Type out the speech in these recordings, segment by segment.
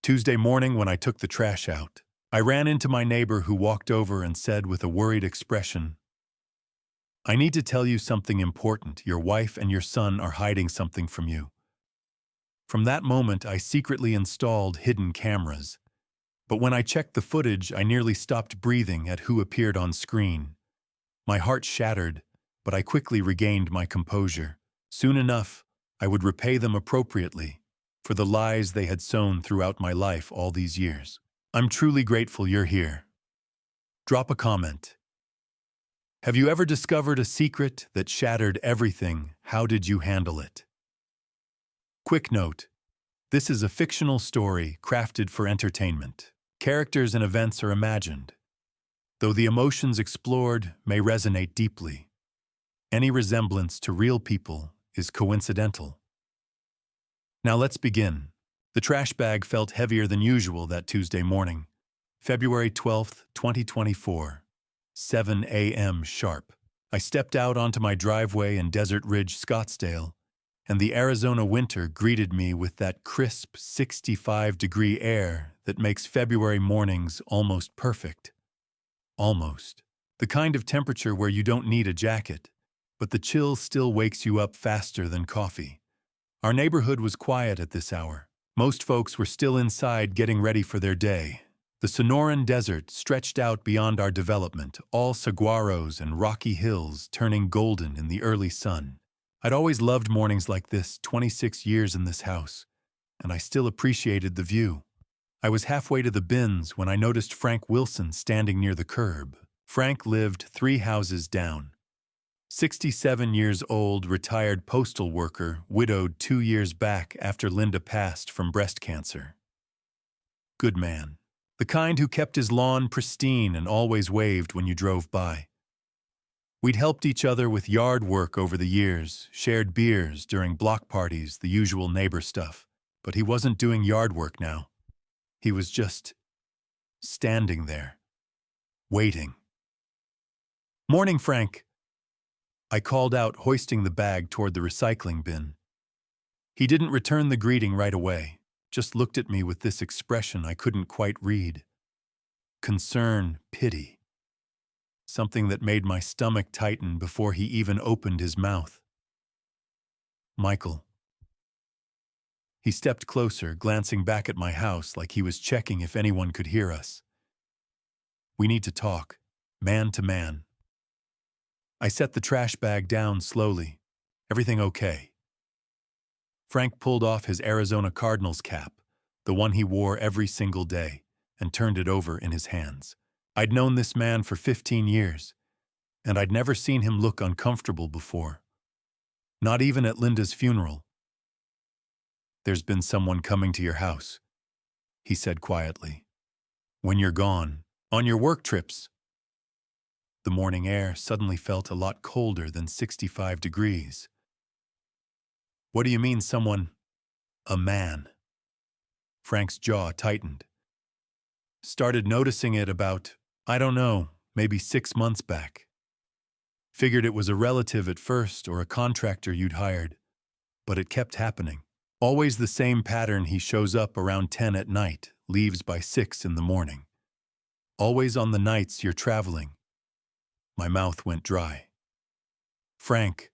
Tuesday morning when I took the trash out, I ran into my neighbor who walked over and said with a worried expression, "I need to tell you something important. Your wife and your son are hiding something from you." From that moment, I secretly installed hidden cameras. But when I checked the footage, I nearly stopped breathing at who appeared on screen. My heart shattered, but I quickly regained my composure. Soon enough, I would repay them appropriately for the lies they had sown throughout my life all these years. I'm truly grateful you're here. Drop a comment. Have you ever discovered a secret that shattered everything? How did you handle it? Quick note. This is a fictional story crafted for entertainment. Characters and events are imagined, though the emotions explored may resonate deeply. Any resemblance to real people is coincidental. Now let's begin. The trash bag felt heavier than usual that Tuesday morning, February 12th, 2024, 7 a.m. sharp. I stepped out onto my driveway in Desert Ridge, Scottsdale, and the Arizona winter greeted me with that crisp 65-degree air that makes February mornings almost perfect. Almost. The kind of temperature where you don't need a jacket, but the chill still wakes you up faster than coffee. Our neighborhood was quiet at this hour. Most folks were still inside getting ready for their day. The Sonoran Desert stretched out beyond our development, all saguaros and rocky hills turning golden in the early sun. I'd always loved mornings like this, 26 years in this house, and I still appreciated the view. I was halfway to the bins when I noticed Frank Wilson standing near the curb. Frank lived 3 houses down. 67 years old, retired postal worker, widowed 2 years back after Linda passed from breast cancer. Good man. The kind who kept his lawn pristine and always waved when you drove by. We'd helped each other with yard work over the years, shared beers during block parties, the usual neighbor stuff. But he wasn't doing yard work now. He was just standing there, waiting. "Morning, Frank," I called out, hoisting the bag toward the recycling bin. He didn't return the greeting right away, just looked at me with this expression I couldn't quite read. Concern, pity. Something that made my stomach tighten before he even opened his mouth. "Michael." He stepped closer, glancing back at my house like he was checking if anyone could hear us. "We need to talk, man to man." I set the trash bag down slowly. "Everything okay?" Frank pulled off his Arizona Cardinals cap, the one he wore every single day, and turned it over in his hands. I'd known this man for 15 years, and I'd never seen him look uncomfortable before. Not even at Linda's funeral. "There's been someone coming to your house," he said quietly. "When you're gone, on your work trips." The morning air suddenly felt a lot colder than 65 degrees. "What do you mean someone?" "A man." Frank's jaw tightened. "Started noticing it about, I don't know, maybe 6 months back. Figured it was a relative at first or a contractor you'd hired, but it kept happening. Always the same pattern. He shows up around 10 at night, leaves by 6 in the morning. Always on the nights you're traveling." My mouth went dry. "Frank,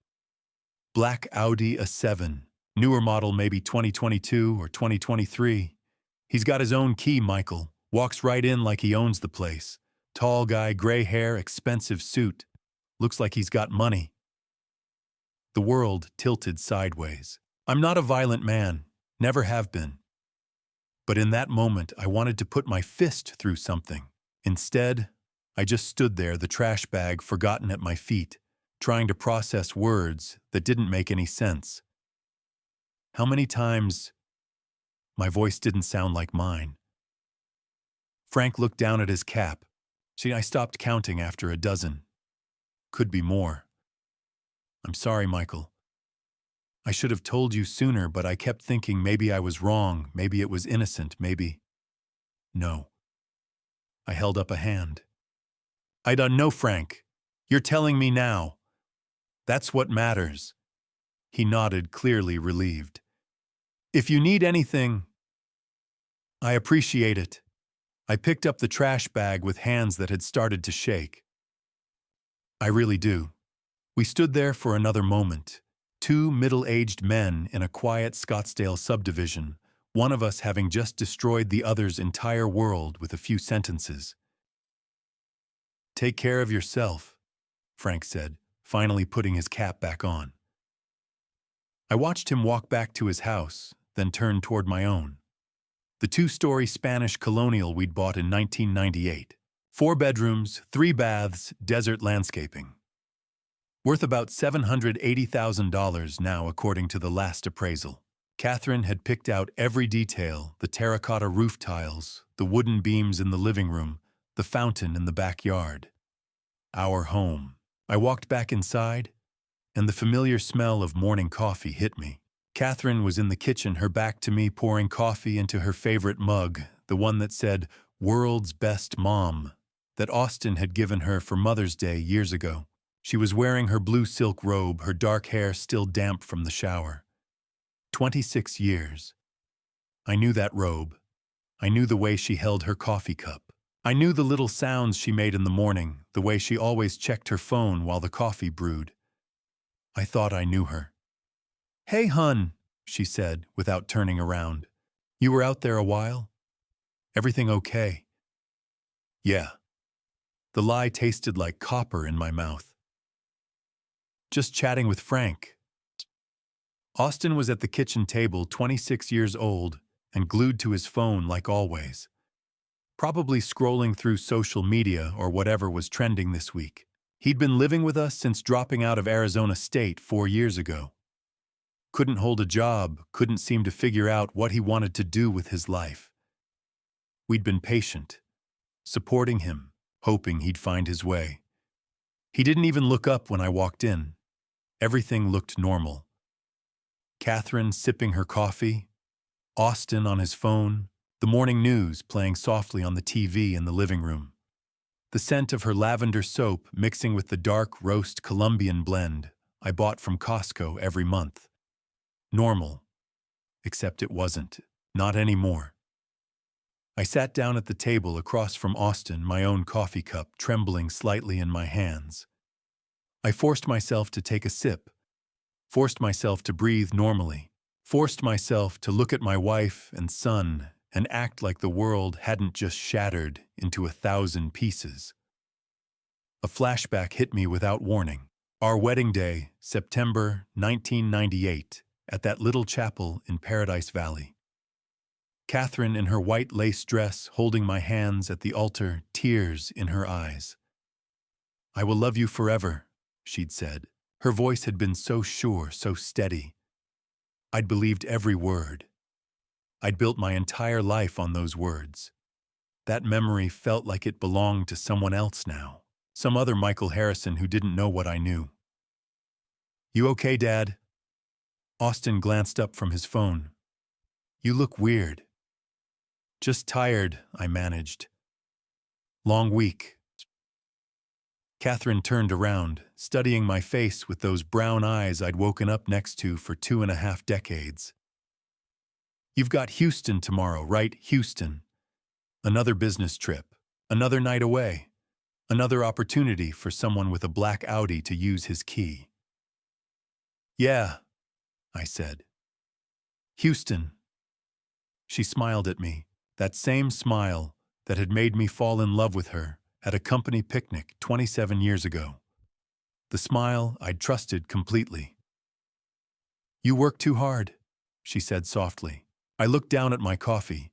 black Audi A7, newer model maybe 2022 or 2023. He's got his own key, Michael. Walks right in like he owns the place. Tall guy, gray hair, expensive suit. Looks like he's got money." The world tilted sideways. I'm not a violent man, never have been. But in that moment, I wanted to put my fist through something. Instead, I just stood there, the trash bag forgotten at my feet, trying to process words that didn't make any sense. How many times? My voice didn't sound like mine. Frank looked down at his cap. See, I stopped counting after a dozen. Could be more. "I'm sorry, Michael. I should have told you sooner, but I kept thinking maybe I was wrong, maybe it was innocent, maybe." "No." I held up a hand. "I don't know, Frank. You're telling me now. That's what matters." He nodded, clearly relieved. "If you need anything..." I appreciate it. I picked up the trash bag with hands that had started to shake. I really do. We stood there for another moment, two middle-aged men in a quiet Scottsdale subdivision, one of us having just destroyed the other's entire world with a few sentences. "Take care of yourself," Frank said, finally putting his cap back on. I watched him walk back to his house, then turn toward my own. The two-story Spanish colonial we'd bought in 1998. 4 bedrooms, 3 baths, desert landscaping. Worth about $780,000 now, according to the last appraisal. Catherine had picked out every detail: the terracotta roof tiles, the wooden beams in the living room, the fountain in the backyard. Our home. I walked back inside, and the familiar smell of morning coffee hit me. Catherine was in the kitchen, her back to me, pouring coffee into her favorite mug, the one that said, "World's Best Mom," that Austin had given her for Mother's Day years ago. She was wearing her blue silk robe, her dark hair still damp from the shower. 26 years. I knew that robe. I knew the way she held her coffee cup. I knew the little sounds she made in the morning, the way she always checked her phone while the coffee brewed. I thought I knew her. "Hey, hun," she said, without turning around. "You were out there a while? Everything okay?" "Yeah." The lie tasted like copper in my mouth. "Just chatting with Frank." Austin was at the kitchen table, 26 years old, and glued to his phone like always. Probably scrolling through social media or whatever was trending this week. He'd been living with us since dropping out of Arizona State 4 years ago. Couldn't hold a job, couldn't seem to figure out what he wanted to do with his life. We'd been patient, supporting him, hoping he'd find his way. He didn't even look up when I walked in. Everything looked normal. Catherine sipping her coffee, Austin on his phone, the morning news playing softly on the TV in the living room. The scent of her lavender soap mixing with the dark roast Colombian blend I bought from Costco every month. Normal. Except it wasn't. Not anymore. I sat down at the table across from Austin, my own coffee cup trembling slightly in my hands. I forced myself to take a sip, forced myself to breathe normally, forced myself to look at my wife and son and act like the world hadn't just shattered into 1,000 pieces. A flashback hit me without warning. Our wedding day, September 1998, at that little chapel in Paradise Valley. Catherine in her white lace dress holding my hands at the altar, tears in her eyes. "I will love you forever," she'd said. Her voice had been so sure, so steady. I'd believed every word. I'd built my entire life on those words. That memory felt like it belonged to someone else now, some other Michael Harrison who didn't know what I knew. "You okay, Dad?" Austin glanced up from his phone. "You look weird." "Just tired," I managed. "Long week." Catherine turned around, studying my face with those brown eyes I'd woken up next to for 2.5 decades. "You've got Houston tomorrow, right? Houston. Another business trip, another night away, another opportunity for someone with a black Audi to use his key." "Yeah," I said. "Houston." She smiled at me, that same smile that had made me fall in love with her at a company picnic 27 years ago. The smile I'd trusted completely. "You work too hard," she said softly. I looked down at my coffee,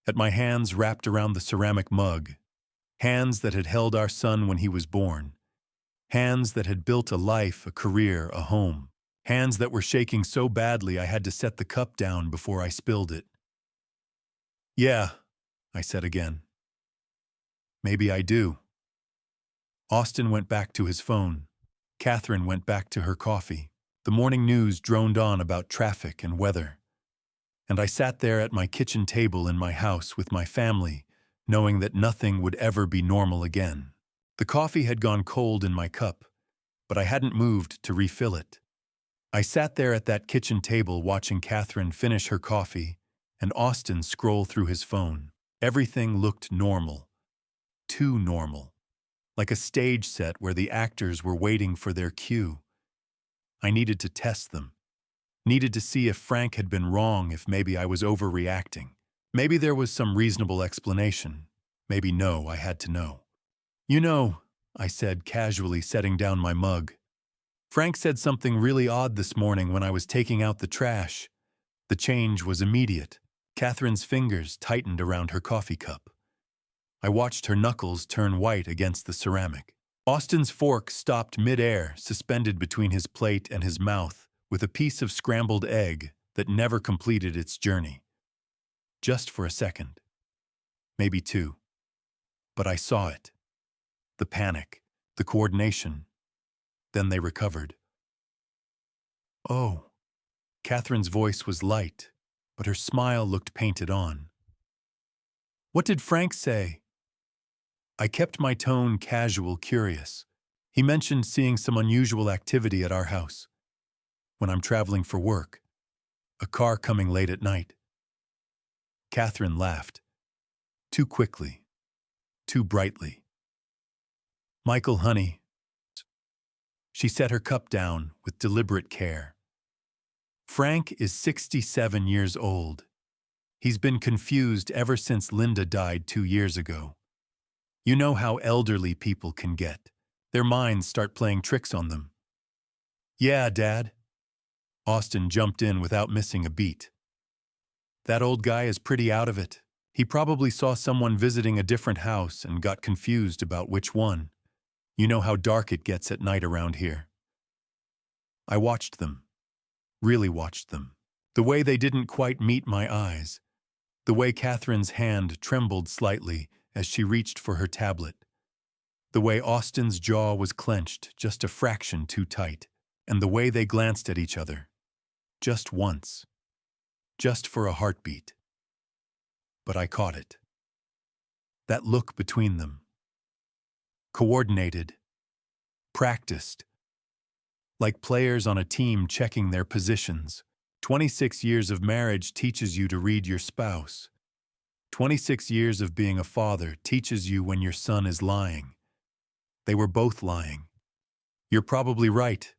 at my hands wrapped around the ceramic mug, hands that had held our son when he was born, hands that had built a life, a career, a home, hands that were shaking so badly I had to set the cup down before I spilled it. "Yeah," I said again. "Maybe I do." Austin went back to his phone. Catherine went back to her coffee. The morning news droned on about traffic and weather. And I sat there at my kitchen table in my house with my family, knowing that nothing would ever be normal again. The coffee had gone cold in my cup, but I hadn't moved to refill it. I sat there at that kitchen table watching Catherine finish her coffee and Austin scrolled through his phone. Everything looked normal. Too normal. Like a stage set where the actors were waiting for their cue. I needed to test them. Needed to see if Frank had been wrong, if maybe I was overreacting. Maybe there was some reasonable explanation. Maybe no, I had to know. You know, I said, casually setting down my mug. Frank said something really odd this morning when I was taking out the trash. The change was immediate. Catherine's fingers tightened around her coffee cup. I watched her knuckles turn white against the ceramic. Austin's fork stopped mid-air, suspended between his plate and his mouth, with a piece of scrambled egg that never completed its journey. Just for a second. Maybe two. But I saw it. The panic, the coordination. Then they recovered. Oh. Catherine's voice was light, but her smile looked painted on. What did Frank say? I kept my tone casual, curious. He mentioned seeing some unusual activity at our house. When I'm traveling for work. A car coming late at night. Catherine laughed. Too quickly. Too brightly. Michael, honey. She set her cup down with deliberate care. Frank is 67 years old. He's been confused ever since Linda died 2 years ago. You know how elderly people can get. Their minds start playing tricks on them. Yeah, Dad. Austin jumped in without missing a beat. That old guy is pretty out of it. He probably saw someone visiting a different house and got confused about which one. You know how dark it gets at night around here. I watched them. Really watched them. The way they didn't quite meet my eyes. The way Catherine's hand trembled slightly as she reached for her tablet. The way Austin's jaw was clenched just a fraction too tight. And the way they glanced at each other. Just once. Just for a heartbeat. But I caught it. That look between them. Coordinated. Practiced. Like players on a team checking their positions. 26 years of marriage teaches you to read your spouse. 26 years of being a father teaches you when your son is lying. They were both lying. You're probably right,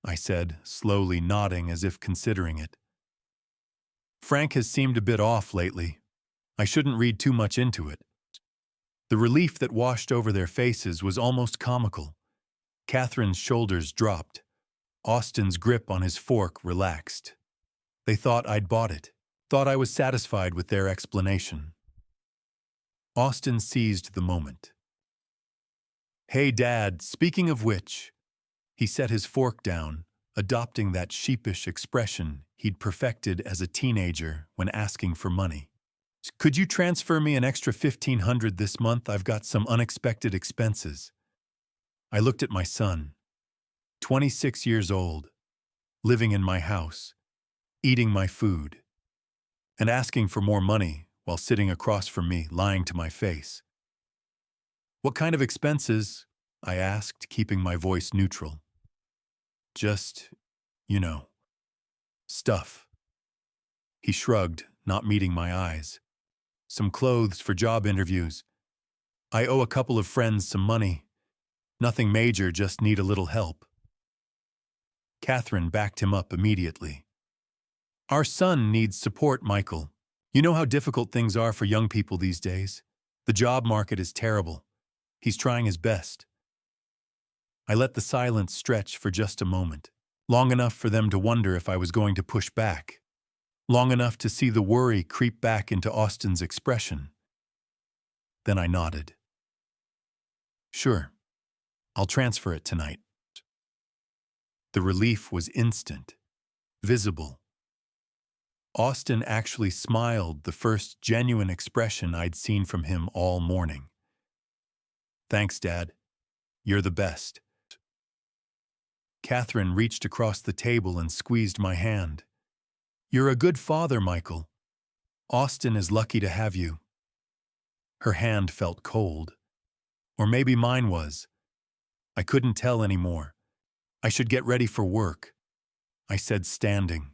I said, slowly nodding as if considering it. Frank has seemed a bit off lately. I shouldn't read too much into it. The relief that washed over their faces was almost comical. Catherine's shoulders dropped. Austin's grip on his fork relaxed. They thought I'd bought it. Thought I was satisfied with their explanation. Austin seized the moment. Hey, Dad, speaking of which. He set his fork down, adopting that sheepish expression he'd perfected as a teenager when asking for money. Could you transfer me an extra $1,500 this month? I've got some unexpected expenses. I looked at my son, 26 years old, living in my house, eating my food, and asking for more money while sitting across from me, lying to my face. What kind of expenses? I asked, keeping my voice neutral. Just, you know, stuff. He shrugged, not meeting my eyes. Some clothes for job interviews. I owe a couple of friends some money. Nothing major, just need a little help. Catherine backed him up immediately. Our son needs support, Michael. You know how difficult things are for young people these days. The job market is terrible. He's trying his best. I let the silence stretch for just a moment, long enough for them to wonder if I was going to push back, long enough to see the worry creep back into Austin's expression. Then I nodded. Sure, I'll transfer it tonight. The relief was instant, visible. Austin actually smiled, the first genuine expression I'd seen from him all morning. Thanks, Dad. You're the best. Catherine reached across the table and squeezed my hand. You're a good father, Michael. Austin is lucky to have you. Her hand felt cold. Or maybe mine was. I couldn't tell anymore. I should get ready for work. I said, standing.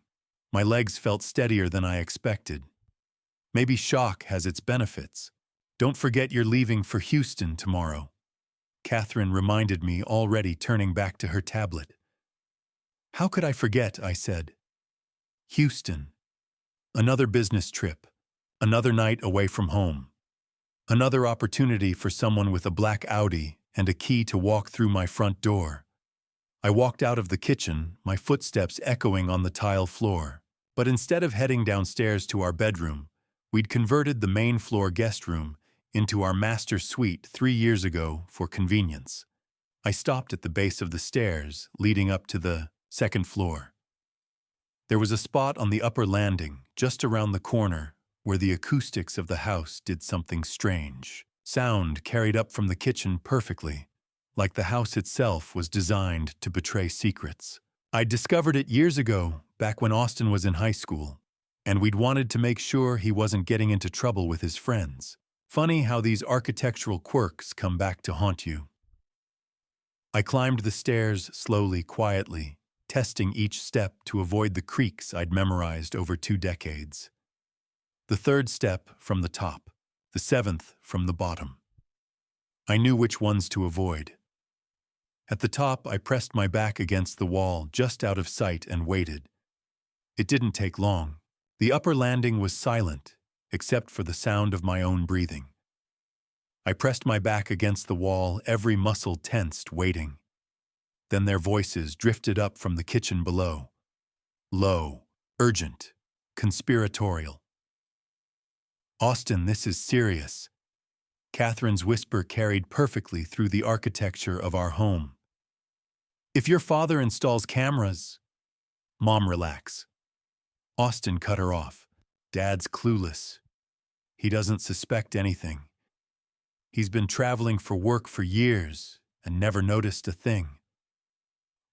My legs felt steadier than I expected. Maybe shock has its benefits. Don't forget you're leaving for Houston tomorrow. Catherine reminded me, already turning back to her tablet. How could I forget, I said. Houston. Another business trip. Another night away from home. Another opportunity for someone with a black Audi and a key to walk through my front door. I walked out of the kitchen, my footsteps echoing on the tile floor. But instead of heading downstairs to our bedroom, we'd converted the main floor guest room into our master suite 3 years ago for convenience. I stopped at the base of the stairs leading up to the second floor. There was a spot on the upper landing, just around the corner, where the acoustics of the house did something strange. Sound carried up from the kitchen perfectly, like the house itself was designed to betray secrets. I discovered it years ago, back when Austin was in high school, and we'd wanted to make sure he wasn't getting into trouble with his friends. Funny how these architectural quirks come back to haunt you. I climbed the stairs slowly, quietly, testing each step to avoid the creaks I'd memorized over 2 decades. The 3rd step from the top, the 7th from the bottom. I knew which ones to avoid. At the top, I pressed my back against the wall just out of sight and waited. It didn't take long. The upper landing was silent, except for the sound of my own breathing. I pressed my back against the wall, every muscle tensed, waiting. Then their voices drifted up from the kitchen below. Low, urgent, conspiratorial. Austin, this is serious. Catherine's whisper carried perfectly through the architecture of our home. If your father installs cameras... Mom, relax. Austin cut her off. Dad's clueless. He doesn't suspect anything. He's been traveling for work for years and never noticed a thing.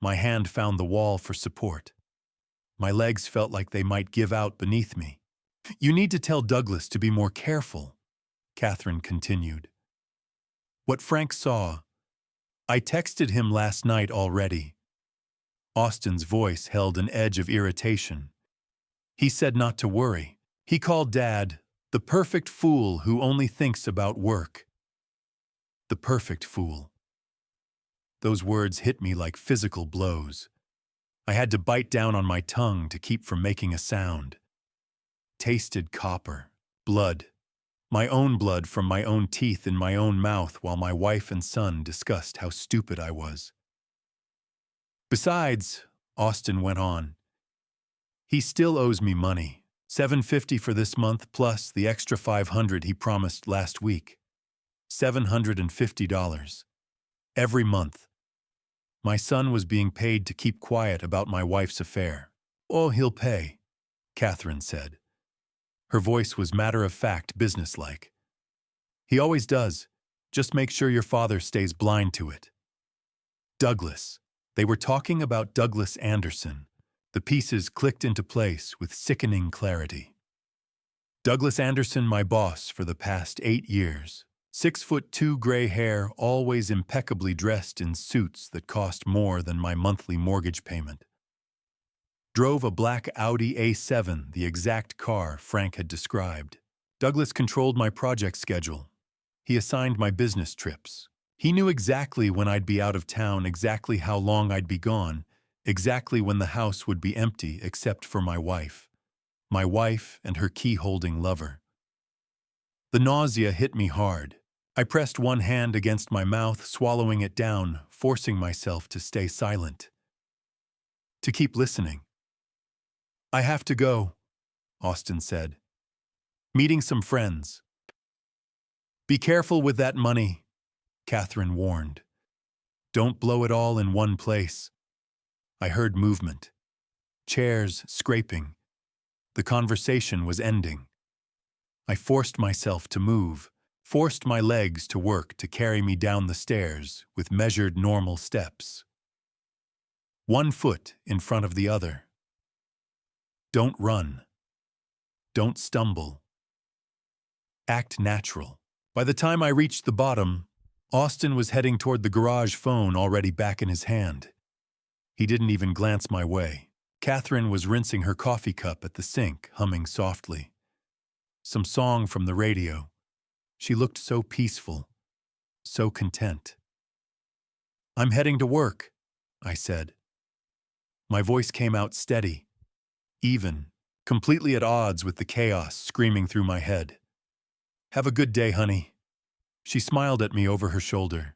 My hand found the wall for support. My legs felt like they might give out beneath me. You need to tell Douglas to be more careful, Catherine continued. What Frank saw, I texted him last night already. Austin's voice held an edge of irritation. He said not to worry. He called Dad the perfect fool who only thinks about work. The perfect fool. Those words hit me like physical blows. I had to bite down on my tongue to keep from making a sound. Tasted copper, blood, my own blood from my own teeth in my own mouth while my wife and son discussed how stupid I was. Besides, Austin went on, he still owes me money, $750 for this month plus the extra $500 he promised last week. $750. Every month. My son was being paid to keep quiet about my wife's affair. Oh, he'll pay, Catherine said. Her voice was matter-of-fact, businesslike. He always does. Just make sure your father stays blind to it. Douglas. They were talking about Douglas Anderson. The pieces clicked into place with sickening clarity. Douglas Anderson, my boss for the past 8 years. 6'2" gray hair, always impeccably dressed in suits that cost more than my monthly mortgage payment. Drove a black Audi A7, the exact car Frank had described. Douglas controlled my project schedule. He assigned my business trips. He knew exactly when I'd be out of town, exactly how long I'd be gone, exactly when the house would be empty except for my wife and her key-holding lover. The nausea hit me hard. I pressed one hand against my mouth, swallowing it down, forcing myself to stay silent. To keep listening. I have to go, Austin said. Meeting some friends. Be careful with that money, Catherine warned. Don't blow it all in one place. I heard movement. Chairs scraping. The conversation was ending. I forced myself to move, forced my legs to work to carry me down the stairs with measured normal steps. One foot in front of the other. Don't run. Don't stumble. Act natural. By the time I reached the bottom, Austin was heading toward the garage, phone already back in his hand. He didn't even glance my way. Catherine was rinsing her coffee cup at the sink, humming softly. some song from the radio. She looked so peaceful, so content. "I'm heading to work," I said. My voice came out steady, even, completely at odds with the chaos screaming through my head. "Have a good day, honey." She smiled at me over her shoulder.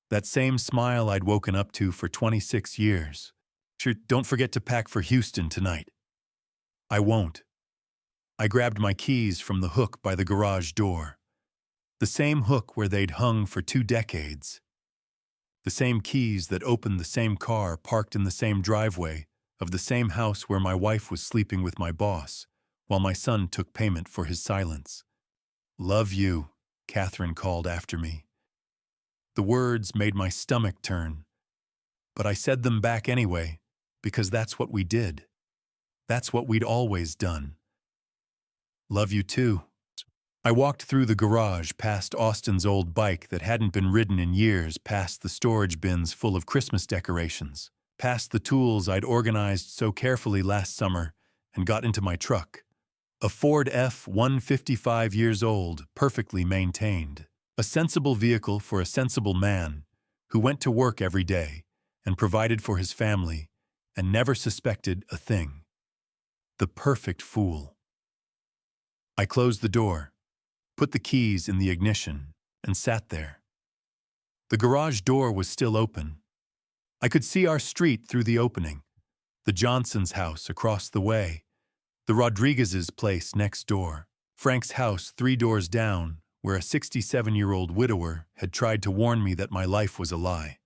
That same smile I'd woken up to for 26 years. Sure, don't forget to pack for Houston tonight. I won't. I grabbed my keys from the hook by the garage door. The same hook where they'd hung for 2 decades. The same keys that opened the same car parked in the same driveway of the same house where my wife was sleeping with my boss, while my son took payment for his silence. "Love you," Catherine called after me. The words made my stomach turn, but I said them back anyway, because that's what we did. That's what we'd always done. "Love you too." I walked through the garage, past Austin's old bike that hadn't been ridden in years, past the storage bins full of Christmas decorations, past the tools I'd organized so carefully last summer, and got into my truck. A Ford F-155 years old, perfectly maintained. A sensible vehicle for a sensible man who went to work every day and provided for his family and never suspected a thing. The perfect fool. I closed the door, put the keys in the ignition, and sat there. The garage door was still open. I could see our street through the opening, the Johnson's house across the way, the Rodriguez's place next door, Frank's house 3 doors down, where a 67-year-old widower had tried to warn me that my life was a lie.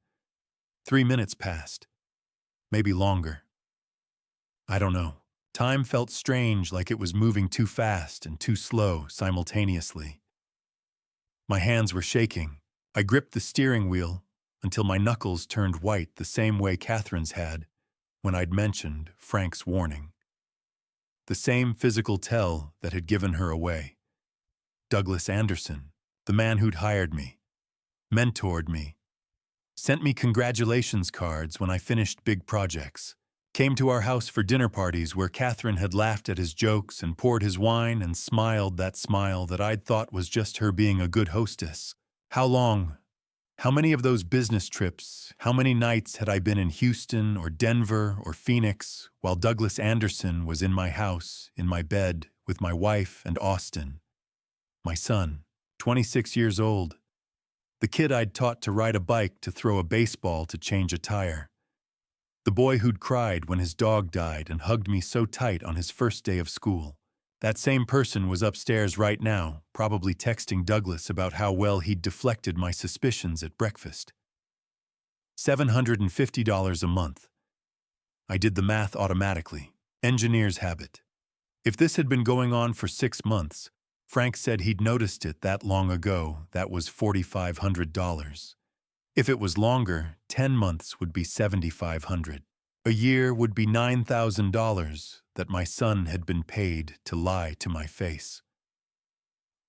3 minutes passed, maybe longer. I don't know. Time felt strange, like it was moving too fast and too slow simultaneously. My hands were shaking. I gripped the steering wheel until my knuckles turned white the same way Catherine's had when I'd mentioned Frank's warning. The same physical tell that had given her away. Douglas Anderson, the man who'd hired me, mentored me, sent me congratulations cards when I finished big projects, came to our house for dinner parties where Catherine had laughed at his jokes and poured his wine and smiled that smile that I'd thought was just her being a good hostess. How long, how many of those business trips, how many nights had I been in Houston or Denver or Phoenix while Douglas Anderson was in my house, in my bed, with my wife and Austin? My son, 26 years old. The kid I'd taught to ride a bike, to throw a baseball, to change a tire. The boy who'd cried when his dog died and hugged me so tight on his first day of school. That same person was upstairs right now, probably texting Douglas about how well he'd deflected my suspicions at breakfast. $750 a month. I did the math automatically. Engineer's habit. If this had been going on for 6 months, Frank said he'd noticed it that long ago. That was $4,500. If it was longer, 10 months would be $7,500. A year would be $9,000 that my son had been paid to lie to my face.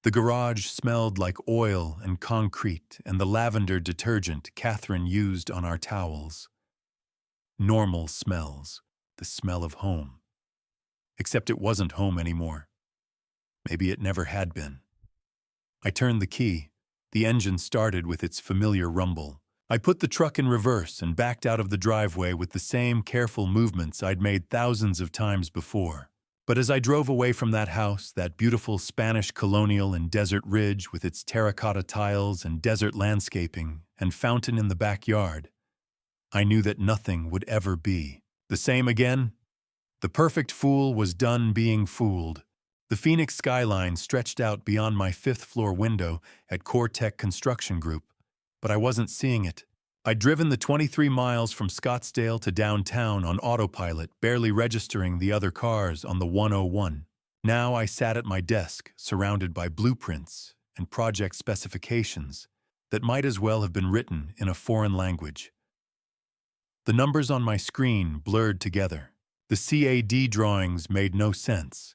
The garage smelled like oil and concrete and the lavender detergent Catherine used on our towels. Normal smells, the smell of home. Except it wasn't home anymore. Maybe it never had been. I turned the key. The engine started with its familiar rumble. I put the truck in reverse and backed out of the driveway with the same careful movements I'd made thousands of times before. But as I drove away from that house, that beautiful Spanish colonial in Desert Ridge with its terracotta tiles and desert landscaping and fountain in the backyard, I knew that nothing would ever be the same again. The perfect fool was done being fooled. The Phoenix skyline stretched out beyond my 5th-floor window at CoreTech Construction Group, but I wasn't seeing it. I'd driven the 23 miles from Scottsdale to downtown on autopilot, barely registering the other cars on the 101. Now I sat at my desk, surrounded by blueprints and project specifications that might as well have been written in a foreign language. The numbers on my screen blurred together. The CAD drawings made no sense.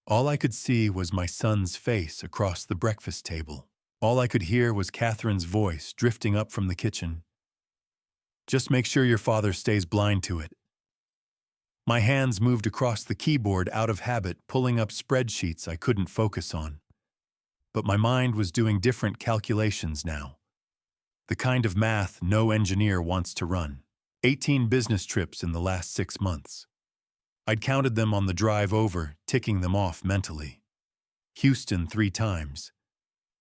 All I could see was my son's face across the breakfast table. All I could hear was Catherine's voice drifting up from the kitchen. "Just make sure your father stays blind to it." My hands moved across the keyboard out of habit, pulling up spreadsheets I couldn't focus on. But my mind was doing different calculations now. The kind of math no engineer wants to run. 18 business trips in the last 6 months. I'd counted them on the drive over, ticking them off mentally. Houston 3 times.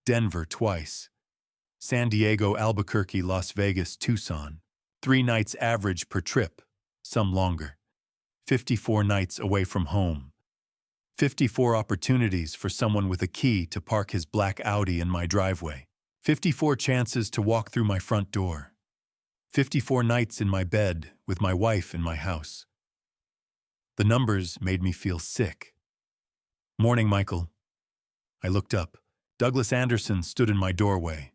Denver twice. San Diego, Albuquerque, Las Vegas, Tucson. 3 nights average per trip, some longer. 54 nights away from home. 54 opportunities for someone with a key to park his black Audi in my driveway. 54 chances to walk through my front door. 54 nights in my bed with my wife in my house. The numbers made me feel sick. "Morning, Michael." I looked up. Douglas Anderson stood in my doorway.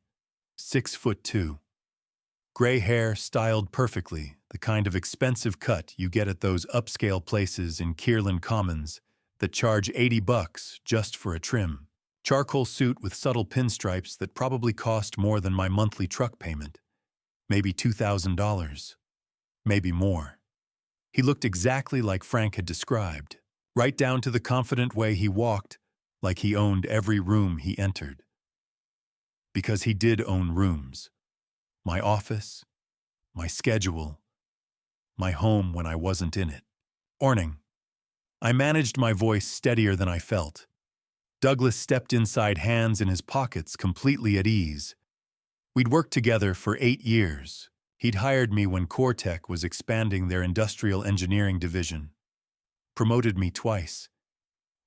6'2". Gray hair styled perfectly, the kind of expensive cut you get at those upscale places in Kierland Commons that charge $80 just for a trim. Charcoal suit with subtle pinstripes that probably cost more than my monthly truck payment. Maybe $2,000. Maybe more. He looked exactly like Frank had described, right down to the confident way he walked, like he owned every room he entered. Because he did own rooms. My office, my schedule, my home when I wasn't in it. "Morning." I managed my voice steadier than I felt. Douglas stepped inside, hands in his pockets, completely at ease. We'd worked together for 8 years. He'd hired me when Cortec was expanding their industrial engineering division. Promoted me twice.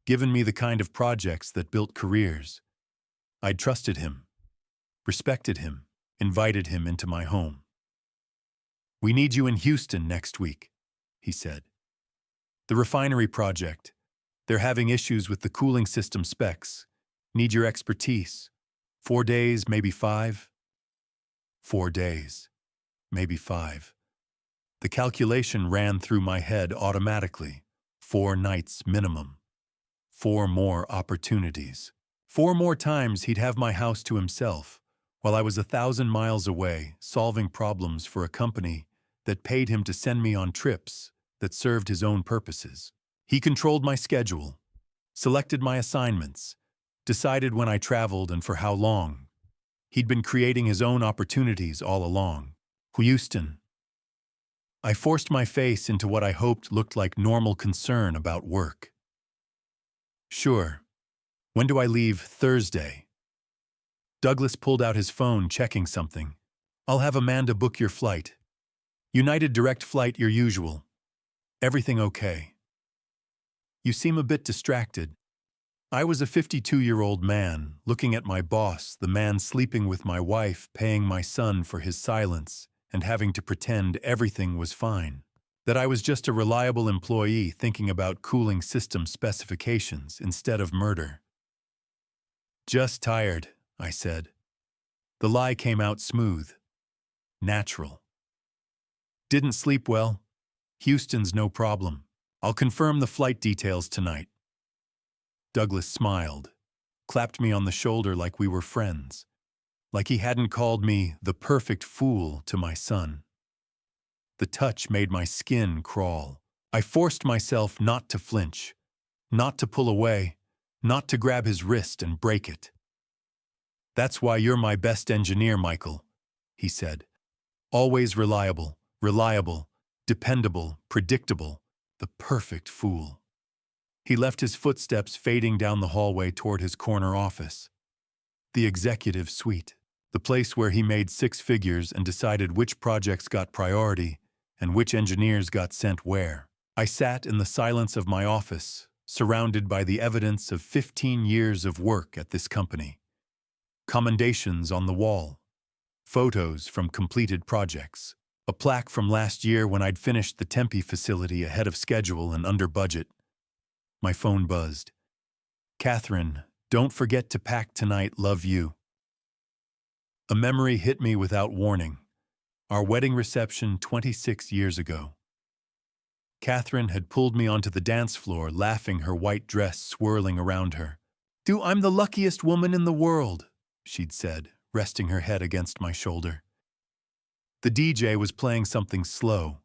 Given me the kind of projects that built careers. I'd trusted him. Respected him. Invited him into my home. "We need you in Houston next week," he said. "The refinery project. They're having issues with the cooling system specs. Need your expertise. 4 days, maybe 5. 4 days, maybe 5. The calculation ran through my head automatically. 4 nights minimum. 4 more opportunities. 4 more times he'd have my house to himself, while I was 1,000 miles away, solving problems for a company that paid him to send me on trips that served his own purposes. He controlled my schedule, selected my assignments, decided when I traveled and for how long. He'd been creating his own opportunities all along. "Houston." I forced my face into what I hoped looked like normal concern about work. "Sure. When do I leave?" "Thursday." Douglas pulled out his phone, checking something. "I'll have Amanda book your flight. United Direct flight, your usual. Everything okay?" "You seem a bit distracted." I was a 52-year-old man, looking at my boss, the man sleeping with my wife, paying my son for his silence, and having to pretend everything was fine. That I was just a reliable employee thinking about cooling system specifications instead of murder. "Just tired," I said. The lie came out smooth. Natural. "Didn't sleep well? Houston's no problem. I'll confirm the flight details tonight." Douglas smiled, clapped me on the shoulder like we were friends, like he hadn't called me the perfect fool to my son. The touch made my skin crawl. I forced myself not to flinch, not to pull away, not to grab his wrist and break it. "That's why you're my best engineer, Michael," he said. "Always reliable, dependable, predictable, the perfect fool." He left his footsteps fading down the hallway toward his corner office. The executive suite, the place where he made 6 figures and decided which projects got priority and which engineers got sent where. I sat in the silence of my office, surrounded by the evidence of 15 years of work at this company. Commendations on the wall, photos from completed projects, a plaque from last year when I'd finished the Tempe facility ahead of schedule and under budget. My phone buzzed. "Catherine, don't forget to pack tonight, love you." A memory hit me without warning. Our wedding reception 26 years ago. Catherine had pulled me onto the dance floor, laughing, her white dress swirling around her. I'm the luckiest woman in the world," she'd said, resting her head against my shoulder. The DJ was playing something slow.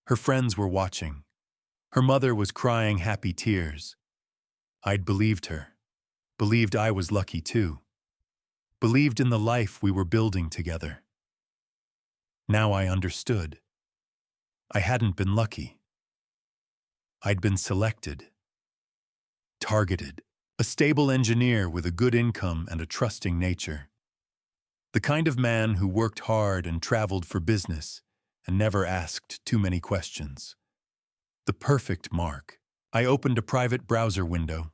Her friends were watching. Her mother was crying happy tears. I'd believed her. Believed I was lucky too. Believed in the life we were building together. Now I understood. I hadn't been lucky. I'd been selected. Targeted. A stable engineer with a good income and a trusting nature. The kind of man who worked hard and traveled for business and never asked too many questions. The perfect mark. I opened a private browser window,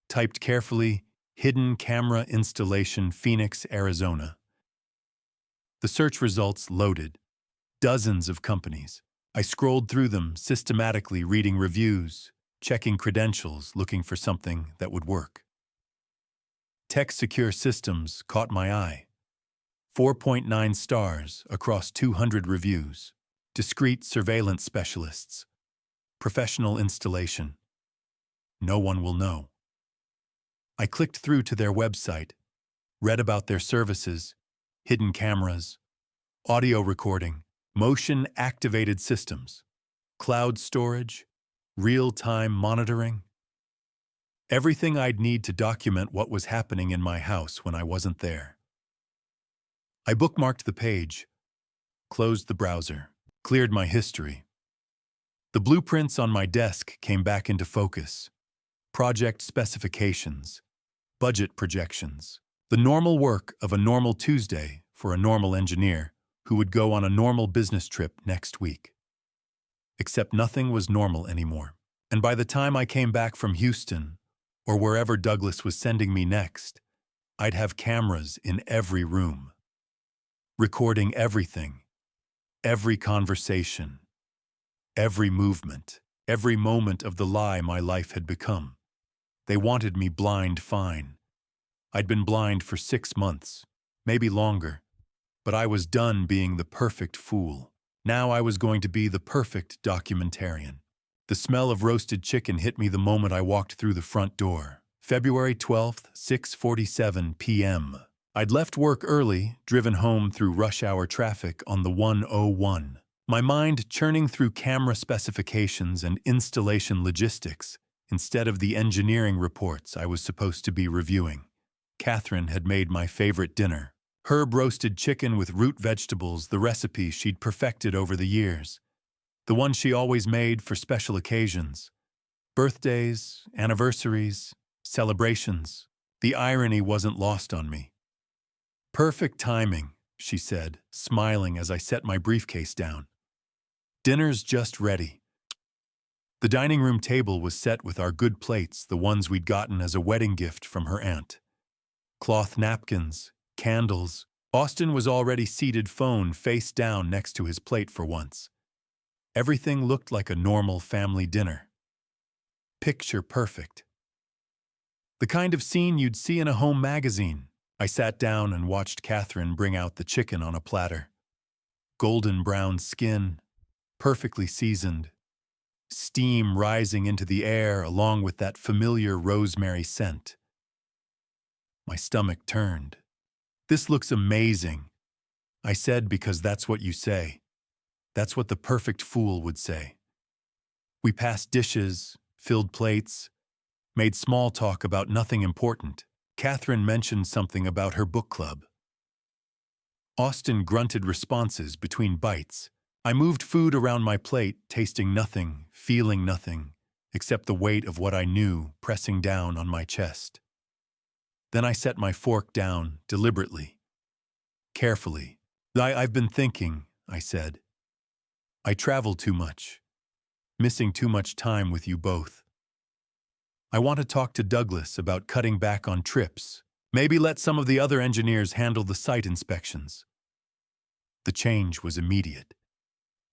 typed carefully, "Hidden Camera Installation, Phoenix, Arizona." The search results loaded. Dozens of companies. I scrolled through them, systematically reading reviews, checking credentials, looking for something that would work. Tech Secure Systems caught my eye. 4.9 stars across 200 reviews. Discreet surveillance specialists. Professional installation. No one will know. I clicked through to their website, read about their services, hidden cameras, audio recording, motion-activated systems, cloud storage, real-time monitoring. Everything I'd need to document what was happening in my house when I wasn't there. I bookmarked the page, closed the browser, cleared my history. The blueprints on my desk came back into focus. Project specifications, budget projections, the normal work of a normal Tuesday for a normal engineer who would go on a normal business trip next week. Except nothing was normal anymore. And by the time I came back from Houston, or wherever Douglas was sending me next, I'd have cameras in every room, recording everything, every conversation, every movement, every moment of the lie my life had become. They wanted me blind fine. I'd been blind for 6 months, maybe longer, but I was done being the perfect fool. Now I was going to be the perfect documentarian. The smell of roasted chicken hit me the moment I walked through the front door. February 12th, 6:47 p.m. I'd left work early, driven home through rush hour traffic on the 101. My mind churning through camera specifications and installation logistics instead of the engineering reports I was supposed to be reviewing. Catherine had made my favorite dinner. Herb roasted chicken with root vegetables, the recipe she'd perfected over the years. The one she always made for special occasions. Birthdays, anniversaries, celebrations. The irony wasn't lost on me. "Perfect timing," she said, smiling as I set my briefcase down. "Dinner's just ready." The dining room table was set with our good plates, the ones we'd gotten as a wedding gift from her aunt. Cloth napkins, candles. Austin was already seated, phone face down next to his plate for once. Everything looked like a normal family dinner. Picture perfect. The kind of scene you'd see in a home magazine. I sat down and watched Catherine bring out the chicken on a platter. Golden brown skin, perfectly seasoned. Steam rising into the air along with that familiar rosemary scent. My stomach turned. "This looks amazing," I said, because that's what you say. That's what the perfect fool would say. We passed dishes, filled plates, made small talk about nothing important. Catherine mentioned something about her book club. Austin grunted responses between bites. I moved food around my plate, tasting nothing, feeling nothing, except the weight of what I knew pressing down on my chest. Then I set my fork down, deliberately, carefully. I've been thinking," I said. "I travel too much, missing too much time with you both. I want to talk to Douglas about cutting back on trips, maybe let some of the other engineers handle the site inspections." The change was immediate.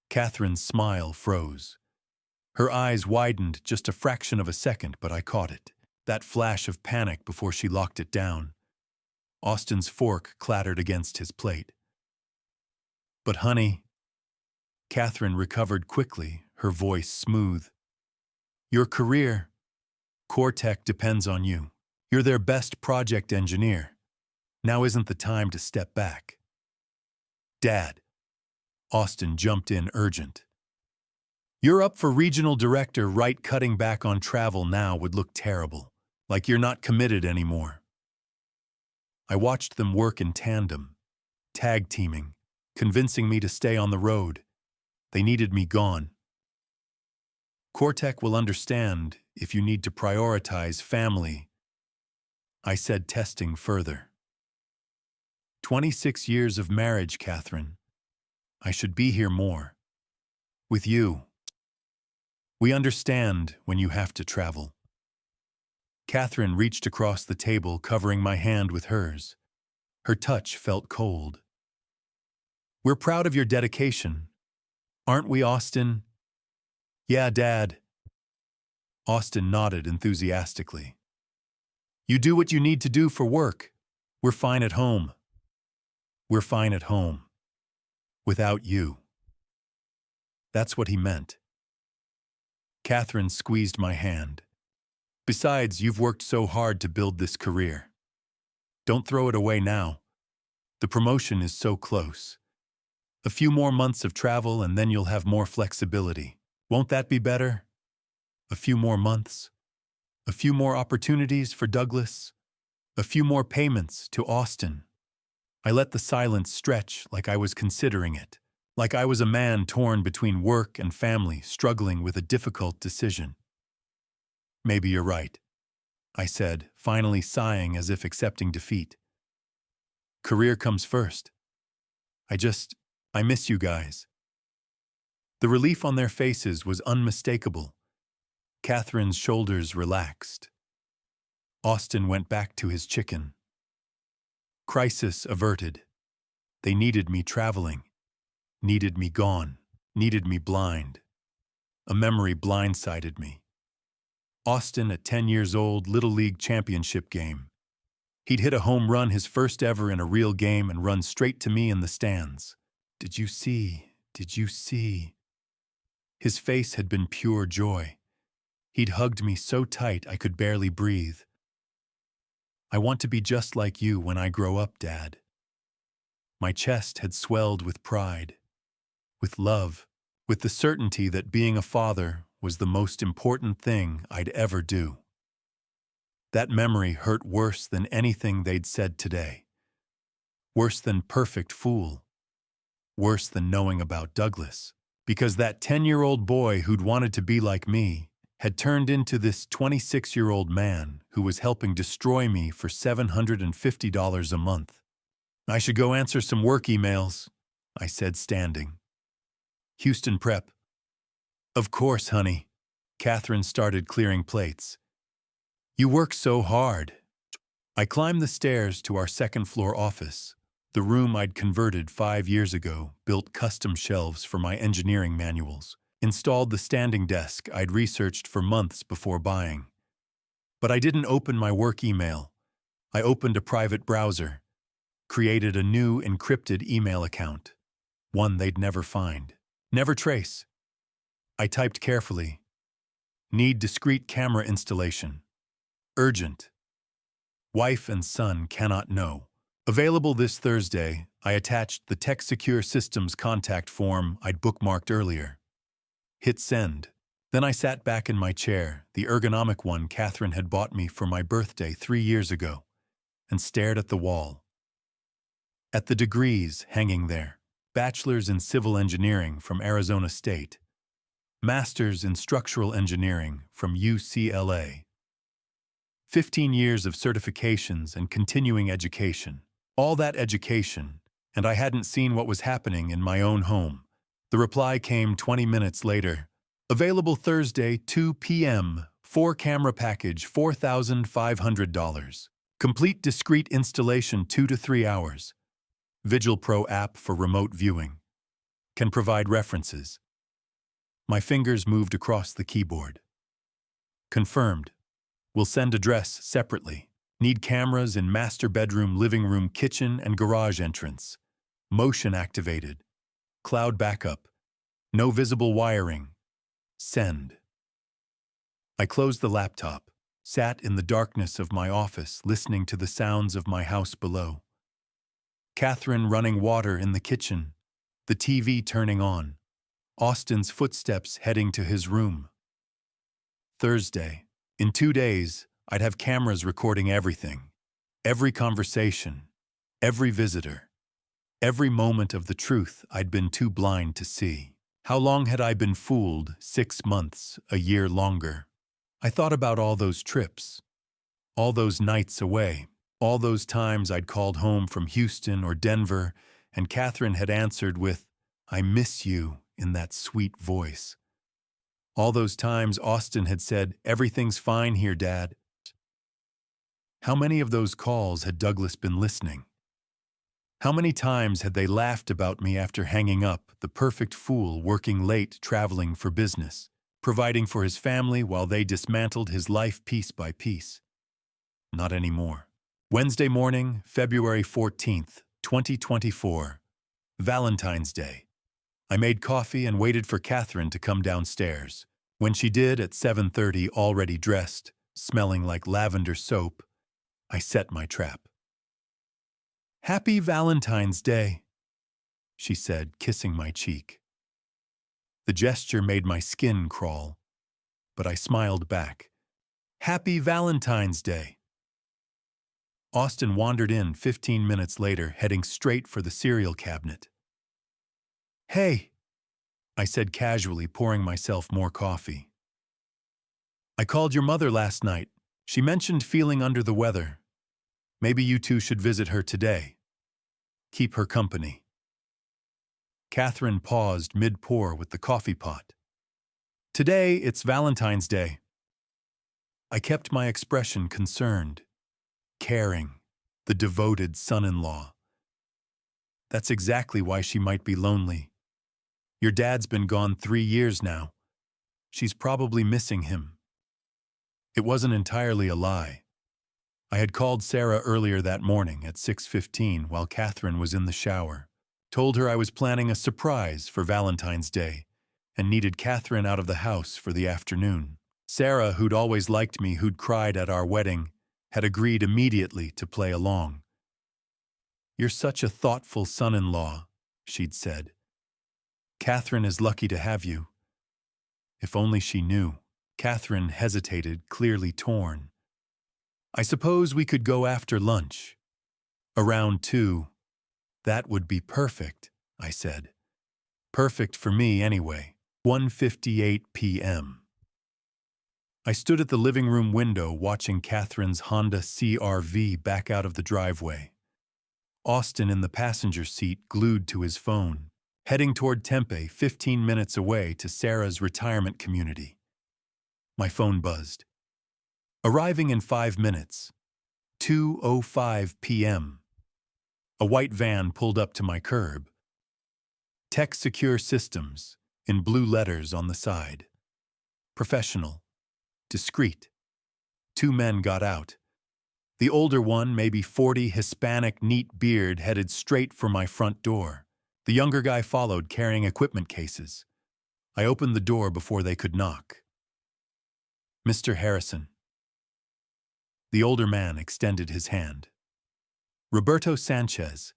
Catherine's smile froze. Her eyes widened just a fraction of a second, but I caught it. That flash of panic before she locked it down. Austin's fork clattered against his plate. "But honey," Catherine recovered quickly, her voice smooth. "Your career, Cortec depends on you. You're their best project engineer. Now isn't the time to step back." "Dad," Austin jumped in urgent. You're up for regional director, right? Cutting back on travel now would look terrible. Like you're not committed anymore. I watched them work in tandem, tag teaming, convincing me to stay on the road. They needed me gone. Cortec will understand if you need to prioritize family, I said, testing further. 26 years of marriage, Catherine. I should be here more. With you. We understand when you have to travel. Catherine reached across the table, covering my hand with hers. Her touch felt cold. We're proud of your dedication. Aren't we, Austin? Yeah, Dad. Austin nodded enthusiastically. You do what you need to do for work. We're fine at home. We're fine at home. Without you. That's what he meant. Catherine squeezed my hand. Besides, you've worked so hard to build this career. Don't throw it away now. The promotion is so close. A few more months of travel and then you'll have more flexibility. Won't that be better? A few more months? A few more opportunities for Douglas? A few more payments to Austin? I let the silence stretch like I was considering it, like I was a man torn between work and family, struggling with a difficult decision. Maybe you're right, I said, finally sighing as if accepting defeat. Career comes first. I miss you guys. The relief on their faces was unmistakable. Catherine's shoulders relaxed. Austin went back to his chicken. Crisis averted. They needed me traveling, needed me gone, needed me blind. A memory blindsided me. Austin at 10 years old, Little League championship game. He'd hit a home run, his first ever in a real game, and run straight to me in the stands. Did you see? Did you see? His face had been pure joy. He'd hugged me so tight I could barely breathe. I want to be just like you when I grow up, Dad. My chest had swelled with pride, with love, with the certainty that being a father was the most important thing I'd ever do. That memory hurt worse than anything they'd said today. Worse than perfect fool. Worse than knowing about Douglas. Because that 10-year-old boy who'd wanted to be like me had turned into this 26-year-old man who was helping destroy me for $750 a month. I should go answer some work emails, I said, standing. Houston prep. Of course, honey. Catherine started clearing plates. You work so hard. I climbed the stairs to our second-floor office, the room I'd converted 5 years ago, built custom shelves for my engineering manuals, installed the standing desk I'd researched for months before buying. But I didn't open my work email. I opened a private browser, created a new encrypted email account, one they'd never find, never trace. I typed carefully. Need discrete camera installation. Urgent. Wife and son cannot know. Available this Thursday. I attached the Tech Secure Systems contact form I'd bookmarked earlier. Hit send. Then I sat back in my chair, the ergonomic one Catherine had bought me for my birthday 3 years ago, and stared at the wall. At the degrees hanging there. Bachelor's in Civil Engineering from Arizona State. Master's in Structural Engineering from UCLA. 15 years of certifications and continuing education. All that education, and I hadn't seen what was happening in my own home. The reply came 20 minutes later. Available Thursday, 2 p.m. 4-camera package, $4,500. Complete discrete installation 2 to 3 hours. Vigil Pro app for remote viewing. Can provide references. My fingers moved across the keyboard. Confirmed. Will send address separately. Need cameras in master bedroom, living room, kitchen, and garage entrance. Motion activated. Cloud backup. No visible wiring. Send. I closed the laptop, sat in the darkness of my office listening to the sounds of my house below. Catherine running water in the kitchen, the TV turning on, Austin's footsteps heading to his room. Thursday. In 2 days, I'd have cameras recording everything. Every conversation, every visitor, every moment of the truth I'd been too blind to see. How long had I been fooled? 6 months, a year longer. I thought about all those trips, all those nights away, all those times I'd called home from Houston or Denver, and Catherine had answered with, "I miss you," in that sweet voice. All those times Austin had said, "Everything's fine here, Dad." How many of those calls had Douglas been listening? How many times had they laughed about me after hanging up, the perfect fool working late, traveling for business, providing for his family while they dismantled his life piece by piece? Not anymore. Wednesday morning, February 14th, 2024. Valentine's Day. I made coffee and waited for Catherine to come downstairs. When she did at 7:30, already dressed, smelling like lavender soap, I set my trap. "Happy Valentine's Day," she said, kissing my cheek. The gesture made my skin crawl, but I smiled back. "Happy Valentine's Day." Austin wandered in 15 minutes later, heading straight for the cereal cabinet. "Hey," I said casually, pouring myself more coffee. "I called your mother last night. She mentioned feeling under the weather. Maybe you two should visit her today. Keep her company." Catherine paused mid-pour with the coffee pot. "Today, it's Valentine's Day." I kept my expression concerned, caring, the devoted son-in-law. That's exactly why she might be lonely. Your dad's been gone 3 years now. She's probably missing him. It wasn't entirely a lie. I had called Sarah earlier that morning at 6:15 while Catherine was in the shower. Told her I was planning a surprise for Valentine's Day and needed Catherine out of the house for the afternoon. Sarah, who'd always liked me, who'd cried at our wedding, had agreed immediately to play along. "You're such a thoughtful son-in-law," she'd said. "Catherine is lucky to have you." If only she knew. Catherine hesitated, clearly torn. "I suppose we could go after lunch. Around 2. That would be perfect," I said. "Perfect for me anyway." 1:58 p.m. I stood at the living room window watching Catherine's Honda CR-V back out of the driveway. Austin in the passenger seat, glued to his phone, heading toward Tempe, 15 minutes away to Sarah's retirement community. My phone buzzed. "Arriving in 5 minutes. 2:05 p.m. A white van pulled up to my curb. "Tech Secure Systems," in blue letters on the side. Professional. Discreet. 2 men got out. The older one, maybe 40, Hispanic, neat beard, headed straight for my front door. The younger guy followed, carrying equipment cases. I opened the door before they could knock. "Mr. Harrison." The older man extended his hand. "Roberto Sanchez.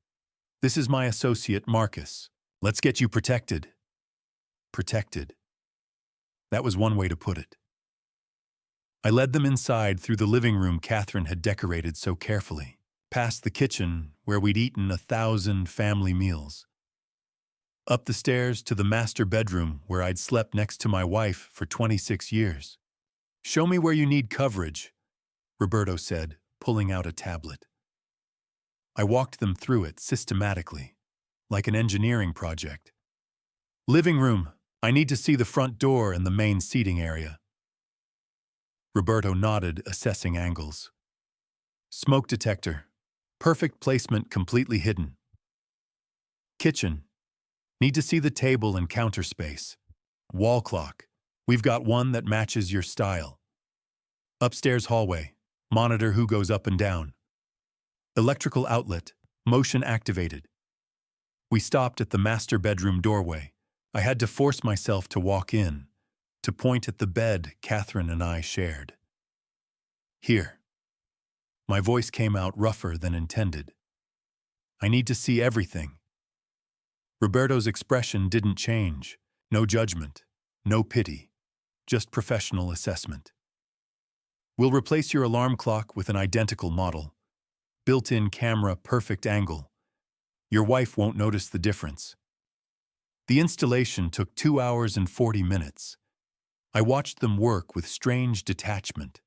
This is my associate, Marcus. Let's get you protected." Protected. That was one way to put it. I led them inside through the living room Catherine had decorated so carefully, past the kitchen where we'd eaten 1,000 family meals, up the stairs to the master bedroom where I'd slept next to my wife for 26 years. "Show me where you need coverage," Roberto said, pulling out a tablet. I walked them through it systematically, like an engineering project. "Living room. I need to see the front door and the main seating area." Roberto nodded, assessing angles. "Smoke detector. Perfect placement, completely hidden." "Kitchen. Need to see the table and counter space." "Wall clock. We've got one that matches your style." "Upstairs hallway. Monitor who goes up and down." "Electrical outlet. Motion activated." We stopped at the master bedroom doorway. I had to force myself to walk in, to point at the bed Catherine and I shared. "Here." My voice came out rougher than intended. "I need to see everything." Roberto's expression didn't change, No judgment, no pity, just professional assessment. We'll replace your alarm clock with an identical model. Built-in camera, perfect angle. Your wife won't notice the difference. The installation took 2 hours and 40 minutes. I watched them work with strange detachment,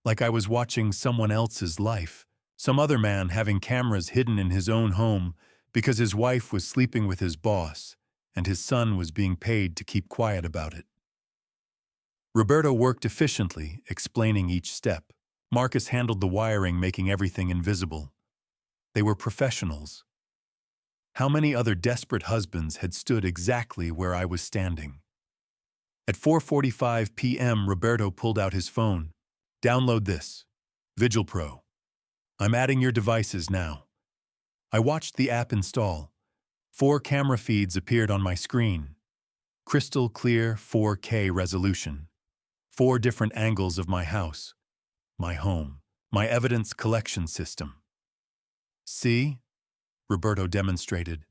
like I was watching someone else's life, some other man having cameras hidden in his own home because his wife was sleeping with his boss and his son was being paid to keep quiet about it. Roberto worked efficiently, explaining each step. Marcus handled the wiring, making everything invisible. They were professionals. How many other desperate husbands had stood exactly where I was standing? At 4:45 p.m., Roberto pulled out his phone. Download this. Vigil Pro. I'm adding your devices now. I watched the app install. 4 camera feeds appeared on my screen. Crystal clear 4K resolution. 4 different angles of my house, my home, my evidence collection system. See? Roberto demonstrated.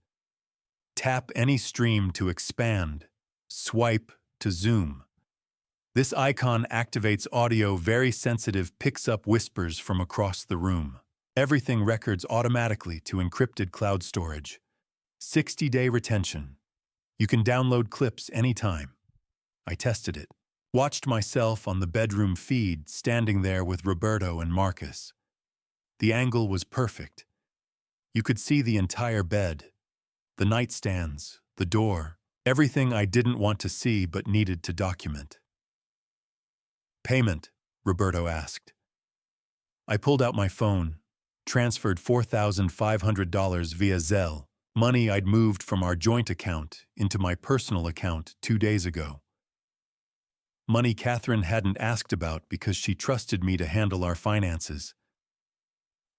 Tap any stream to expand. Swipe to zoom. This icon activates audio very sensitive, picks up whispers from across the room. Everything records automatically to encrypted cloud storage. 60-day retention. You can download clips anytime. I tested it. Watched myself on the bedroom feed, standing there with Roberto and Marcus. The angle was perfect. You could see the entire bed, the nightstands, the door, everything I didn't want to see but needed to document. Payment, Roberto asked. I pulled out my phone, transferred $4,500 via Zelle, money I'd moved from our joint account into my personal account 2 days ago. Money Catherine hadn't asked about because she trusted me to handle our finances.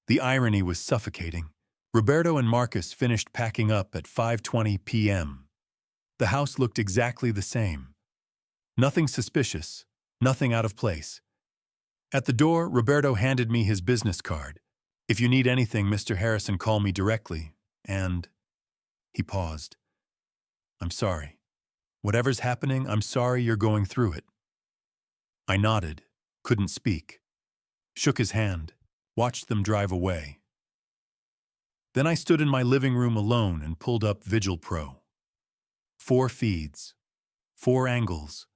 The irony was suffocating. Roberto and Marcus finished packing up at 5:20 p.m. The house looked exactly the same. Nothing suspicious, nothing out of place. At the door, Roberto handed me his business card. If you need anything, Mr. Harrison, call me directly. And he paused. I'm sorry. Whatever's happening, I'm sorry you're going through it. I nodded, couldn't speak. Shook his hand, watched them drive away. Then I stood in my living room alone and pulled up Vigil Pro. 4 feeds, 4 angles,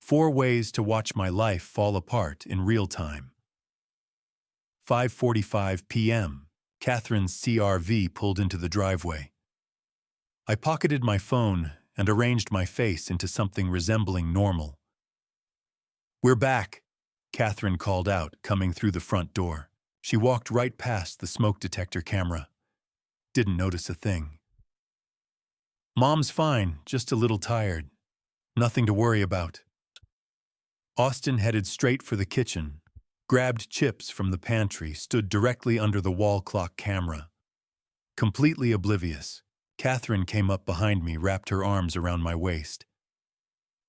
4 ways to watch my life fall apart in real time. 5:45 p.m., Catherine's CRV pulled into the driveway. I pocketed my phone and arranged my face into something resembling normal. We're back, Catherine called out, coming through the front door. She walked right past the smoke detector camera. Didn't notice a thing. Mom's fine, just a little tired. Nothing to worry about. Austin headed straight for the kitchen, grabbed chips from the pantry, stood directly under the wall clock camera. Completely oblivious, Catherine came up behind me, wrapped her arms around my waist.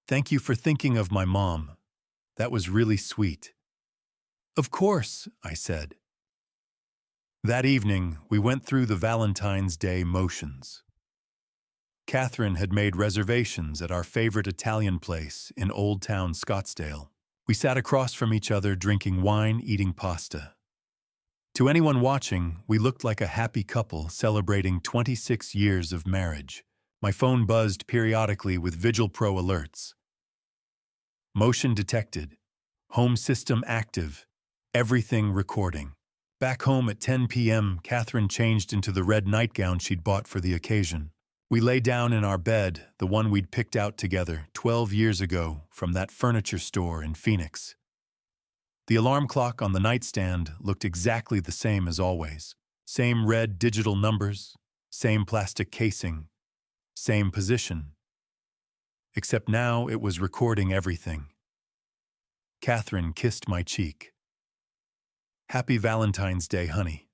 Thank you for thinking of my mom. That was really sweet. Of course, I said. That evening, we went through the Valentine's Day motions. Catherine had made reservations at our favorite Italian place in Old Town Scottsdale. We sat across from each other, drinking wine, eating pasta. To anyone watching, we looked like a happy couple celebrating 26 years of marriage. My phone buzzed periodically with Vigil Pro alerts. Motion detected. Home system active. Everything recording. Back home at 10 p.m., Catherine changed into the red nightgown she'd bought for the occasion. We lay down in our bed, the one we'd picked out together 12 years ago from that furniture store in Phoenix. The alarm clock on the nightstand looked exactly the same as always. Same red digital numbers, same plastic casing, same position. Except now it was recording everything. Catherine kissed my cheek. Happy Valentine's Day, honey.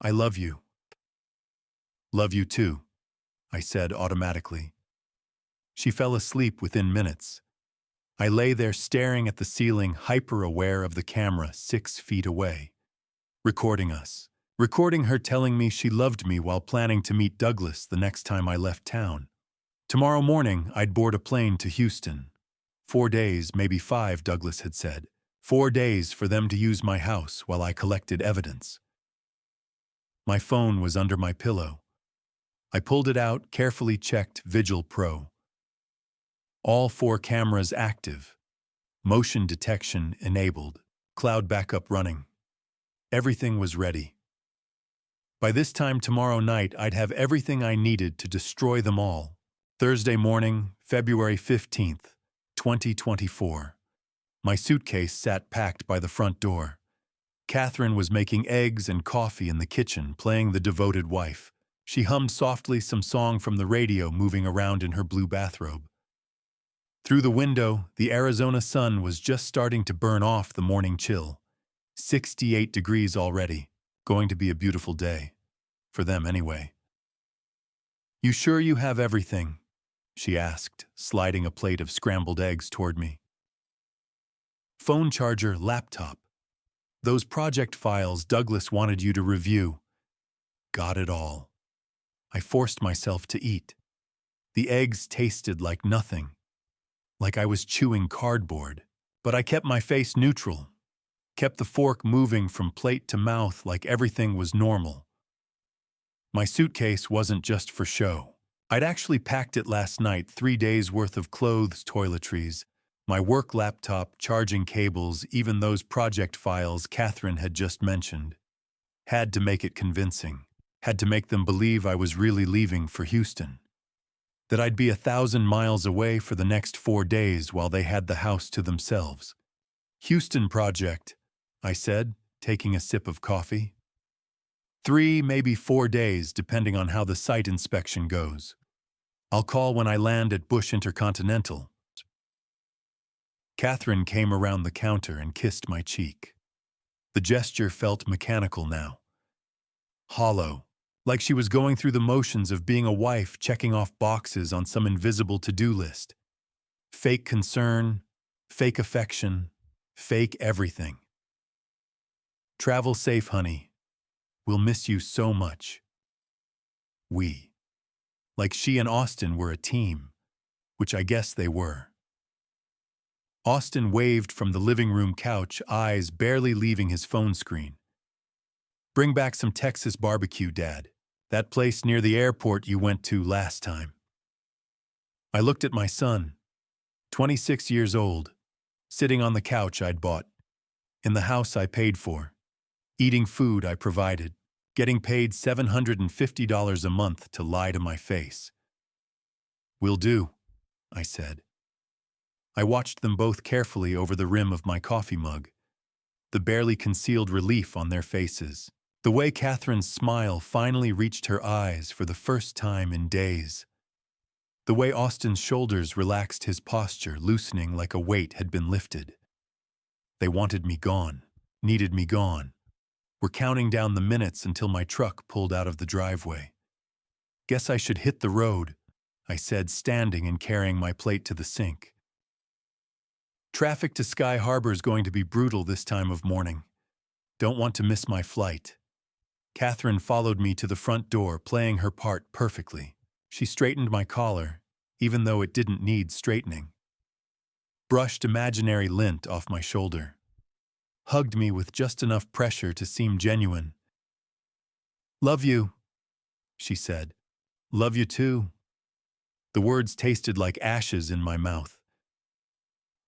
I love you. Love you too, I said automatically. She fell asleep within minutes. I lay there staring at the ceiling, hyper-aware of the camera 6 feet away. Recording us. Recording her telling me she loved me while planning to meet Douglas the next time I left town. Tomorrow morning, I'd board a plane to Houston. 4 days, maybe 5, Douglas had said. 4 days for them to use my house while I collected evidence. My phone was under my pillow. I pulled it out, carefully checked Vigil Pro. All 4 cameras active. Motion detection enabled. Cloud backup running. Everything was ready. By this time tomorrow night, I'd have everything I needed to destroy them all. Thursday morning, February 15th, 2024. My suitcase sat packed by the front door. Catherine was making eggs and coffee in the kitchen, playing The Devoted Wife. She hummed softly some song from the radio, moving around in her blue bathrobe. Through the window, the Arizona sun was just starting to burn off the morning chill. 68 degrees already. Going to be a beautiful day. For them, anyway. "You sure you have everything?" she asked, sliding a plate of scrambled eggs toward me. "Phone charger, laptop. Those project files Douglas wanted you to review. Got it all." I forced myself to eat. The eggs tasted like nothing, like I was chewing cardboard. But I kept my face neutral, kept the fork moving from plate to mouth like everything was normal. My suitcase wasn't just for show. I'd actually packed it last night, 3 days' worth of clothes, toiletries, my work laptop, charging cables, even those project files Catherine had just mentioned. Had to make it convincing. Had to make them believe I was really leaving for Houston. That I'd be 1,000 miles away for the next 4 days while they had the house to themselves. "Houston project," I said, taking a sip of coffee. 3, maybe 4 days, depending on how the site inspection goes. I'll call when I land at Bush Intercontinental. Catherine came around the counter and kissed my cheek. The gesture felt mechanical now. Hollow, like she was going through the motions of being a wife, checking off boxes on some invisible to-do list. Fake concern, fake affection, fake everything. "Travel safe, honey. We'll miss you so much." We. Like she and Austin were a team, which I guess they were. Austin waved from the living room couch, eyes barely leaving his phone screen. "Bring back some Texas barbecue, Dad. That place near the airport you went to last time." I looked at my son, 26 years old, sitting on the couch I'd bought, in the house I paid for, eating food I provided, getting paid $750 a month to lie to my face. "Will do," I said. I watched them both carefully over the rim of my coffee mug, the barely concealed relief on their faces, the way Catherine's smile finally reached her eyes for the first time in days, the way Austin's shoulders relaxed, his posture loosening like a weight had been lifted. They wanted me gone, needed me gone, were counting down the minutes until my truck pulled out of the driveway. "Guess I should hit the road," I said, standing and carrying my plate to the sink. "Traffic to Sky Harbor's going to be brutal this time of morning. Don't want to miss my flight." Catherine followed me to the front door, playing her part perfectly. She straightened my collar, even though it didn't need straightening. Brushed imaginary lint off my shoulder. Hugged me with just enough pressure to seem genuine. "Love you," she said. "Love you too." The words tasted like ashes in my mouth.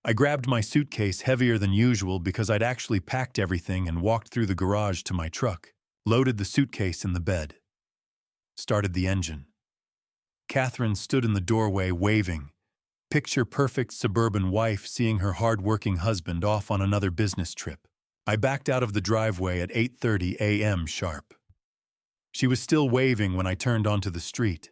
I grabbed my suitcase, heavier than usual because I'd actually packed everything, and walked through the garage to my truck, loaded the suitcase in the bed. Started the engine. Catherine stood in the doorway waving, picture-perfect suburban wife seeing her hard-working husband off on another business trip. I backed out of the driveway at 8:30 a.m. sharp. She was still waving when I turned onto the street,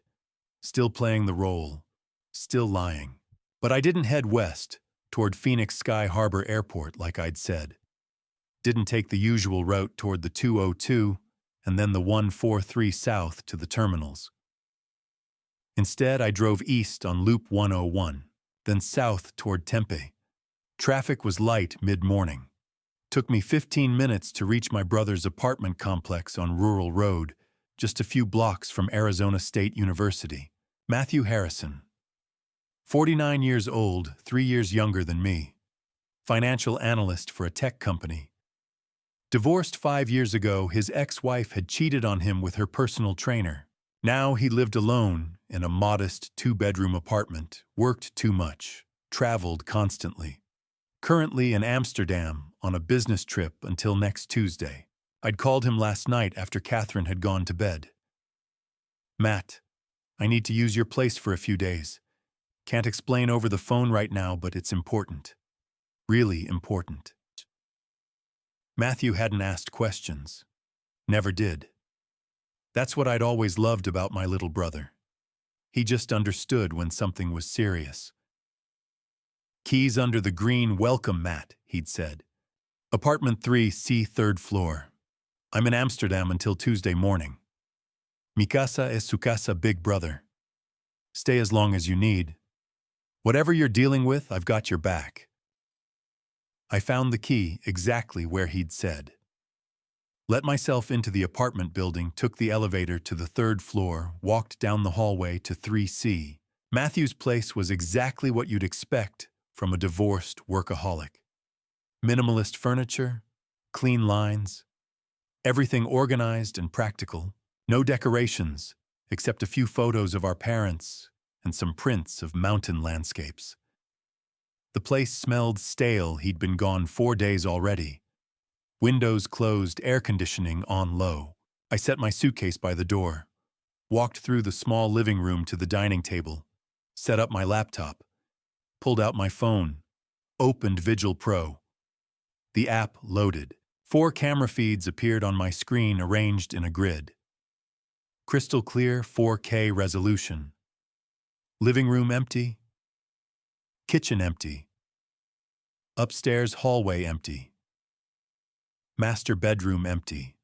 still playing the role, still lying. But I didn't head west, toward Phoenix Sky Harbor Airport like I'd said. Didn't take the usual route toward the 202 and then the 143 south to the terminals. Instead, I drove east on Loop 101, then south toward Tempe. Traffic was light mid-morning. Took me 15 minutes to reach my brother's apartment complex on Rural Road, just a few blocks from Arizona State University. Matthew Harrison, 49 years old, 3 years younger than me. Financial analyst for a tech company. Divorced 5 years ago, his ex-wife had cheated on him with her personal trainer. Now he lived alone in a modest 2-bedroom apartment, worked too much, traveled constantly. Currently in Amsterdam on a business trip until next Tuesday. I'd called him last night after Catherine had gone to bed. Matt, I need to use your place for a few days. Can't explain over the phone right now, but it's important. Really important. Matthew hadn't asked questions. Never did. That's what I'd always loved about my little brother. He just understood when something was serious. Keys under the green, welcome, Matt, he'd said. Apartment 3C, 3rd floor. I'm in Amsterdam until Tuesday morning. Mi casa es su casa, big brother. Stay as long as you need. Whatever you're dealing with, I've got your back. I found the key exactly where he'd said. Let myself into the apartment building, took the elevator to the 3rd floor, walked down the hallway to 3C. Matthew's place was exactly what you'd expect from a divorced workaholic. Minimalist furniture, clean lines, everything organized and practical. No decorations, except a few photos of our parents and some prints of mountain landscapes. The place smelled stale. He'd been gone 4 days already. Windows closed, air conditioning on low. I set my suitcase by the door, walked through the small living room to the dining table, set up my laptop, pulled out my phone, opened Vigil Pro. The app loaded. 4 camera feeds appeared on my screen, arranged in a grid. Crystal clear 4K resolution. Living room empty. Kitchen empty. Upstairs hallway empty. Master bedroom empty.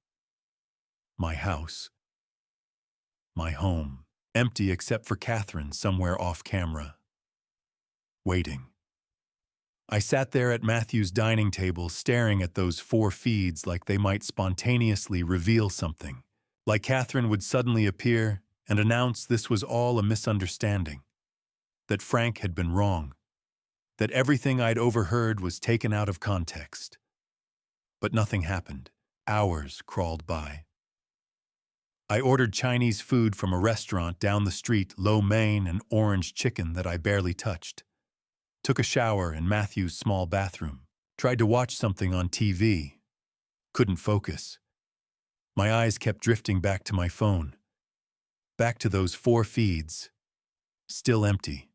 My house. My home. Empty except for Catherine somewhere off camera. Waiting. I sat there at Matthew's dining table staring at those 4 feeds like they might spontaneously reveal something. Like Catherine would suddenly appear and announce this was all a misunderstanding. That Frank had been wrong. That everything I'd overheard was taken out of context. But nothing happened. Hours crawled by. I ordered Chinese food from a restaurant down the street, lo mein and orange chicken that I barely touched. Took a shower in Matthew's small bathroom. Tried to watch something on TV. Couldn't focus. My eyes kept drifting back to my phone. Back to those 4 feeds. Still empty.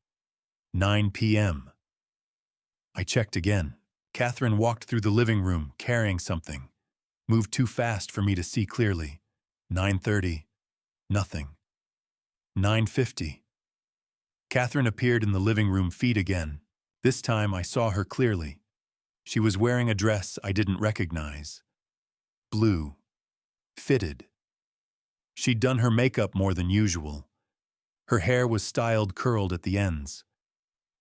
9 p.m. I checked again. Catherine walked through the living room, carrying something. Moved too fast for me to see clearly. 9:30. Nothing. 9:50. Catherine appeared in the living room feed again. This time I saw her clearly. She was wearing a dress I didn't recognize. Blue. Fitted. She'd done her makeup more than usual. Her hair was styled curled at the ends.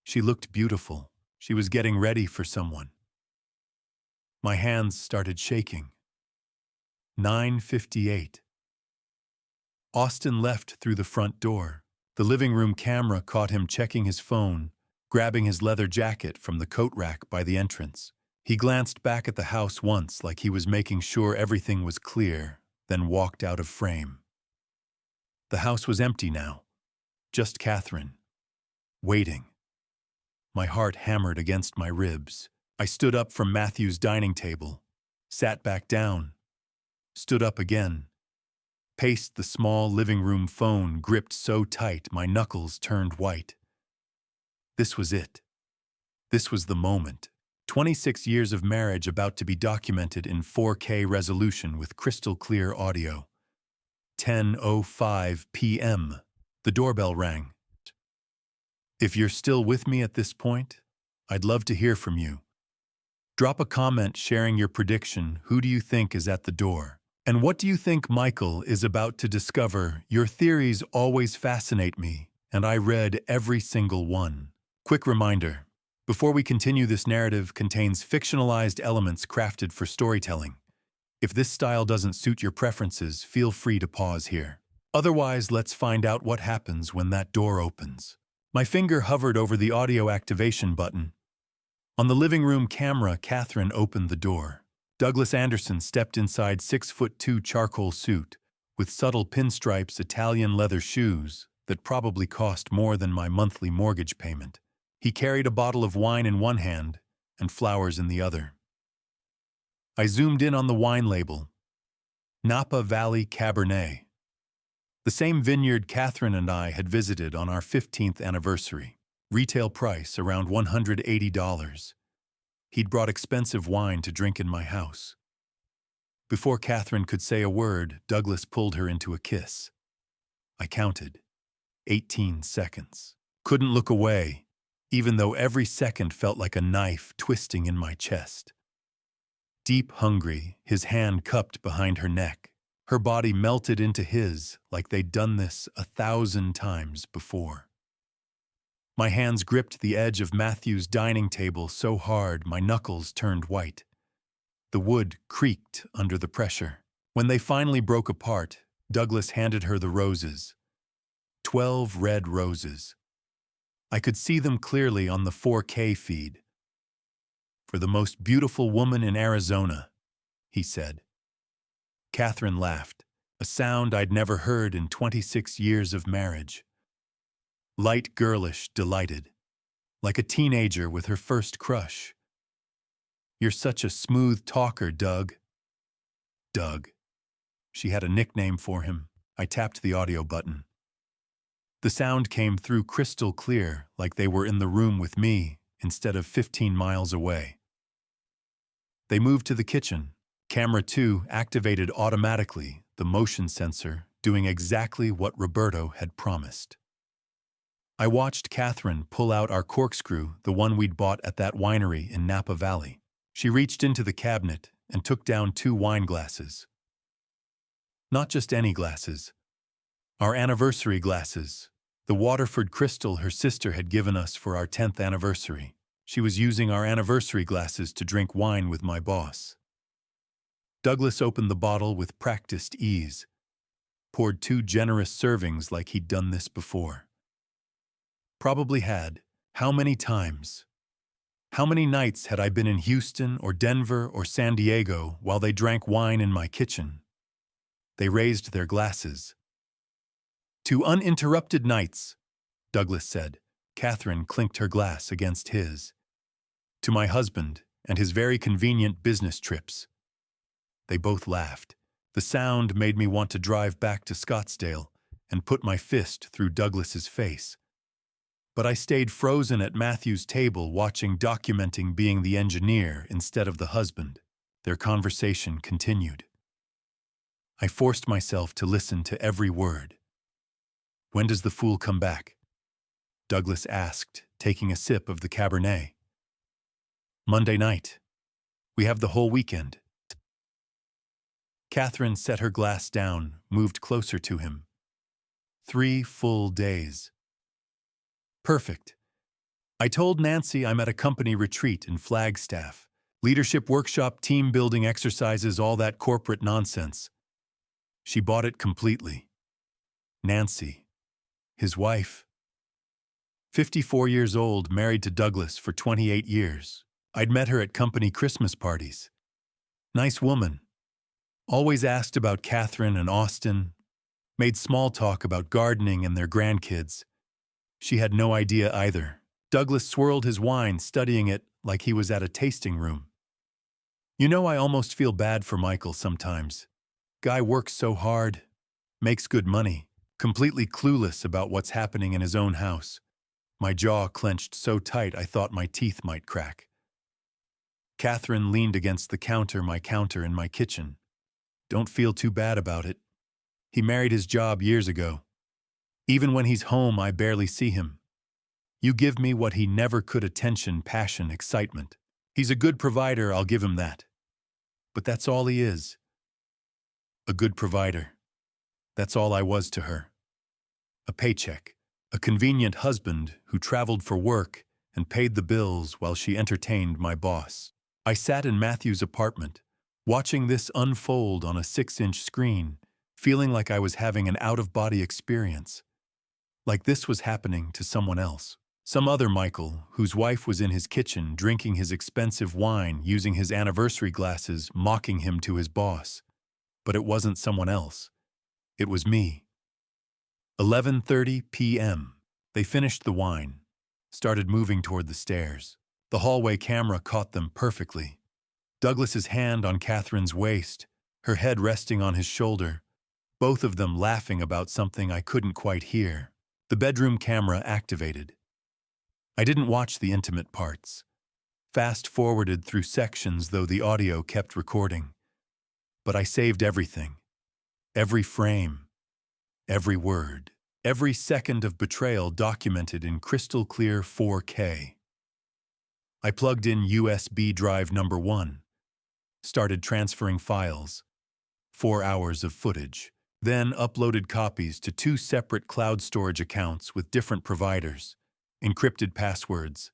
She looked beautiful. She was getting ready for someone. My hands started shaking. 9:58. Austin left through the front door. The living room camera caught him checking his phone, grabbing his leather jacket from the coat rack by the entrance. He glanced back at the house once like he was making sure everything was clear, then walked out of frame. The house was empty now. Just Catherine. Waiting. My heart hammered against my ribs. I stood up from Matthew's dining table, sat back down, stood up again, paced the small living room phone gripped so tight my knuckles turned white. This was it. This was the moment. 26 years of marriage about to be documented in 4K resolution with crystal clear audio. 10:05 p.m. The doorbell rang. If you're still with me at this point, I'd love to hear from you. Drop a comment sharing your prediction. Who do you think is at the door? And what do you think Michael is about to discover? Your theories always fascinate me, and I read every single one. Quick reminder, before we continue, this narrative contains fictionalized elements crafted for storytelling. If this style doesn't suit your preferences, feel free to pause here. Otherwise, let's find out what happens when that door opens. My finger hovered over the audio activation button. On the living room camera, Catherine opened the door. Douglas Anderson stepped inside 6'2" charcoal suit, with subtle pinstripes Italian leather shoes that probably cost more than my monthly mortgage payment. He carried a bottle of wine in one hand and flowers in the other. I zoomed in on the wine label, Napa Valley Cabernet, the same vineyard Catherine and I had visited on our 15th anniversary. Retail price around $180. He'd brought expensive wine to drink in my house. Before Catherine could say a word, Douglas pulled her into a kiss. I counted. 18 seconds. Couldn't look away, even though every second felt like a knife twisting in my chest. Deep hungry, his hand cupped behind her neck. Her body melted into his like they'd done this 1,000 times before. My hands gripped the edge of Matthew's dining table so hard my knuckles turned white. The wood creaked under the pressure. When they finally broke apart, Douglas handed her the roses. 12 red roses. I could see them clearly on the 4K feed. "For the most beautiful woman in Arizona," he said. Catherine laughed, a sound I'd never heard in 26 years of marriage. Light girlish, delighted, like a teenager with her first crush. "You're such a smooth talker, Doug." Doug. She had a nickname for him. I tapped the audio button. The sound came through crystal clear, like they were in the room with me instead of 15 miles away. They moved to the kitchen. Camera 2 activated automatically, the motion sensor doing exactly what Roberto had promised. I watched Catherine pull out our corkscrew, the one we'd bought at that winery in Napa Valley. She reached into the cabinet and took down 2 wine glasses. Not just any glasses. Our anniversary glasses, the Waterford crystal her sister had given us for our 10th anniversary. She was using our anniversary glasses to drink wine with my boss. Douglas opened the bottle with practiced ease, poured 2 generous servings like he'd done this before. Probably had. How many times? How many nights had I been in Houston or Denver or San Diego while they drank wine in my kitchen? They raised their glasses. "To uninterrupted nights," Douglas said. Catherine clinked her glass against his. "To my husband and his very convenient business trips." They both laughed. The sound made me want to drive back to Scottsdale and put my fist through Douglas's face. But I stayed frozen at Matthew's table watching documenting being the engineer instead of the husband. Their conversation continued. I forced myself to listen to every word. "When does the fool come back?" Douglas asked, taking a sip of the Cabernet. "Monday night. We have the whole weekend." Catherine set her glass down, moved closer to him. 3 full days. "Perfect. I told Nancy I'm at a company retreat in Flagstaff. Leadership workshop, team building exercises, all that corporate nonsense." She bought it completely. Nancy. His wife. 54 years old, married to Douglas for 28 years. I'd met her at company Christmas parties. Nice woman. Always asked about Catherine and Austin. Made small talk about gardening and their grandkids. She had no idea either. Douglas swirled his wine, studying it like he was at a tasting room. "You know, I almost feel bad for Michael sometimes. Guy works so hard, makes good money, completely clueless about what's happening in his own house." My jaw clenched so tight I thought my teeth might crack. Catherine leaned against the counter in my kitchen. "Don't feel too bad about it. He married his job years ago. Even when he's home, I barely see him. You give me what he never could: attention, passion, excitement. He's a good provider, I'll give him that. But that's all he is. A good provider. That's all I was to her. A paycheck. A convenient husband who traveled for work and paid the bills while she entertained my boss." I sat in Matthew's apartment, watching this unfold on a 6-inch screen, feeling like I was having an out-of-body experience. like this was happening to someone else. Some other Michael, whose wife was in his kitchen drinking his expensive wine using his anniversary glasses, mocking him to his boss. But it wasn't someone else. It was me. 11:30 p.m. They finished the wine, started moving toward the stairs. The hallway camera caught them perfectly. Douglas's hand on Catherine's waist, her head resting on his shoulder, both of them laughing about something I couldn't quite hear. The bedroom camera activated. I didn't watch the intimate parts. Fast-forwarded through sections though the audio kept recording. But I saved everything. Every frame. Every word. Every second of betrayal documented in crystal-clear 4K. I plugged in USB drive number 1. Started transferring files. 4 hours of footage. Then uploaded copies to 2 separate cloud storage accounts with different providers. Encrypted passwords.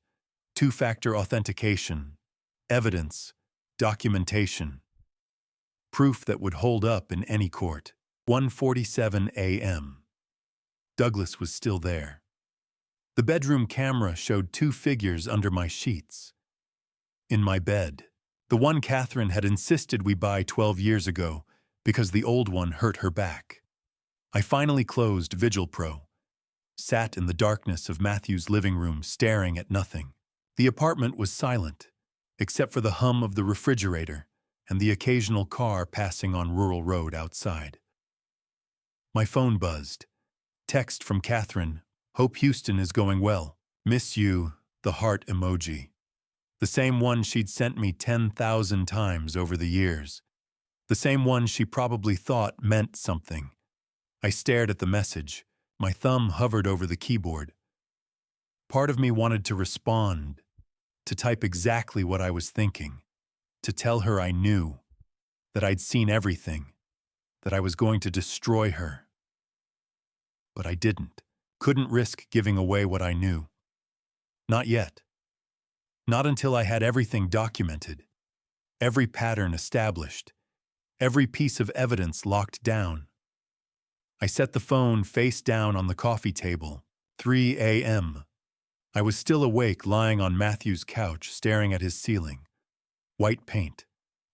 2-factor authentication. Evidence. Documentation. Proof that would hold up in any court. 1:47 a.m. Douglas was still there. The bedroom camera showed 2 figures under my sheets. In my bed. The one Catherine had insisted we buy 12 years ago because the old one hurt her back. I finally closed Vigil Pro. Sat in the darkness of Matthew's living room staring at nothing. The apartment was silent, except for the hum of the refrigerator and the occasional car passing on Rural Road outside. My phone buzzed. Text from Catherine. Hope Houston is going well. Miss you, the heart emoji. The same one she'd sent me 10,000 times over the years. The same one she probably thought meant something. I stared at the message. My thumb hovered over the keyboard. Part of me wanted to respond, to type exactly what I was thinking, to tell her I knew, that I'd seen everything, that I was going to destroy her. But I didn't. Couldn't risk giving away what I knew. Not yet. Not until I had everything documented, every pattern established, every piece of evidence locked down. I set the phone face down on the coffee table. 3 a.m. I was still awake, lying on Matthew's couch, staring at his ceiling. White paint.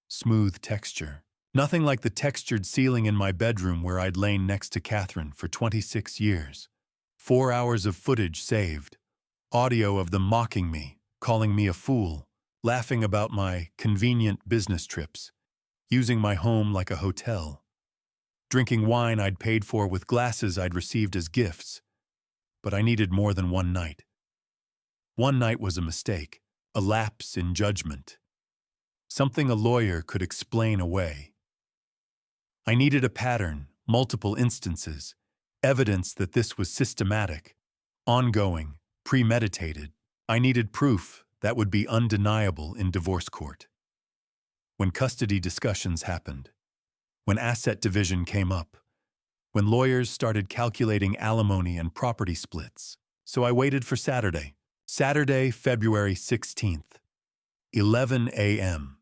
Smooth texture. Nothing like the textured ceiling in my bedroom where I'd lain next to Catherine for 26 years. 4 hours of footage saved. Audio of them mocking me, calling me a fool, laughing about my convenient business trips, using my home like a hotel, drinking wine I'd paid for with glasses I'd received as gifts. But I needed more than one night. One night was a mistake, a lapse in judgment, something a lawyer could explain away. I needed a pattern, multiple instances, evidence that this was systematic, ongoing, premeditated. I needed proof that would be undeniable in divorce court. When custody discussions happened, when asset division came up, when lawyers started calculating alimony and property splits. So I waited for Saturday, February 16th, 11 a.m.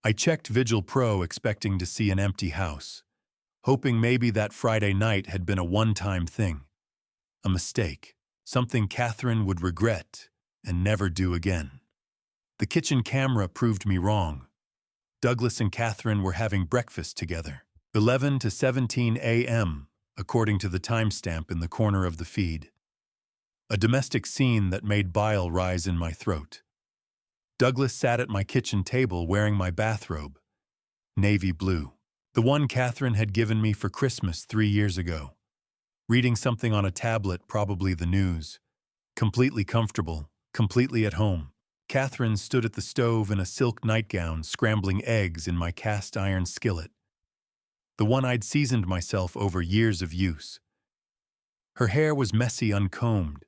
I checked Vigil Pro expecting to see an empty house, hoping maybe that Friday night had been a one-time thing, a mistake, something Catherine would regret and never do again. The kitchen camera proved me wrong. Douglas and Catherine were having breakfast together, 11 to 17 a.m., according to the timestamp in the corner of the feed. A domestic scene that made bile rise in my throat. Douglas sat at my kitchen table wearing my bathrobe, navy blue, the one Catherine had given me for Christmas 3 years ago, reading something on a tablet, probably the news, completely comfortable, completely at home. Catherine stood at the stove in a silk nightgown, scrambling eggs in my cast-iron skillet, the one I'd seasoned myself over years of use. Her hair was messy, uncombed.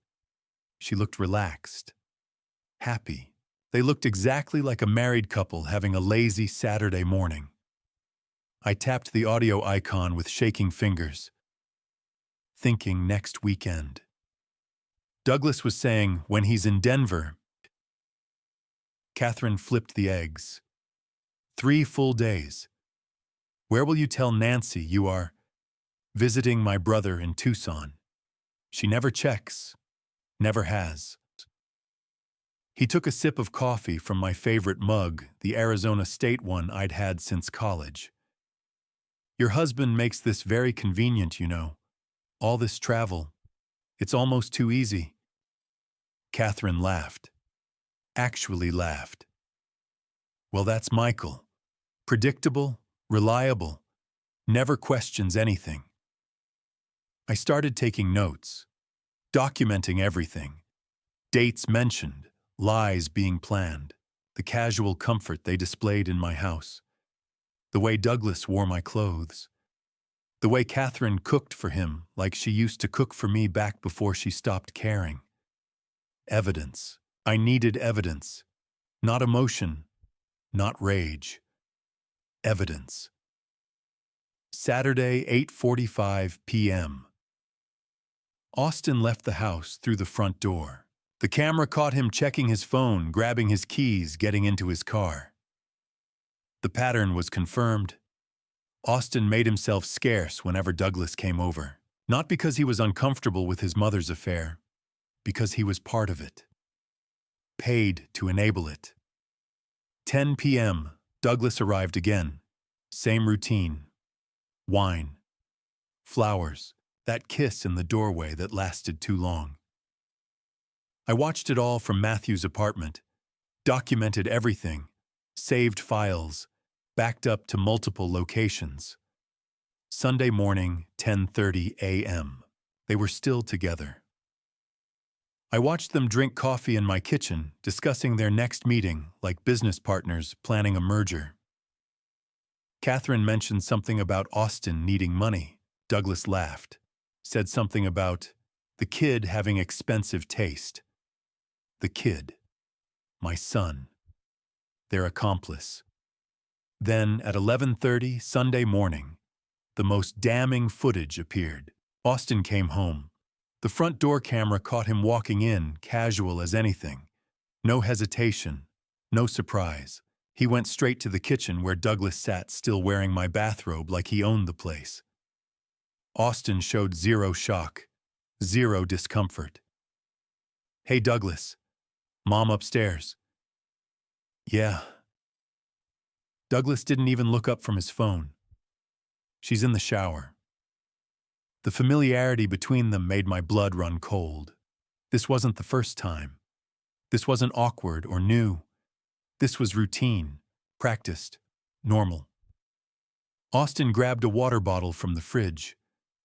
She looked relaxed, happy. They looked exactly like a married couple having a lazy Saturday morning. I tapped the audio icon with shaking fingers, thinking next weekend. Douglas was saying, when he's in Denver. Catherine flipped the eggs. 3 full days. Where will you tell Nancy you are visiting my brother in Tucson? She never checks, never has. He took a sip of coffee from my favorite mug, the Arizona State one I'd had since college. Your husband makes this very convenient, you know. All this travel. It's almost too easy. Catherine laughed. Actually laughed. Well, that's Michael. Predictable, reliable, never questions anything. I started taking notes, documenting everything. Dates mentioned, lies being planned, the casual comfort they displayed in my house, the way Douglas wore my clothes, the way Catherine cooked for him like she used to cook for me back before she stopped caring. Evidence. I needed evidence. Not emotion, not rage. Evidence. Saturday, 8:45 p.m. Austin left the house through the front door. The camera caught him checking his phone, grabbing his keys, getting into his car. The pattern was confirmed. Austin made himself scarce whenever Douglas came over, not because he was uncomfortable with his mother's affair, because he was part of it. Paid to enable it. 10 p.m., Douglas arrived again. Same routine. Wine. Flowers. That kiss in the doorway that lasted too long. I watched it all from Matthew's apartment, documented everything, saved files, backed up to multiple locations. Sunday morning, 10:30 a.m. They were still together. I watched them drink coffee in my kitchen, discussing their next meeting like business partners planning a merger. Catherine mentioned something about Austin needing money. Douglas laughed, said something about the kid having expensive taste. The kid. My son. Their accomplice. Then, at 11:30 Sunday morning, the most damning footage appeared. Austin came home. The front door camera caught him walking in, casual as anything. No hesitation, no surprise. He went straight to the kitchen where Douglas sat, still wearing my bathrobe like he owned the place. Austin showed zero shock, zero discomfort. Hey, Douglas. Mom upstairs. Yeah. Douglas didn't even look up from his phone. She's in the shower. The familiarity between them made my blood run cold. This wasn't the first time. This wasn't awkward or new. This was routine, practiced, normal. Austin grabbed a water bottle from the fridge,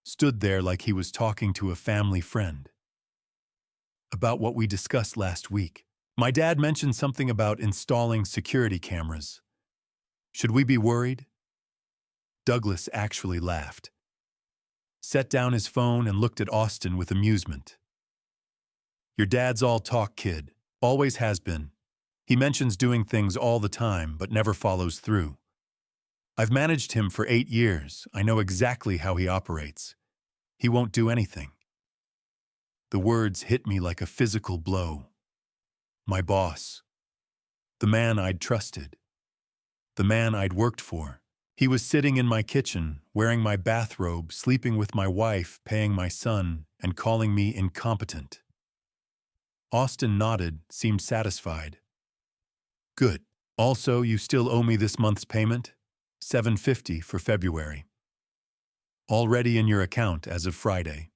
stood there like he was talking to a family friend. About what we discussed last week. My dad mentioned something about installing security cameras. Should we be worried? Douglas actually laughed. Set down his phone and looked at Austin with amusement. Your dad's all talk, kid. Always has been. He mentions doing things all the time, but never follows through. I've managed him for 8 years. I know exactly how he operates. He won't do anything. The words hit me like a physical blow. My boss. The man I'd trusted. The man I'd worked for. He was sitting in my kitchen, wearing my bathrobe, sleeping with my wife, paying my son, and calling me incompetent. Austin nodded, seemed satisfied. Good. Also, you still owe me this month's payment? $750 for February. Already in your account as of Friday.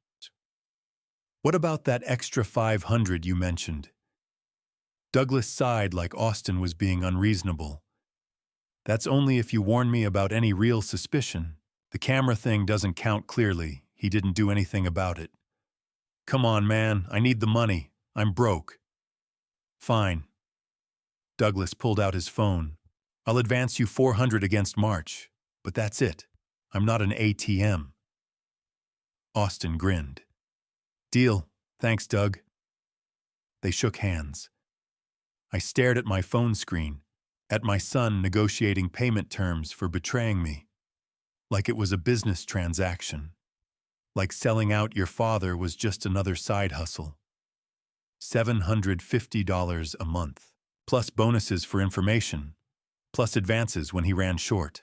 What about that extra $500 you mentioned? Douglas sighed like Austin was being unreasonable. That's only if you warn me about any real suspicion. The camera thing doesn't count clearly. He didn't do anything about it. Come on, man. I need the money. I'm broke. Fine. Douglas pulled out his phone. I'll advance you $400 against March, but that's it. I'm not an ATM. Austin grinned. Deal. Thanks, Doug. They shook hands. I stared at my phone screen, at my son negotiating payment terms for betraying me, like it was a business transaction, like selling out your father was just another side hustle. $750 a month, plus bonuses for information, plus advances when he ran short.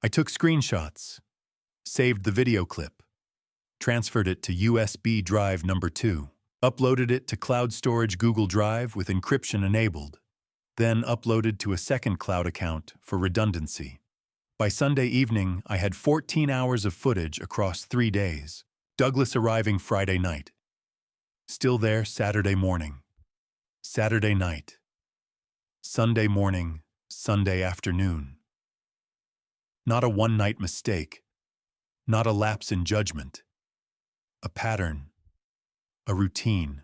I took screenshots, saved the video clip, transferred it to USB drive number 2, uploaded it to cloud storage Google Drive with encryption enabled, then uploaded to a second cloud account for redundancy. By Sunday evening, I had 14 hours of footage across 3 days. Douglas arriving Friday night. Still there Saturday morning. Saturday night. Sunday morning, Sunday afternoon. Not a one-night mistake. Not a lapse in judgment. A pattern. A routine.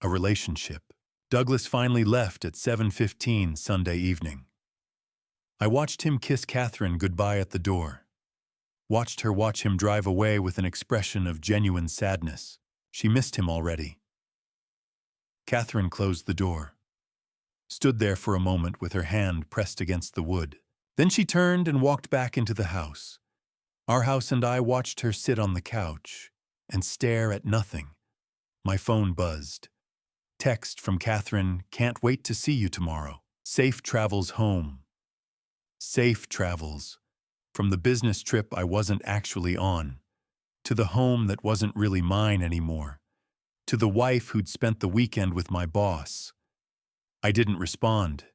A relationship. Douglas finally left at 7:15 Sunday evening. I watched him kiss Catherine goodbye at the door. Watched her watch him drive away with an expression of genuine sadness. She missed him already. Catherine closed the door. Stood there for a moment with her hand pressed against the wood. Then she turned and walked back into the house. Our house and I watched her sit on the couch and stare at nothing. My phone buzzed. Text from Catherine, "Can't wait to see you tomorrow. Safe travels home." Safe travels. From the business trip I wasn't actually on, to the home that wasn't really mine anymore, to the wife who'd spent the weekend with my boss. I didn't respond.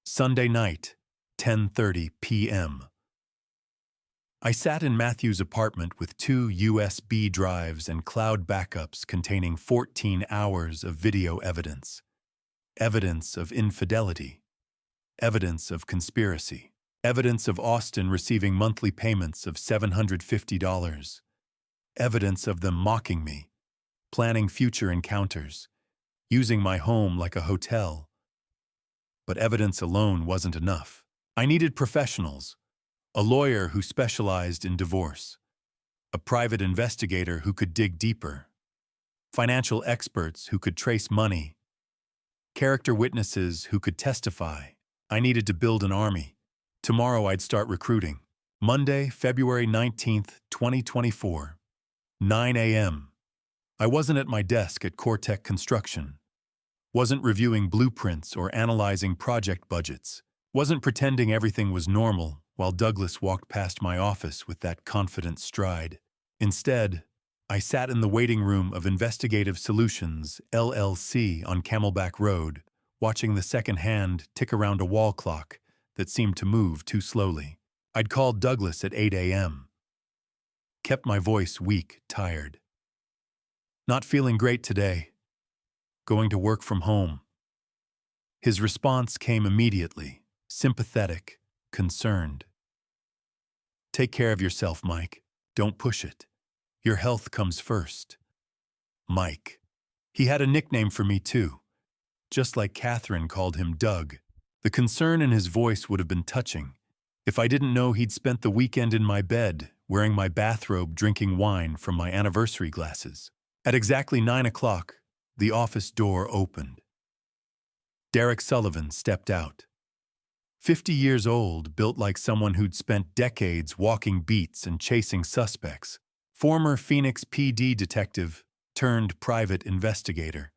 Sunday night, 10:30 p.m. I sat in Matthew's apartment with 2 USB drives and cloud backups containing 14 hours of video evidence. Evidence of infidelity. Evidence of conspiracy. Evidence of Austin receiving monthly payments of $750. Evidence of them mocking me, planning future encounters, using my home like a hotel. But evidence alone wasn't enough. I needed professionals. A lawyer who specialized in divorce. A private investigator who could dig deeper. Financial experts who could trace money. Character witnesses who could testify. I needed to build an army. Tomorrow I'd start recruiting. Monday, February 19th, 2024. 9 a.m. I wasn't at my desk at Cortec Construction. Wasn't reviewing blueprints or analyzing project budgets. Wasn't pretending everything was normal while Douglas walked past my office with that confident stride. Instead, I sat in the waiting room of Investigative Solutions, LLC on Camelback Road, watching the second hand tick around a wall clock that seemed to move too slowly. I'd called Douglas at 8 a.m. Kept my voice weak, tired. Not feeling great today. Going to work from home. His response came immediately, sympathetic, concerned. "Take care of yourself, Mike. Don't push it. Your health comes first." Mike. He had a nickname for me too. Just like Catherine called him Doug. The concern in his voice would have been touching if I didn't know he'd spent the weekend in my bed, wearing my bathrobe, drinking wine from my anniversary glasses. At exactly 9 o'clock, the office door opened. Derek Sullivan stepped out. 50 years old, built like someone who'd spent decades walking beats and chasing suspects. Former Phoenix PD detective turned private investigator.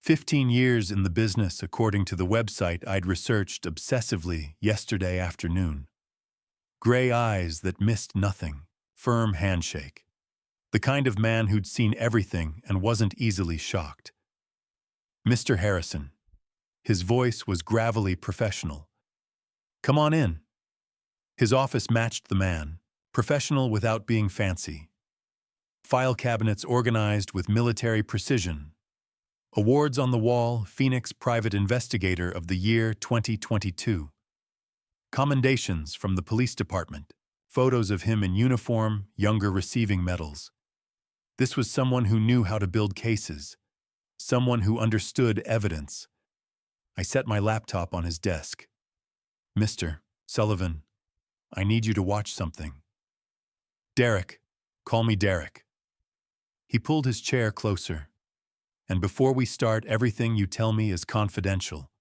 15 years in the business, according to the website I'd researched obsessively yesterday afternoon. Gray eyes that missed nothing, firm handshake. The kind of man who'd seen everything and wasn't easily shocked. "Mr. Harrison." His voice was gravelly professional. "Come on in." His office matched the man, professional without being fancy. File cabinets organized with military precision. Awards on the wall, Phoenix Private Investigator of the Year 2022. Commendations from the police department. Photos of him in uniform, younger receiving medals. This was someone who knew how to build cases. Someone who understood evidence. I set my laptop on his desk. "Mr. Sullivan, I need you to watch something." "Derek, call me Derek." He pulled his chair closer. "And before we start, everything you tell me is confidential.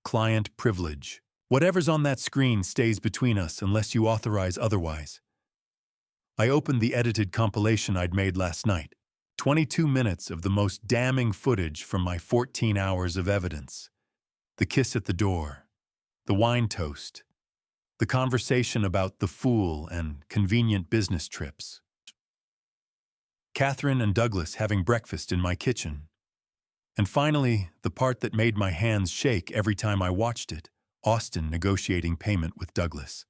Client privilege. Whatever's on that screen stays between us unless you authorize otherwise." I opened the edited compilation I'd made last night. 22 minutes of the most damning footage from my 14 hours of evidence. The kiss at the door. The wine toast. The conversation about the fool and convenient business trips. Catherine and Douglas having breakfast in my kitchen. And finally, the part that made my hands shake every time I watched it, Austin negotiating payment with Douglas.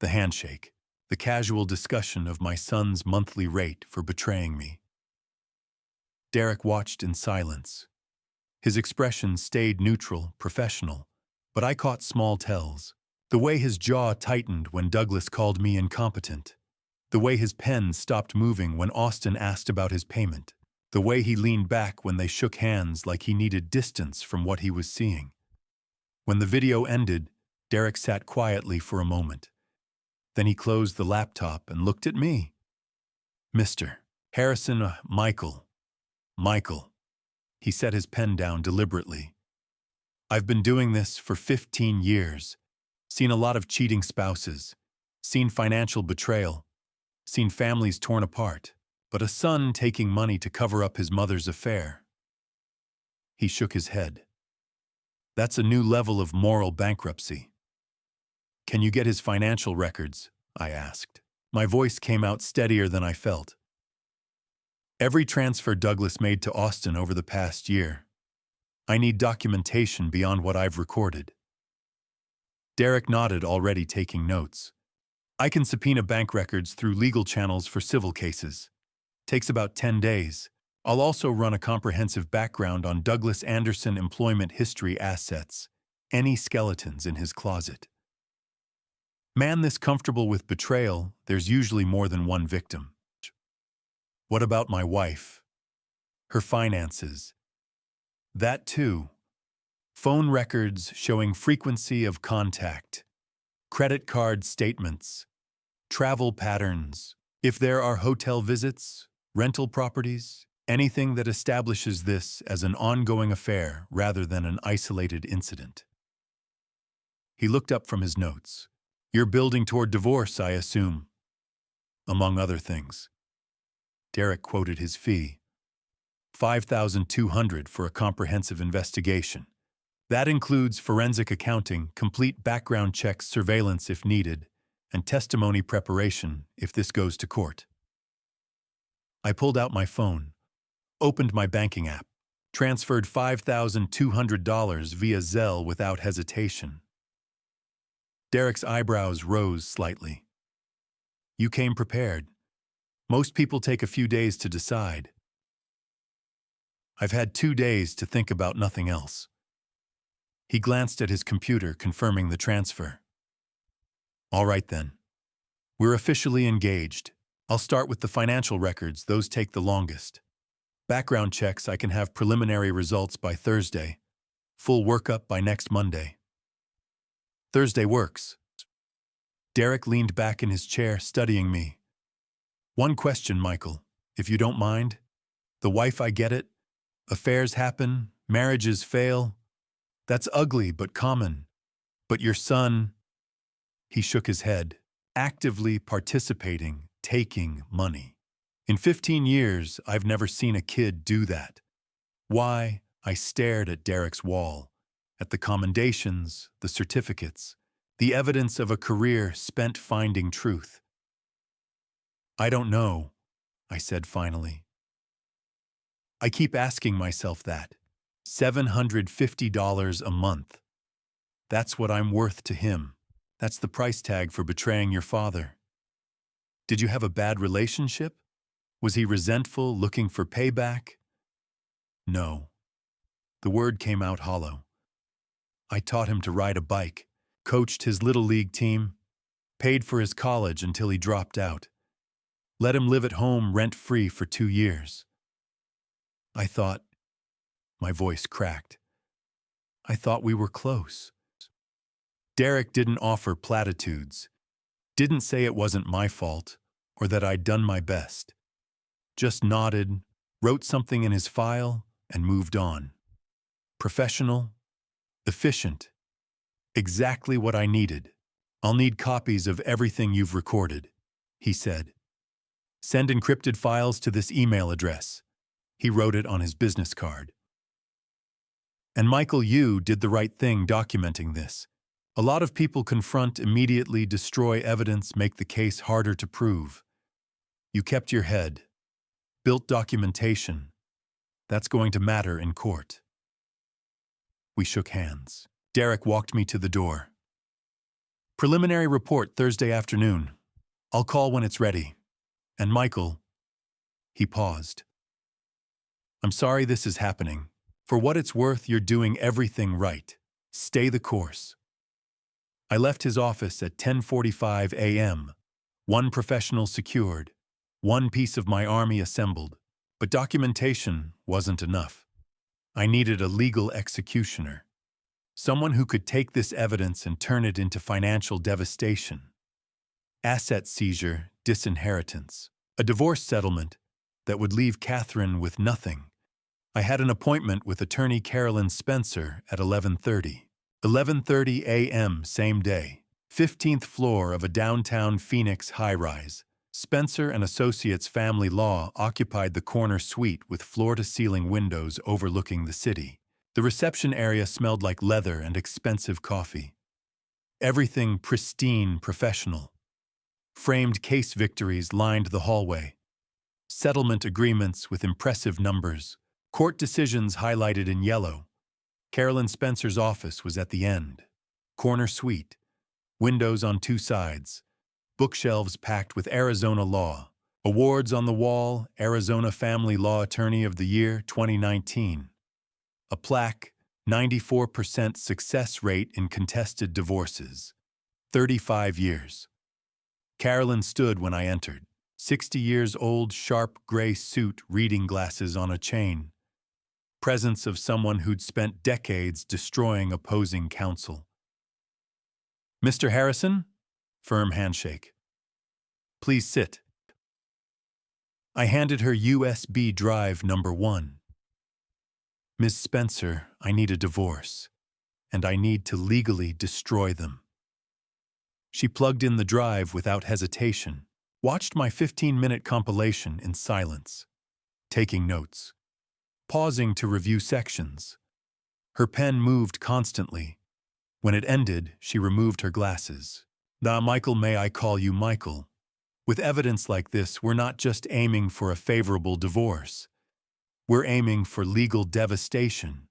The handshake, the casual discussion of my son's monthly rate for betraying me. Derek watched in silence. His expression stayed neutral, professional, but I caught small tells. The way his jaw tightened when Douglas called me incompetent. The way his pen stopped moving when Austin asked about his payment. The way he leaned back when they shook hands like he needed distance from what he was seeing. When the video ended, Derek sat quietly for a moment. Then he closed the laptop and looked at me. Mr. Harrison, Michael. He set his pen down deliberately. I've been doing this for 15 years. Seen a lot of cheating spouses. Seen financial betrayal. Seen families torn apart. But a son taking money to cover up his mother's affair. He shook his head. That's a new level of moral bankruptcy. Can you get his financial records? I asked. My voice came out steadier than I felt. Every transfer Douglas made to Austin over the past year. I need documentation beyond what I've recorded. Derek nodded, already taking notes. I can subpoena bank records through legal channels for civil cases. Takes about 10 days. I'll also run a comprehensive background on Douglas Anderson employment history assets, any skeletons in his closet. Man this comfortable with betrayal, there's usually more than one victim. What about my wife? Her finances. That too. Phone records showing frequency of contact, credit card statements, travel patterns, if there are hotel visits, rental properties, anything that establishes this as an ongoing affair rather than an isolated incident. He looked up from his notes. You're building toward divorce, I assume. Among other things. Derek quoted his fee. $5,200 for a comprehensive investigation. That includes forensic accounting, complete background checks, surveillance if needed, and testimony preparation if this goes to court. I pulled out my phone, opened my banking app, transferred $5,200 via Zelle without hesitation. Derek's eyebrows rose slightly. You came prepared. Most people take a few days to decide. I've had 2 days to think about nothing else. He glanced at his computer, confirming the transfer. All right then. We're officially engaged. I'll start with the financial records, those take the longest. Background checks, I can have preliminary results by Thursday. Full workup by next Monday. Thursday works. Derek leaned back in his chair, studying me. One question, Michael, if you don't mind. The wife, I get it. Affairs happen, marriages fail. That's ugly but common. But your son, he shook his head, actively participating, taking money. In 15 years, I've never seen a kid do that. Why? I stared at Derek's wall, at the commendations, the certificates, the evidence of a career spent finding truth. I don't know, I said finally. I keep asking myself that. $750 a month. That's what I'm worth to him. That's the price tag for betraying your father. Did you have a bad relationship? Was he resentful, looking for payback? No. The word came out hollow. I taught him to ride a bike, coached his little league team, paid for his college until he dropped out, let him live at home rent-free for 2 years. I thought, my voice cracked. I thought we were close. Derek didn't offer platitudes, didn't say it wasn't my fault or that I'd done my best. Just nodded, wrote something in his file, and moved on. Professional, efficient, exactly what I needed. I'll need copies of everything you've recorded, he said. Send encrypted files to this email address. He wrote it on his business card. And Michael, you did the right thing documenting this. A lot of people confront, immediately destroy evidence, make the case harder to prove. You kept your head, built documentation. That's going to matter in court. We shook hands. Derek walked me to the door. Preliminary report Thursday afternoon. I'll call when it's ready. And Michael, he paused. I'm sorry this is happening. For what it's worth, you're doing everything right. Stay the course. I left his office at 10:45 a.m. One professional secured, one piece of my army assembled. But documentation wasn't enough. I needed a legal executioner. Someone who could take this evidence and turn it into financial devastation. Asset seizure, disinheritance. A divorce settlement that would leave Catherine with nothing. I had an appointment with attorney Carolyn Spencer at 11:30. 11:30 a.m. same day. 15th floor of a downtown Phoenix high-rise. Spencer and Associates Family Law occupied the corner suite with floor-to-ceiling windows overlooking the city. The reception area smelled like leather and expensive coffee. Everything pristine, professional. Framed case victories lined the hallway. Settlement agreements with impressive numbers. Court decisions highlighted in yellow. Carolyn Spencer's office was at the end. Corner suite. Windows on two sides. Bookshelves packed with Arizona law. Awards on the wall, Arizona Family Law Attorney of the Year 2019. A plaque, 94% success rate in contested divorces. 35 years. Carolyn stood when I entered. 60 years old, sharp gray suit, reading glasses on a chain. Presence of someone who'd spent decades destroying opposing counsel. Mr. Harrison? Firm handshake. Please sit. I handed her USB drive number 1. Ms. Spencer, I need a divorce, and I need to legally destroy them. She plugged in the drive without hesitation, watched my 15-minute compilation in silence, taking notes, pausing to review sections. Her pen moved constantly. When it ended, she removed her glasses. Now, Michael, may I call you Michael? With evidence like this, we're not just aiming for a favorable divorce. We're aiming for legal devastation.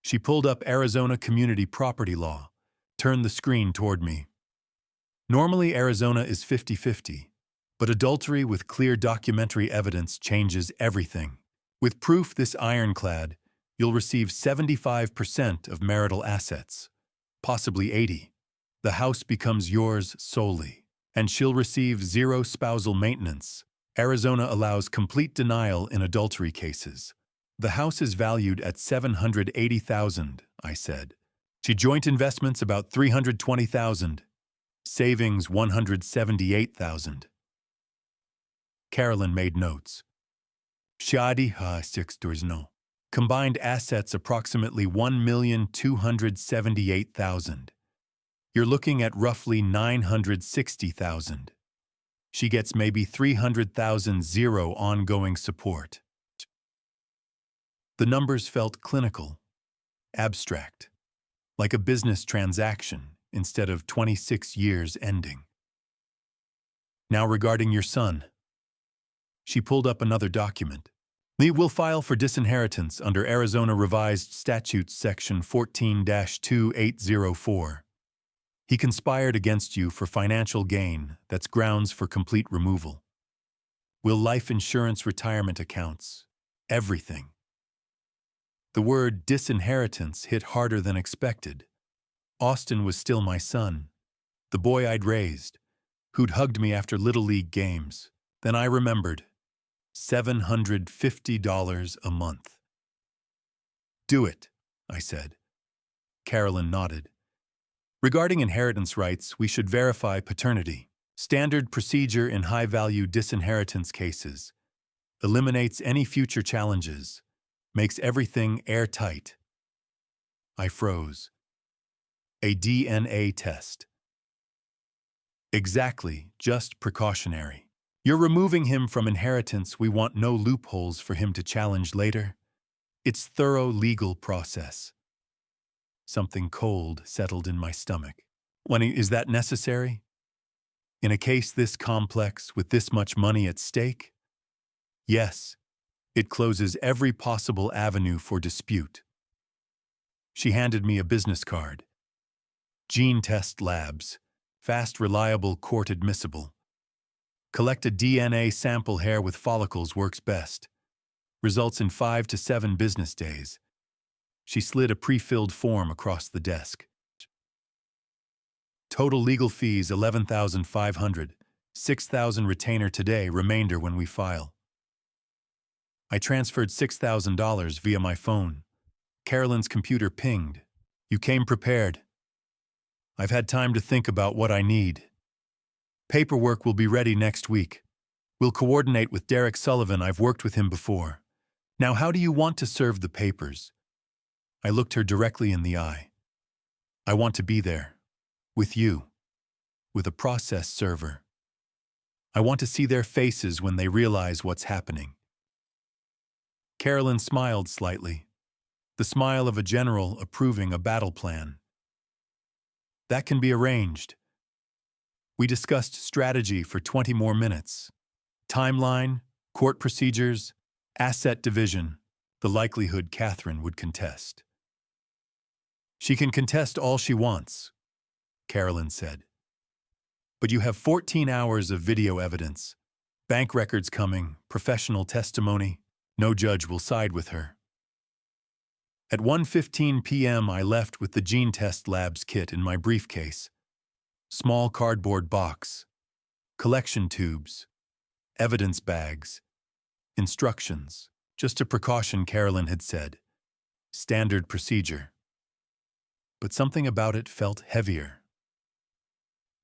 She pulled up Arizona community property law, turned the screen toward me. Normally, Arizona is 50-50, but adultery with clear documentary evidence changes everything. With proof this ironclad, you'll receive 75% of marital assets, possibly 80%. The house becomes yours solely, and she'll receive 0 spousal maintenance. Arizona allows complete denial in adultery cases. The house is valued at $780,000, I said. She joint investments about $320,000. Savings $178,000. Carolyn made notes. Shadi ha no. Combined assets approximately $1,278,000. You're looking at roughly $960,000. She gets maybe $300,000 zero ongoing support. The numbers felt clinical, abstract, like a business transaction instead of 26 years ending. Now regarding your son. She pulled up another document. Lee will file for disinheritance under Arizona Revised Statutes Section 14-2804. He conspired against you for financial gain. That's grounds for complete removal. Will life insurance, retirement accounts, everything. The word disinheritance hit harder than expected. Austin was still my son, the boy I'd raised, who'd hugged me after Little League games. Then I remembered. $750 a month. Do it, I said. Carolyn nodded. Regarding inheritance rights, we should verify paternity. Standard procedure in high-value disinheritance cases. Eliminates any future challenges. Makes everything airtight. I froze. A DNA test. Exactly, just precautionary. You're removing him from inheritance. We want no loopholes for him to challenge later. It's thorough legal process. Something cold settled in my stomach. Is that necessary? In a case this complex, with this much money at stake? Yes, it closes every possible avenue for dispute. She handed me a business card. Gene Test Labs. Fast, reliable, court admissible. Collect a DNA sample. Hair with follicles works best. Results in 5 to 7 business days. She slid a pre-filled form across the desk. Total legal fees $11,500. $6,000 retainer today, remainder when we file. I transferred $6,000 via my phone. Carolyn's computer pinged. You came prepared. I've had time to think about what I need. Paperwork will be ready next week. We'll coordinate with Derek Sullivan. I've worked with him before. Now, how do you want to serve the papers? I looked her directly in the eye. I want to be there. With you. With a process server. I want to see their faces when they realize what's happening. Carolyn smiled slightly. The smile of a general approving a battle plan. That can be arranged. We discussed strategy for 20 more minutes. Timeline, court procedures, asset division, the likelihood Catherine would contest. She can contest all she wants, Carolyn said. But you have 14 hours of video evidence, bank records coming, professional testimony. No judge will side with her. At 1:15 p.m. I left with the Gene Test Labs kit in my briefcase. Small cardboard box, collection tubes, evidence bags, instructions, just a precaution, Carolyn had said. Standard procedure. But something about it felt heavier.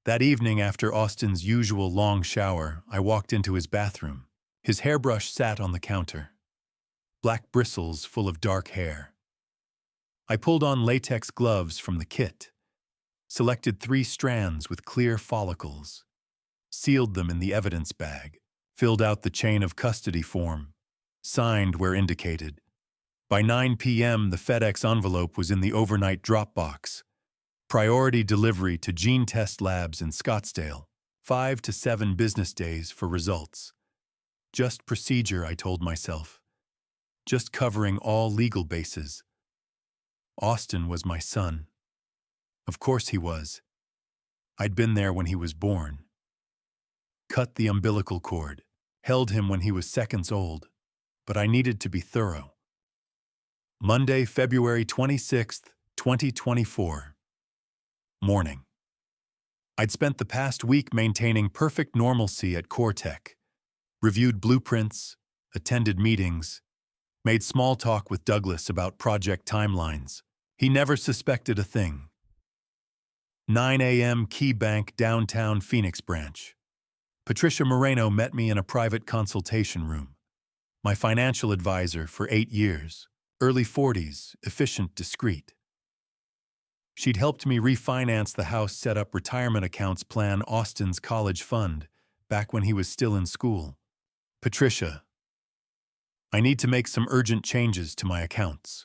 That evening, after Austin's usual long shower, I walked into his bathroom. His hairbrush sat on the counter. Black bristles full of dark hair. I pulled on latex gloves from the kit, selected 3 strands with clear follicles, sealed them in the evidence bag, filled out the chain of custody form, signed where indicated. By 9 p.m., the FedEx envelope was in the overnight drop box. Priority delivery to Gene Test Labs in Scottsdale. 5 to 7 business days for results. Just procedure, I told myself. Just covering all legal bases. Austin was my son. Of course he was. I'd been there when he was born. Cut the umbilical cord. Held him when he was seconds old. But I needed to be thorough. Monday, February 26th, 2024. Morning. I'd spent the past week maintaining perfect normalcy at CoreTech. Reviewed blueprints, attended meetings, made small talk with Douglas about project timelines. He never suspected a thing. 9 a.m. Key Bank, downtown Phoenix branch. Patricia Moreno met me in a private consultation room. My financial advisor for 8 years. Early 40s, efficient, discreet. She'd helped me refinance the house, set up retirement accounts, plan Austin's college fund, back when he was still in school. Patricia, I need to make some urgent changes to my accounts.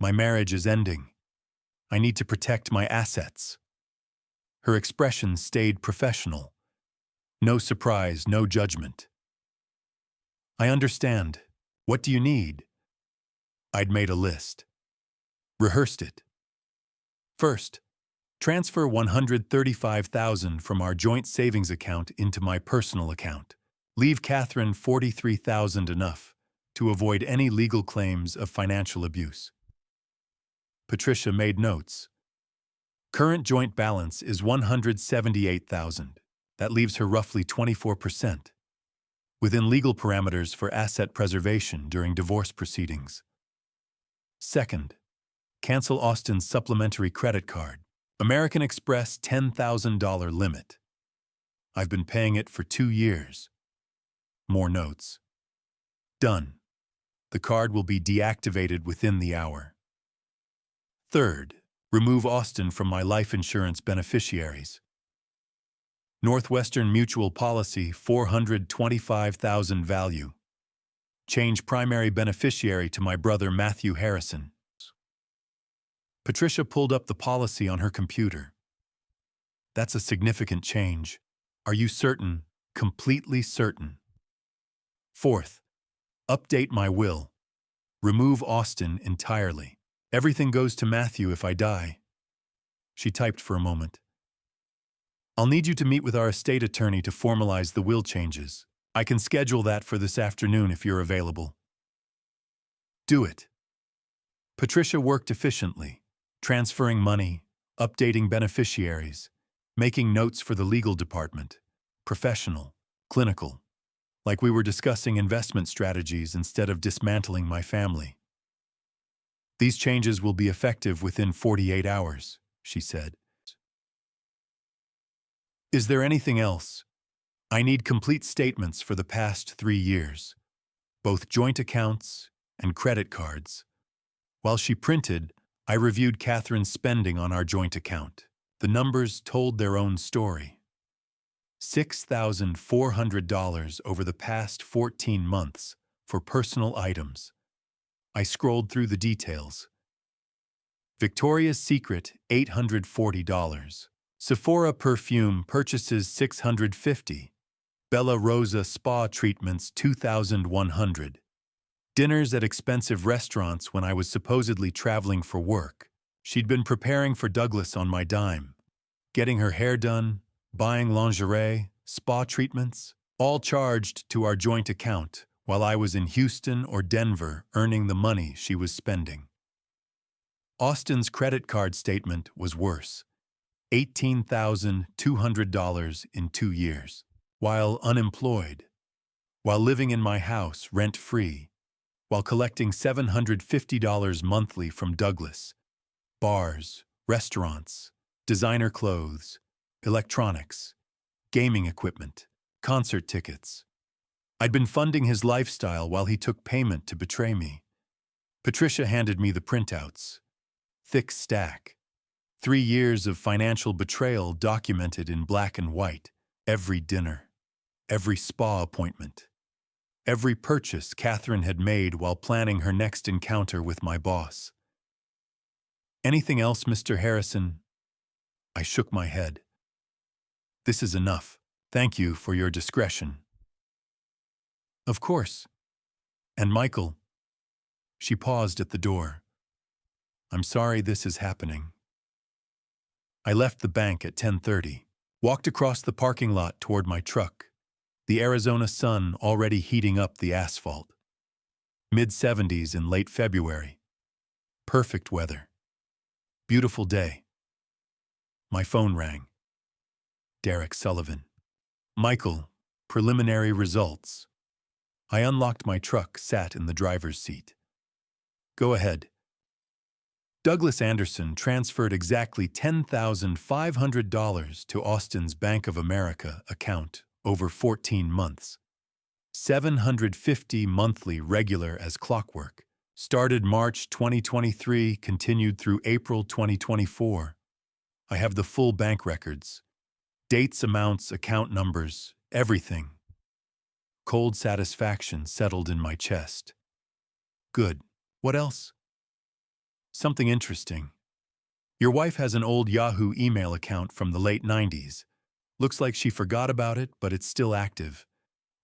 My marriage is ending. I need to protect my assets. Her expression stayed professional. No surprise, no judgment. I understand. What do you need? I'd made a list. Rehearsed it. First, transfer $135,000 from our joint savings account into my personal account. Leave Catherine $43,000, enough to avoid any legal claims of financial abuse. Patricia made notes. Current joint balance is $178,000. That leaves her roughly 24%. Within legal parameters for asset preservation during divorce proceedings. Second, cancel Austin's supplementary credit card. American Express $10,000 limit. I've been paying it for 2 years. More notes. Done. The card will be deactivated within the hour. Third, remove Austin from my life insurance beneficiaries. Northwestern Mutual Policy, $425,000 value. Change primary beneficiary to my brother Matthew Harrison. Patricia pulled up the policy on her computer. That's a significant change. Are you certain? Completely certain. Fourth, update my will. Remove Austin entirely. Everything goes to Matthew if I die. She typed for a moment. I'll need you to meet with our estate attorney to formalize the will changes. I can schedule that for this afternoon if you're available. Do it. Patricia worked efficiently, transferring money, updating beneficiaries, making notes for the legal department. Professional, clinical, like we were discussing investment strategies instead of dismantling my family. These changes will be effective within 48 hours, she said. Is there anything else? I need complete statements for the past 3 years, both joint accounts and credit cards. While she printed, I reviewed Catherine's spending on our joint account. The numbers told their own story. $6,400 over the past 14 months for personal items. I scrolled through the details. Victoria's Secret, $840. Sephora perfume purchases $650. Bella Rosa spa treatments $2,100. Dinners at expensive restaurants when I was supposedly traveling for work. She'd been preparing for Douglas on my dime. Getting her hair done, buying lingerie, spa treatments, all charged to our joint account while I was in Houston or Denver earning the money she was spending. Austin's credit card statement was worse. $18,200 in 2 years. While unemployed, while living in my house rent-free, while collecting $750 monthly from Douglas, bars, restaurants, designer clothes, electronics, gaming equipment, concert tickets. I'd been funding his lifestyle while he took payment to betray me. Patricia handed me the printouts. Thick stack. 3 years of financial betrayal documented in black and white. Every dinner, every spa appointment, every purchase Catherine had made while planning her next encounter with my boss. Anything else, Mr. Harrison? I shook my head. This is enough. Thank you for your discretion. Of course. And Michael. She paused at the door. I'm sorry this is happening. I left the bank at 10:30, walked across the parking lot toward my truck, the Arizona sun already heating up the asphalt. Mid-70s in late February. Perfect weather. Beautiful day. My phone rang. Derek Sullivan. Michael, preliminary results. I unlocked my truck, sat in the driver's seat. Go ahead. Douglas Anderson transferred exactly $10,500 to Austin's Bank of America account over 14 months. $750 monthly regular as clockwork. Started March 2023, continued through April 2024. I have the full bank records. Dates, amounts, account numbers, everything. Cold satisfaction settled in my chest. Good. What else? Something interesting. Your wife has an old Yahoo email account from the late 90s. Looks like she forgot about it, but it's still active.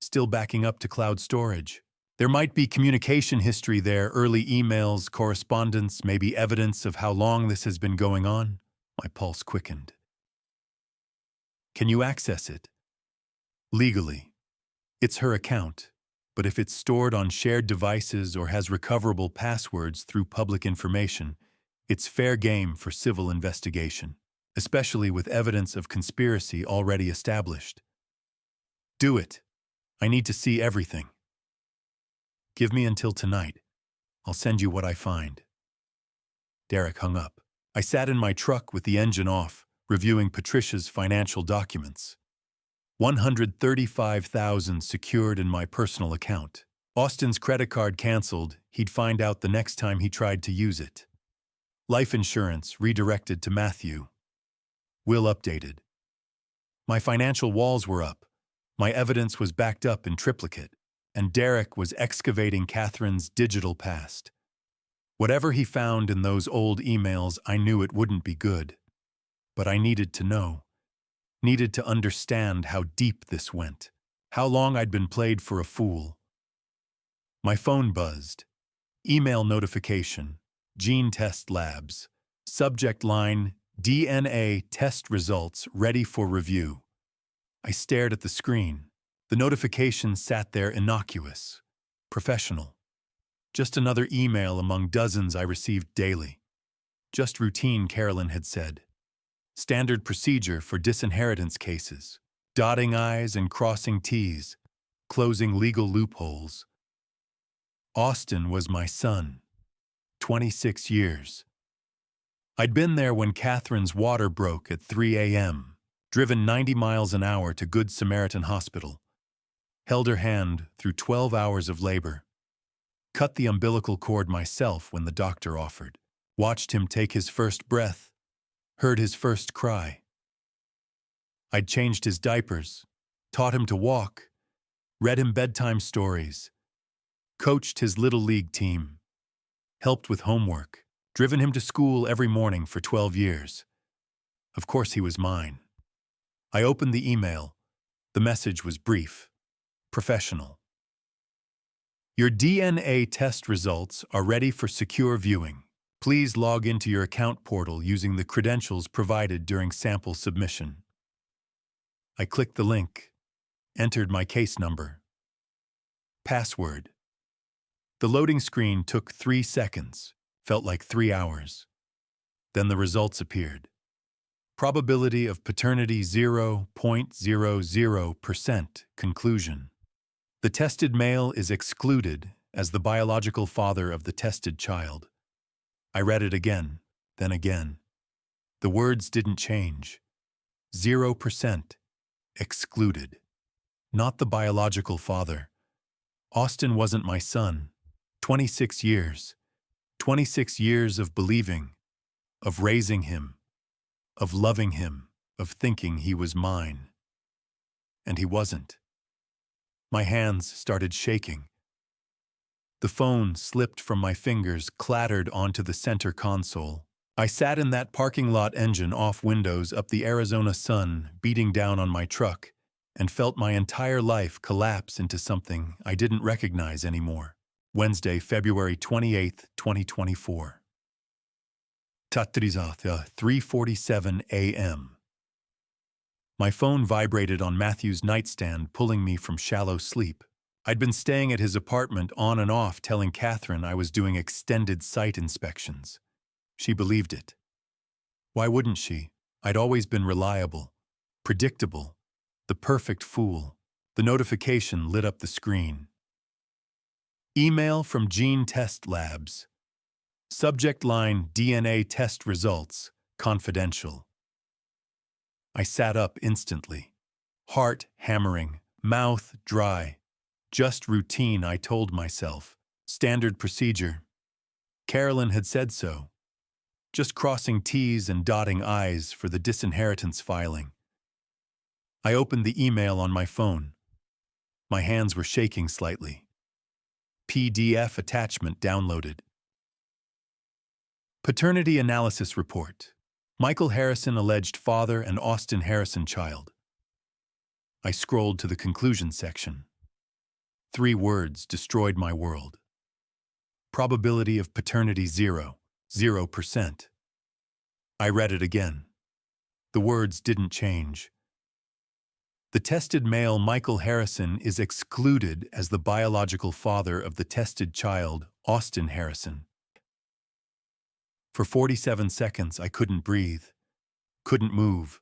Still backing up to cloud storage. There might be communication history there, early emails, correspondence, maybe evidence of how long this has been going on. My pulse quickened. Can you access it? Legally. It's her account, but if it's stored on shared devices or has recoverable passwords through public information, it's fair game for civil investigation, especially with evidence of conspiracy already established. Do it. I need to see everything. Give me until tonight. I'll send you what I find. Derek hung up. I sat in my truck with the engine off, reviewing Patricia's financial documents. $135,000 secured in my personal account. Austin's credit card canceled. He'd find out the next time he tried to use it. Life insurance redirected to Matthew. Will updated. My financial walls were up. My evidence was backed up in triplicate, and Derek was excavating Catherine's digital past. Whatever he found in those old emails, I knew it wouldn't be good. But I needed to know, needed to understand how deep this went, how long I'd been played for a fool. My phone buzzed. Email notification, Gene Test Labs. Subject line, DNA test results ready for review. I stared at the screen. The notification sat there innocuous, professional. Just another email among dozens I received daily. Just routine, Carolyn had said. Standard procedure for disinheritance cases. Dotting I's and crossing T's. Closing legal loopholes. Austin was my son. 26 years. I'd been there when Catherine's water broke at 3 a.m., driven 90 miles an hour to Good Samaritan Hospital, held her hand through 12 hours of labor, cut the umbilical cord myself when the doctor offered, watched him take his first breath, heard his first cry. I'd changed his diapers, taught him to walk, read him bedtime stories, coached his little league team, helped with homework, driven him to school every morning for 12 years. Of course he was mine. I opened the email. The message was brief, professional. Your DNA test results are ready for secure viewing. Please log into your account portal using the credentials provided during sample submission. I clicked the link, entered my case number. Password. The loading screen took 3 seconds, felt like 3 hours. Then the results appeared. Probability of paternity 0.00%. Conclusion. The tested male is excluded as the biological father of the tested child. I read it again, then again. The words didn't change. 0%. Excluded. Not the biological father. Austin wasn't my son. 26 years. 26 years of believing, of raising him, of loving him, of thinking he was mine. And he wasn't. My hands started shaking. The phone slipped from my fingers, clattered onto the center console. I sat in that parking lot, engine off, windows up, the Arizona sun beating down on my truck, and felt my entire life collapse into something I didn't recognize anymore. Wednesday, February 28, 2024. 3:47 a.m. My phone vibrated on Matthew's nightstand, pulling me from shallow sleep. I'd been staying at his apartment on and off, telling Catherine I was doing extended site inspections. She believed it. Why wouldn't she? I'd always been reliable, predictable, the perfect fool. The notification lit up the screen. Email from Gene Test Labs. Subject line, DNA test results, confidential. I sat up instantly. Heart hammering, mouth dry. Just routine, I told myself. Standard procedure. Carolyn had said so. Just crossing T's and dotting I's for the disinheritance filing. I opened the email on my phone. My hands were shaking slightly. PDF attachment downloaded. Paternity analysis report. Michael Harrison alleged father and Austin Harrison child. I scrolled to the conclusion section. 3 words destroyed my world. Probability of paternity 0%. I read it again. The words didn't change. The tested male, Michael Harrison, is excluded as the biological father of the tested child, Austin Harrison. For 47 seconds, I couldn't breathe, couldn't move,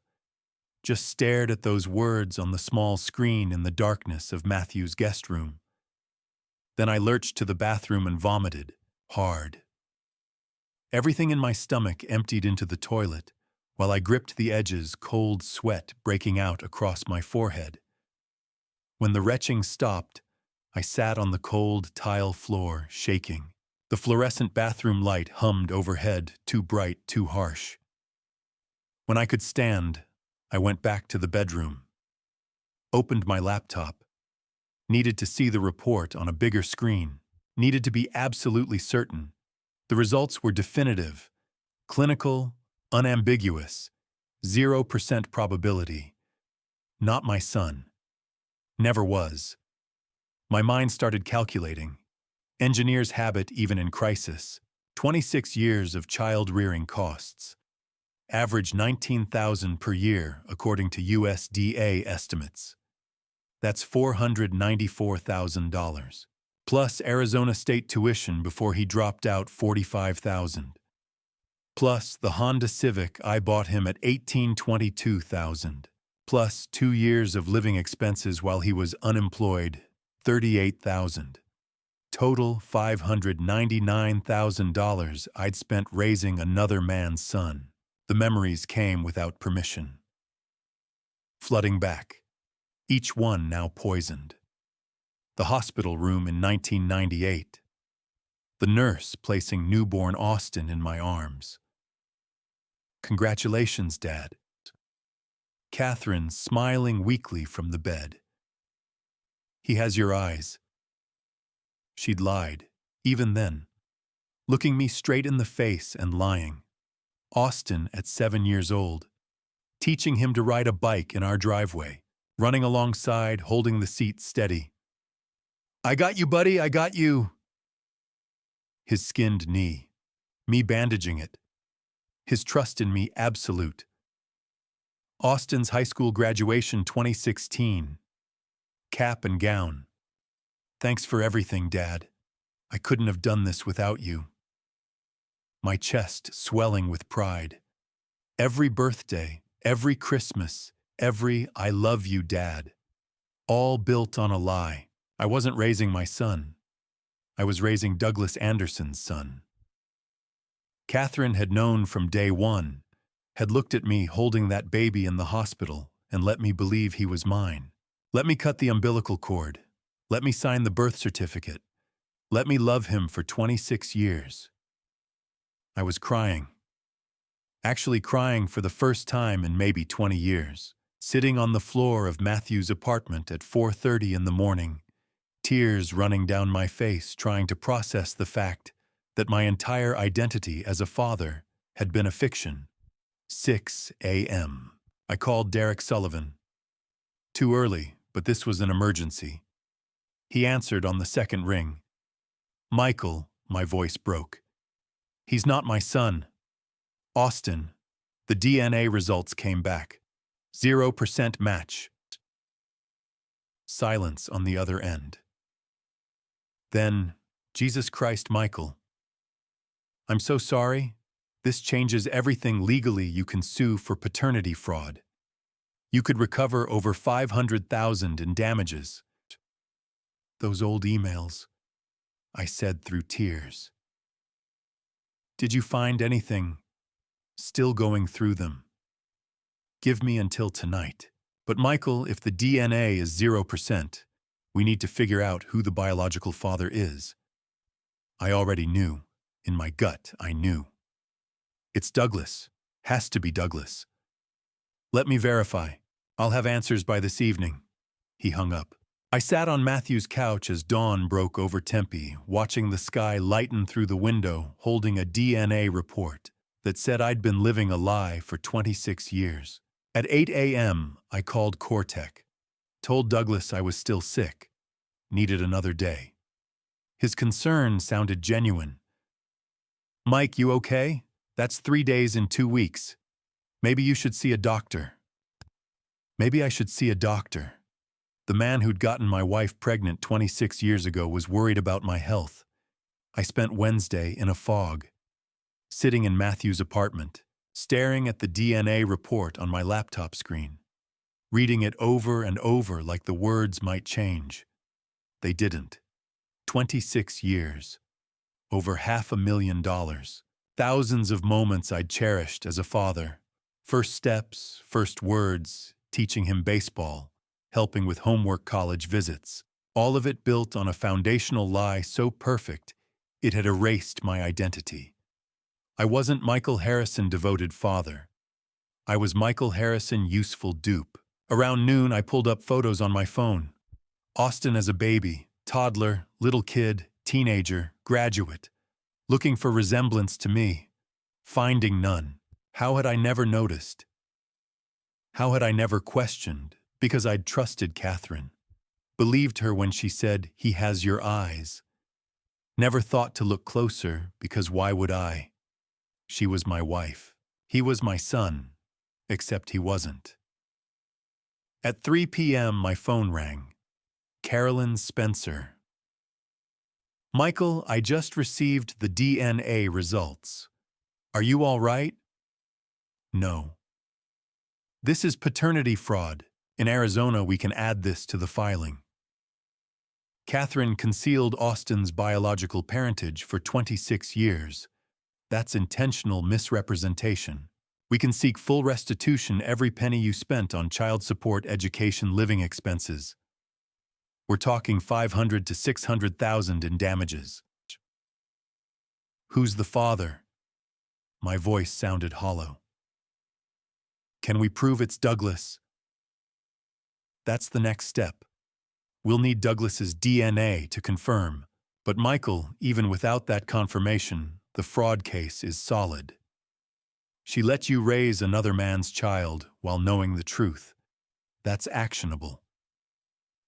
just stared at those words on the small screen in the darkness of Matthew's guest room. Then I lurched to the bathroom and vomited, hard. Everything in my stomach emptied into the toilet, while I gripped the edges, cold sweat breaking out across my forehead. When the retching stopped, I sat on the cold tile floor, shaking. The fluorescent bathroom light hummed overhead, too bright, too harsh. When I could stand, I went back to the bedroom, opened my laptop, needed to see the report on a bigger screen, needed to be absolutely certain, The results were definitive, clinical, unambiguous, 0% probability. Not my son. Never was. My mind started calculating. Engineer's habit even in crisis. 26 years of child-rearing costs. Average $19,000 per year, according to USDA estimates. That's $494,000. Plus Arizona State tuition before he dropped out $45,000. Plus the Honda Civic I bought him at $18,22,000. Plus 2 years of living expenses while he was unemployed, $38,000. Total $599,000 I'd spent raising another man's son. The memories came without permission. Flooding back, each one now poisoned. The hospital room in 1998. The nurse placing newborn Austin in my arms. Congratulations, Dad. Catherine smiling weakly from the bed. He has your eyes. She'd lied, even then, looking me straight in the face and lying. Austin at 7 years old, teaching him to ride a bike in our driveway, running alongside, holding the seat steady. I got you, buddy, I got you. His skinned knee, me bandaging it. His trust in me absolute. Austin's high school graduation 2016. Cap and gown. Thanks for everything, Dad. I couldn't have done this without you. My chest swelling with pride. Every birthday, every Christmas, every I love you, Dad. All built on a lie. I wasn't raising my son. I was raising Douglas Anderson's son. Catherine had known from day one, had looked at me holding that baby in the hospital and let me believe he was mine. Let me cut the umbilical cord. Let me sign the birth certificate. Let me love him for 26 years. I was crying. Actually crying for the first time in maybe 20 years, sitting on the floor of Matthew's apartment at 4:30 in the morning, tears running down my face trying to process the fact that my entire identity as a father had been a fiction. 6 a.m. I called Derek Sullivan. Too early, but this was an emergency. He answered on the second ring. Michael, my voice broke. He's not my son. Austin, the DNA results came back. 0% match. Silence on the other end. Then, Jesus Christ, Michael. I'm so sorry. This changes everything legally. You can sue for paternity fraud. You could recover over $500,000 in damages. Those old emails, I said through tears. Did you find anything? Still going through them. Give me until tonight. But Michael, if the DNA is 0%, we need to figure out who the biological father is. I already knew. In my gut, I knew. It's Douglas. Has to be Douglas. Let me verify. I'll have answers by this evening. He hung up. I sat on Matthew's couch as dawn broke over Tempe, watching the sky lighten through the window, holding a DNA report that said I'd been living a lie for 26 years. At 8 a.m., I called Cortec, told Douglas I was still sick, needed another day. His concern sounded genuine. Mike, you okay? That's 3 days in 2 weeks. Maybe you should see a doctor. Maybe I should see a doctor. The man who'd gotten my wife pregnant 26 years ago was worried about my health. I spent Wednesday in a fog, sitting in Matthew's apartment, staring at the DNA report on my laptop screen, reading it over and over like the words might change. They didn't. 26 years. Over $500,000. Thousands of moments I'd cherished as a father. First steps, first words, teaching him baseball, helping with homework, college visits. All of it built on a foundational lie so perfect, it had erased my identity. I wasn't Michael Harrison, devoted father. I was Michael Harrison, useful dupe. Around noon, I pulled up photos on my phone. Austin as a baby, toddler, little kid, teenager, graduate. looking for resemblance to me, finding none. How had I never noticed? How had I never questioned? Because I'd trusted Catherine, believed her when she said, "He has your eyes." Never thought to look closer, because why would I? She was my wife. He was my son, except he wasn't. At 3 p.m., my phone rang. Carolyn Spencer. "Michael, I just received the DNA results. Are you all right?" "No." "This is paternity fraud. In Arizona, we can add this to the filing." Catherine concealed Austin's biological parentage for 26 years. That's intentional misrepresentation. We can seek full restitution every penny you spent on child support, education, living expenses. We're talking $500,000 to $600,000 in damages. "Who's the father?" My voice sounded hollow. "Can we prove it's Douglas?" "That's the next step. We'll need Douglas's DNA to confirm. But Michael, even without that confirmation, the fraud case is solid. She let you raise another man's child while knowing the truth. That's actionable."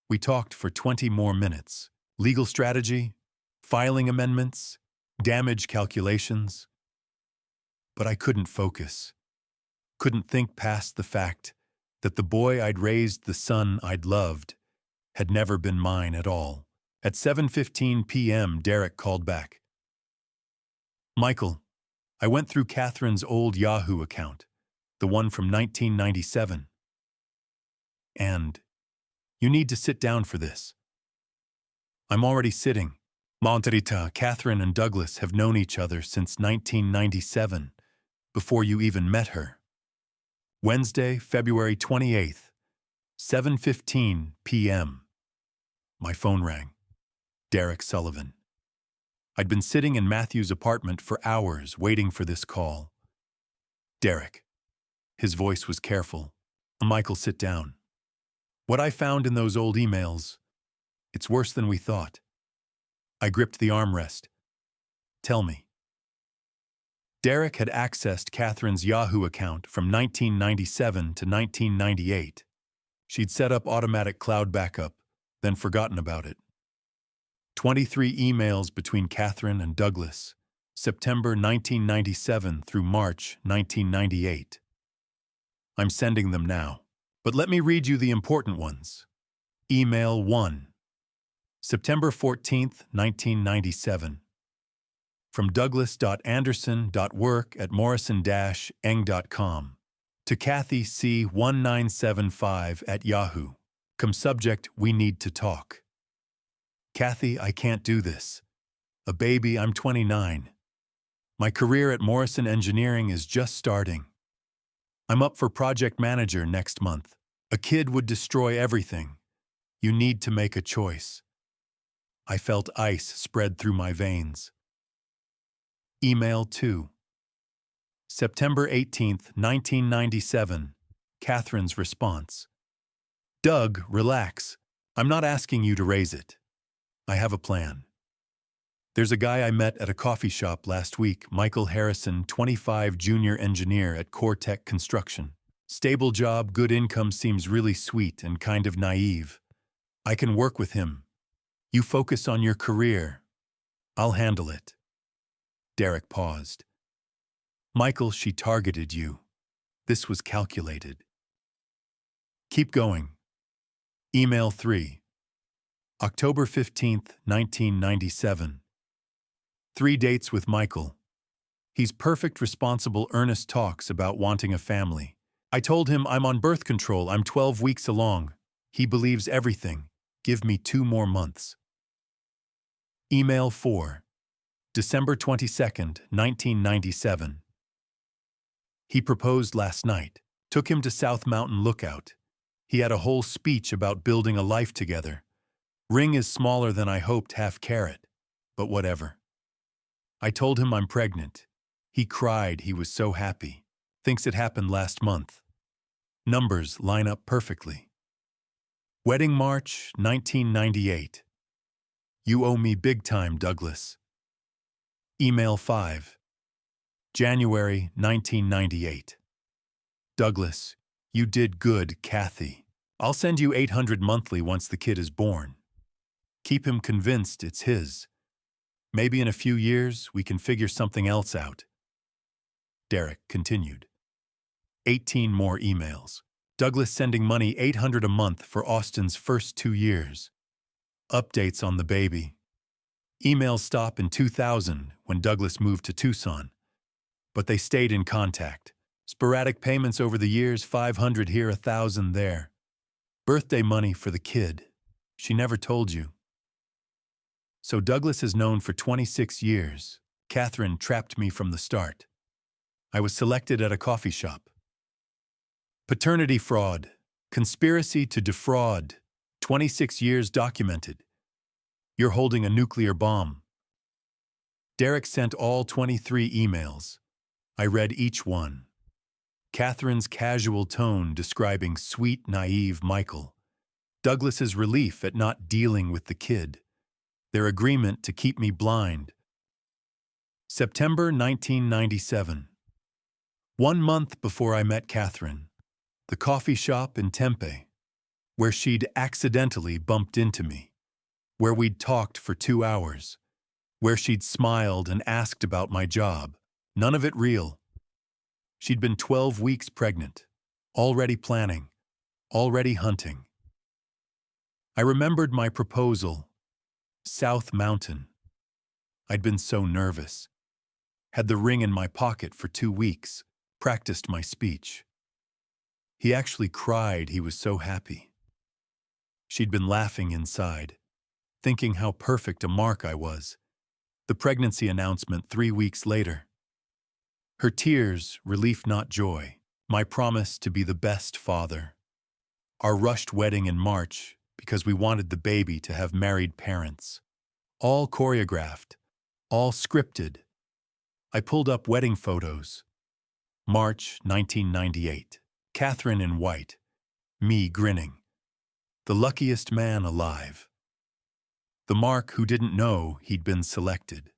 We talked for 20 more minutes. Legal strategy, filing amendments, damage calculations. But I couldn't focus. Couldn't think past the fact that the boy I'd raised, the son I'd loved, had never been mine at all. At 7:15 p.m., Derek called back. "Michael, I went through Catherine's old Yahoo account, the one from 1997. And you need to sit down for this." "I'm already sitting." "Monterita, Catherine and Douglas have known each other since 1997, before you even met her. Wednesday, February 28th, 7:15 p.m. My phone rang. Derek Sullivan. I'd been sitting in Matthew's apartment for hours waiting for this call. "Derek." His voice was careful. "Michael, sit down. What I found in those old emails, it's worse than we thought." I gripped the armrest. "Tell me." Derek had accessed Catherine's Yahoo account from 1997 to 1998. She'd set up automatic cloud backup, then forgotten about it. 23 emails between Catherine and Douglas, September 1997 through March 1998. I'm sending them now, but let me read you the important ones. Email 1. September 14th, 1997. From douglas.anderson.work@morrison-eng.com to Kathy C1975 at Yahoo. Come subject, we need to talk. "Kathy, I can't do this. A baby, I'm 29. My career at Morrison Engineering is just starting. I'm up for project manager next month. A kid would destroy everything. You need to make a choice." I felt ice spread through my veins. Email 2. September 18th, 1997. Catherine's response. "Doug, relax. I'm not asking you to raise it. I have a plan. There's a guy I met at a coffee shop last week, Michael Harrison, 25, junior engineer at Core Tech Construction. Stable job, good income, seems really sweet and kind of naive. I can work with him. You focus on your career. I'll handle it." Derek paused. "Michael, she targeted you. This was calculated." Keep going. Email 3. October 15th, 1997. 3 dates with Michael. He's perfect, responsible, earnest, talks about wanting a family. I told him I'm on birth control, I'm 12 weeks along. He believes everything. Give me 2 more months. Email 4. December 22nd, 1997. He proposed last night. Took him to South Mountain Lookout. He had a whole speech about building a life together. Ring is smaller than I hoped, half carat, but whatever. I told him I'm pregnant. He cried, he was so happy. Thinks it happened last month. Numbers line up perfectly. Wedding March 1998. You owe me big time, Douglas. Email 5. January 1998. Douglas, you did good, Kathy. I'll send you $800 monthly once the kid is born. Keep him convinced it's his. Maybe in a few years we can figure something else out. Derek continued. 18 more emails. Douglas sending money $800 a month for Austin's first 2 years. Updates on the baby. Emails stop in 2000 when Douglas moved to Tucson. But they stayed in contact. Sporadic payments over the years, $500 here, $1,000 there. Birthday money for the kid. She never told you. So Douglas is known for 26 years. Catherine trapped me from the start. I was selected at a coffee shop. Paternity fraud. Conspiracy to defraud. 26 years documented. You're holding a nuclear bomb. Derek sent all 23 emails. I read each one. Catherine's casual tone describing sweet, naive Michael. Douglas's relief at not dealing with the kid. Their agreement to keep me blind. September 1997. 1 month before I met Catherine. The coffee shop in Tempe, where she'd accidentally bumped into me. Where we'd talked for 2 hours. Where she'd smiled and asked about my job. None of it real. She'd been 12 weeks pregnant, already planning, already hunting. I remembered my proposal, South Mountain. I'd been so nervous. Had the ring in my pocket for 2 weeks, practiced my speech. He actually cried, he was so happy. She'd been laughing inside, thinking how perfect a mark I was. The pregnancy announcement 3 weeks later. Her tears, relief not joy, my promise to be the best father. Our rushed wedding in March because we wanted the baby to have married parents. All choreographed, all scripted. I pulled up wedding photos. March 1998. Catherine in white, me grinning. The luckiest man alive. The Mark who didn't know he'd been selected.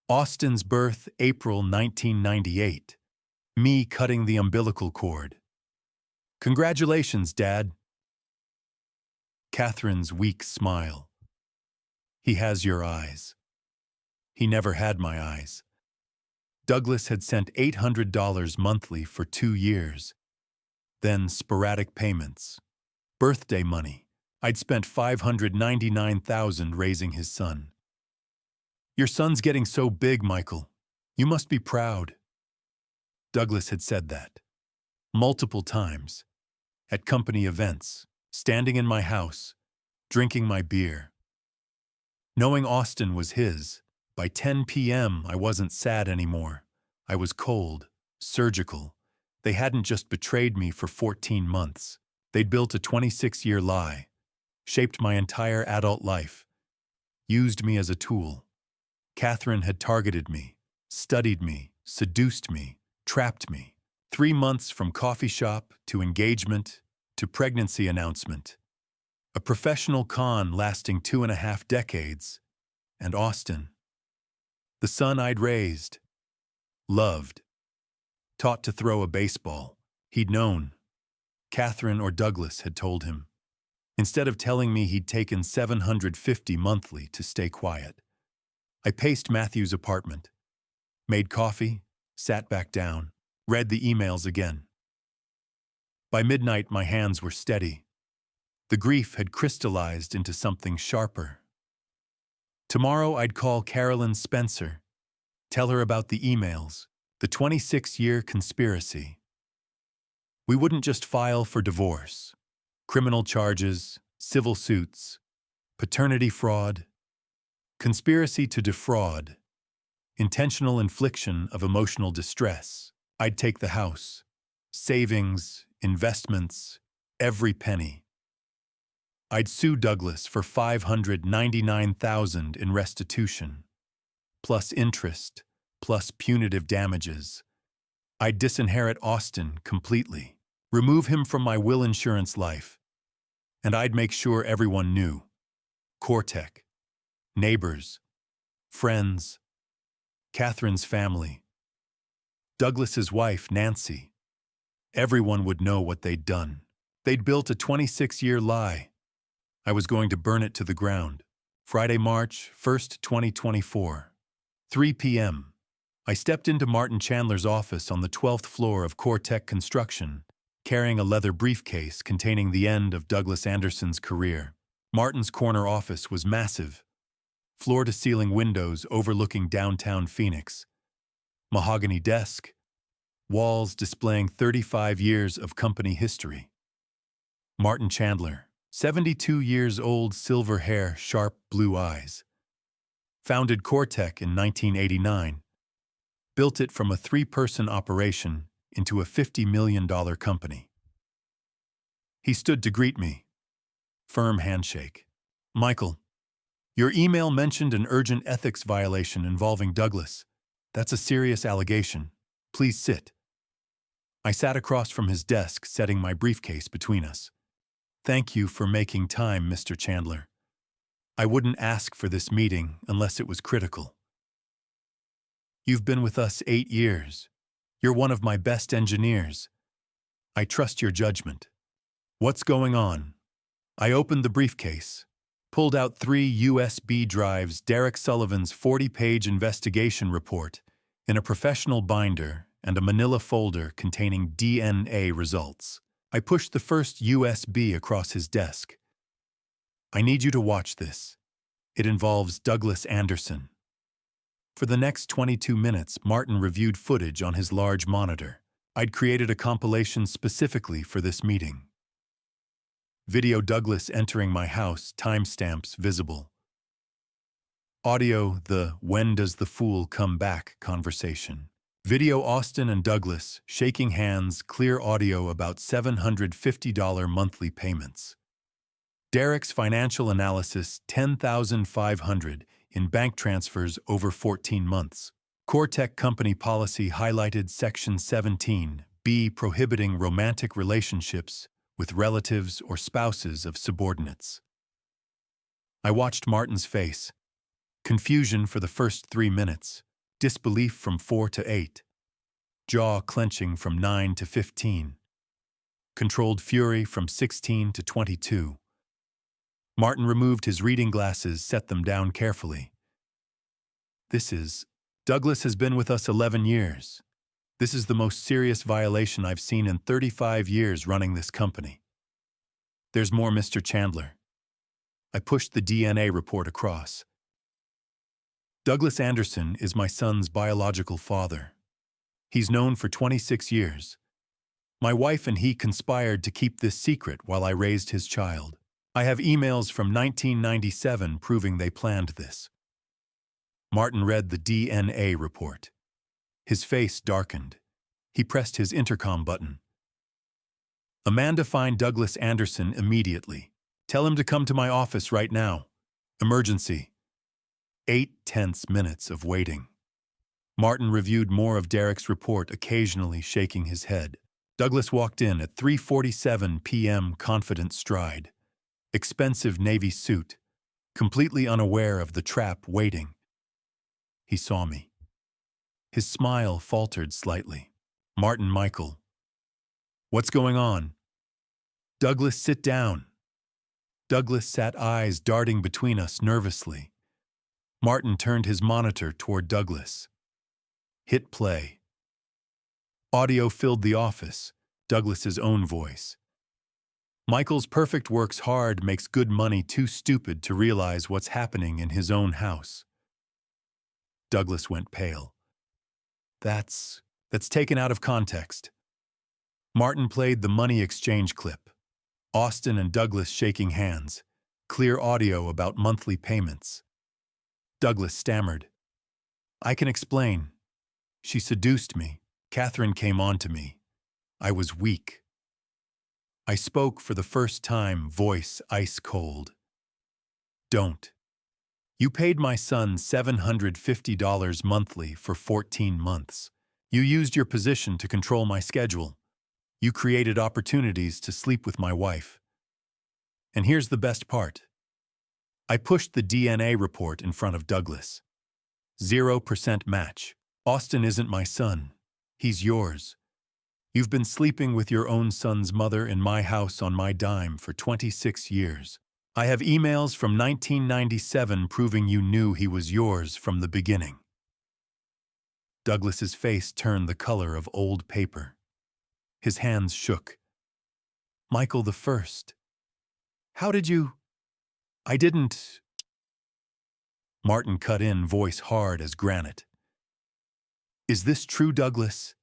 Austin's birth, April 1998. Me cutting the umbilical cord. Congratulations, Dad. Catherine's weak smile. He has your eyes. He never had my eyes. Douglas had sent $800 monthly for 2 years. Then sporadic payments. Birthday money. I'd spent $599,000 raising his son. Your son's getting so big, Michael. You must be proud. Douglas had said that. Multiple times. At company events, standing in my house, drinking my beer. Knowing Austin was his, by 10 p.m. I wasn't sad anymore. I was cold, surgical. They hadn't just betrayed me for 14 months. They'd built a 26-year lie, shaped my entire adult life, used me as a tool. Catherine had targeted me, studied me, seduced me, trapped me. 3 months from coffee shop to engagement to pregnancy announcement. A professional con lasting 2.5 decades. And Austin. The son I'd raised. Loved. Taught to throw a baseball. He'd known. Catherine or Douglas had told him. Instead of telling me he'd taken $750 monthly to stay quiet. I paced Matthew's apartment, made coffee, sat back down, read the emails again. By midnight, my hands were steady. The grief had crystallized into something sharper. Tomorrow, I'd call Carolyn Spencer, tell her about the emails, the 26-year conspiracy. We wouldn't just file for divorce, criminal charges, civil suits, paternity fraud, conspiracy to defraud, intentional infliction of emotional distress. I'd take the house, savings, investments, every penny. I'd sue Douglas for $599,000 in restitution, plus interest, plus punitive damages. I'd disinherit Austin completely, remove him from my will insurance life, and I'd make sure everyone knew. Cortec, neighbors, friends, Catherine's family, Douglas's wife, Nancy. Everyone would know what they'd done. They'd built a 26-year lie. I was going to burn it to the ground. Friday, March 1st, 2024. 3 p.m. I stepped into Martin Chandler's office on the 12th floor of CoreTech Construction, carrying a leather briefcase containing the end of Douglas Anderson's career. Martin's corner office was massive, floor-to-ceiling windows overlooking downtown Phoenix, mahogany desk, walls displaying 35 years of company history. Martin Chandler, 72 years old, silver hair, sharp blue eyes. Founded CoreTech in 1989, built it from a 3-person operation into a $50 million company. He stood to greet me. Firm handshake. Michael, your email mentioned an urgent ethics violation involving Douglas. That's a serious allegation. Please sit. I sat across from his desk, setting my briefcase between us. Thank you for making time, Mr. Chandler. I wouldn't ask for this meeting unless it was critical. You've been with us 8 years. You're one of my best engineers. I trust your judgment. What's going on? I opened the briefcase, pulled out 3 USB drives, Derek Sullivan's 40-page investigation report in a professional binder, and a manila folder containing DNA results. I pushed the first USB across his desk. I need you to watch this. It involves Douglas Anderson. For the next 22 minutes, Martin reviewed footage on his large monitor. I'd created a compilation specifically for this meeting. Video: Douglas entering my house, timestamps visible. Audio: the "When does the fool come back" conversation. Video: Austin and Douglas shaking hands, clear audio about $750 monthly payments. Derek's financial analysis: $10,500 in bank transfers over 14 months. CoreTech company policy highlighted Section 17(b) prohibiting romantic relationships with relatives or spouses of subordinates. I watched Martin's face. Confusion for the first 3 minutes, disbelief from 4 to 8, jaw clenching from 9 to 15, controlled fury from 16 to 22. Martin removed his reading glasses, set them down carefully. Douglas has been with us 11 years. This is the most serious violation I've seen in 35 years running this company. There's more, Mr. Chandler. I pushed the DNA report across. Douglas Anderson is my son's biological father. He's known for 26 years. My wife and he conspired to keep this secret while I raised his child. I have emails from 1997 proving they planned this. Martin read the DNA report. His face darkened. He pressed his intercom button. Amanda, find Douglas Anderson immediately. Tell him to come to my office right now. Emergency. 8 tense minutes of waiting. Martin reviewed more of Derek's report, occasionally shaking his head. Douglas walked in at 3:47 p.m., confident stride. Expensive navy suit, completely unaware of the trap waiting. He saw me. His smile faltered slightly. Martin: Michael. What's going on? Douglas, sit down. Douglas sat, eyes darting between us nervously. Martin turned his monitor toward Douglas. Hit play. Audio filled the office, Douglas's own voice. Michael's perfect, works hard, makes good money, too stupid to realize what's happening in his own house. Douglas went pale. That's taken out of context. Martin played the money exchange clip. Austin and Douglas shaking hands. Clear audio about monthly payments. Douglas stammered. I can explain. She seduced me. Catherine came on to me. I was weak. I spoke for the first time, voice ice cold. Don't. You paid my son $750 monthly for 14 months. You used your position to control my schedule. You created opportunities to sleep with my wife. And here's the best part. I pushed the DNA report in front of Douglas. 0% match. Austin isn't my son. He's yours. You've been sleeping with your own son's mother in my house on my dime for 26 years. I have emails from 1997 proving you knew he was yours from the beginning. Douglas's face turned the color of old paper. His hands shook. Michael the First. How did you? I didn't. Martin cut in, voice hard as granite. Is this true, Douglas?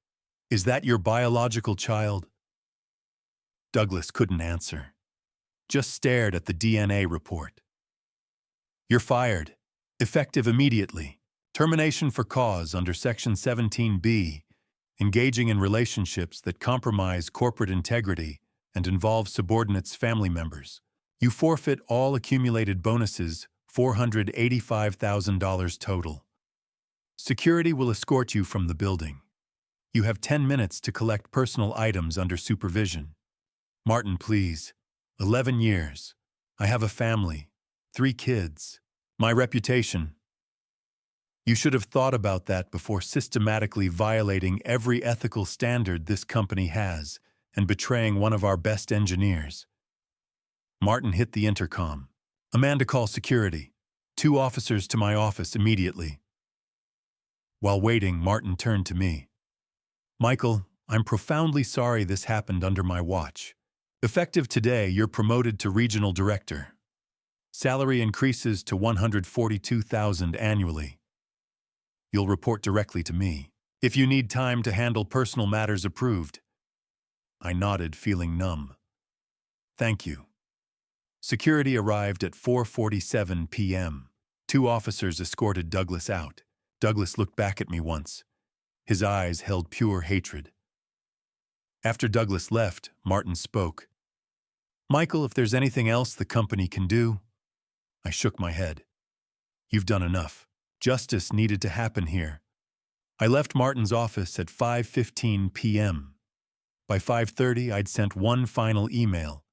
Is that your biological child? Douglas couldn't answer, just stared at the DNA report. You're fired, effective immediately. Termination for cause under Section 17B, engaging in relationships that compromise corporate integrity and involve subordinates' family members. You forfeit all accumulated bonuses, $485,000 total. Security will escort you from the building. You have 10 minutes to collect personal items under supervision. Martin, please. 11 years. I have a family. 3 kids. My reputation. You should have thought about that before systematically violating every ethical standard this company has and betraying one of our best engineers. Martin hit the intercom. Amanda, call security. 2 officers to my office immediately. While waiting, Martin turned to me. Michael, I'm profoundly sorry this happened under my watch. Effective today, you're promoted to regional director. Salary increases to $142,000 annually. You'll report directly to me. If you need time to handle personal matters, approved. I nodded, feeling numb. Thank you. Security arrived at 4:47 p.m. 2 officers escorted Douglas out. Douglas looked back at me once. His eyes held pure hatred. After Douglas left, Martin spoke. Michael, if there's anything else the company can do. I shook my head. You've done enough. Justice needed to happen here. I left Martin's office at 5:15 p.m. By 5:30, I'd sent one final email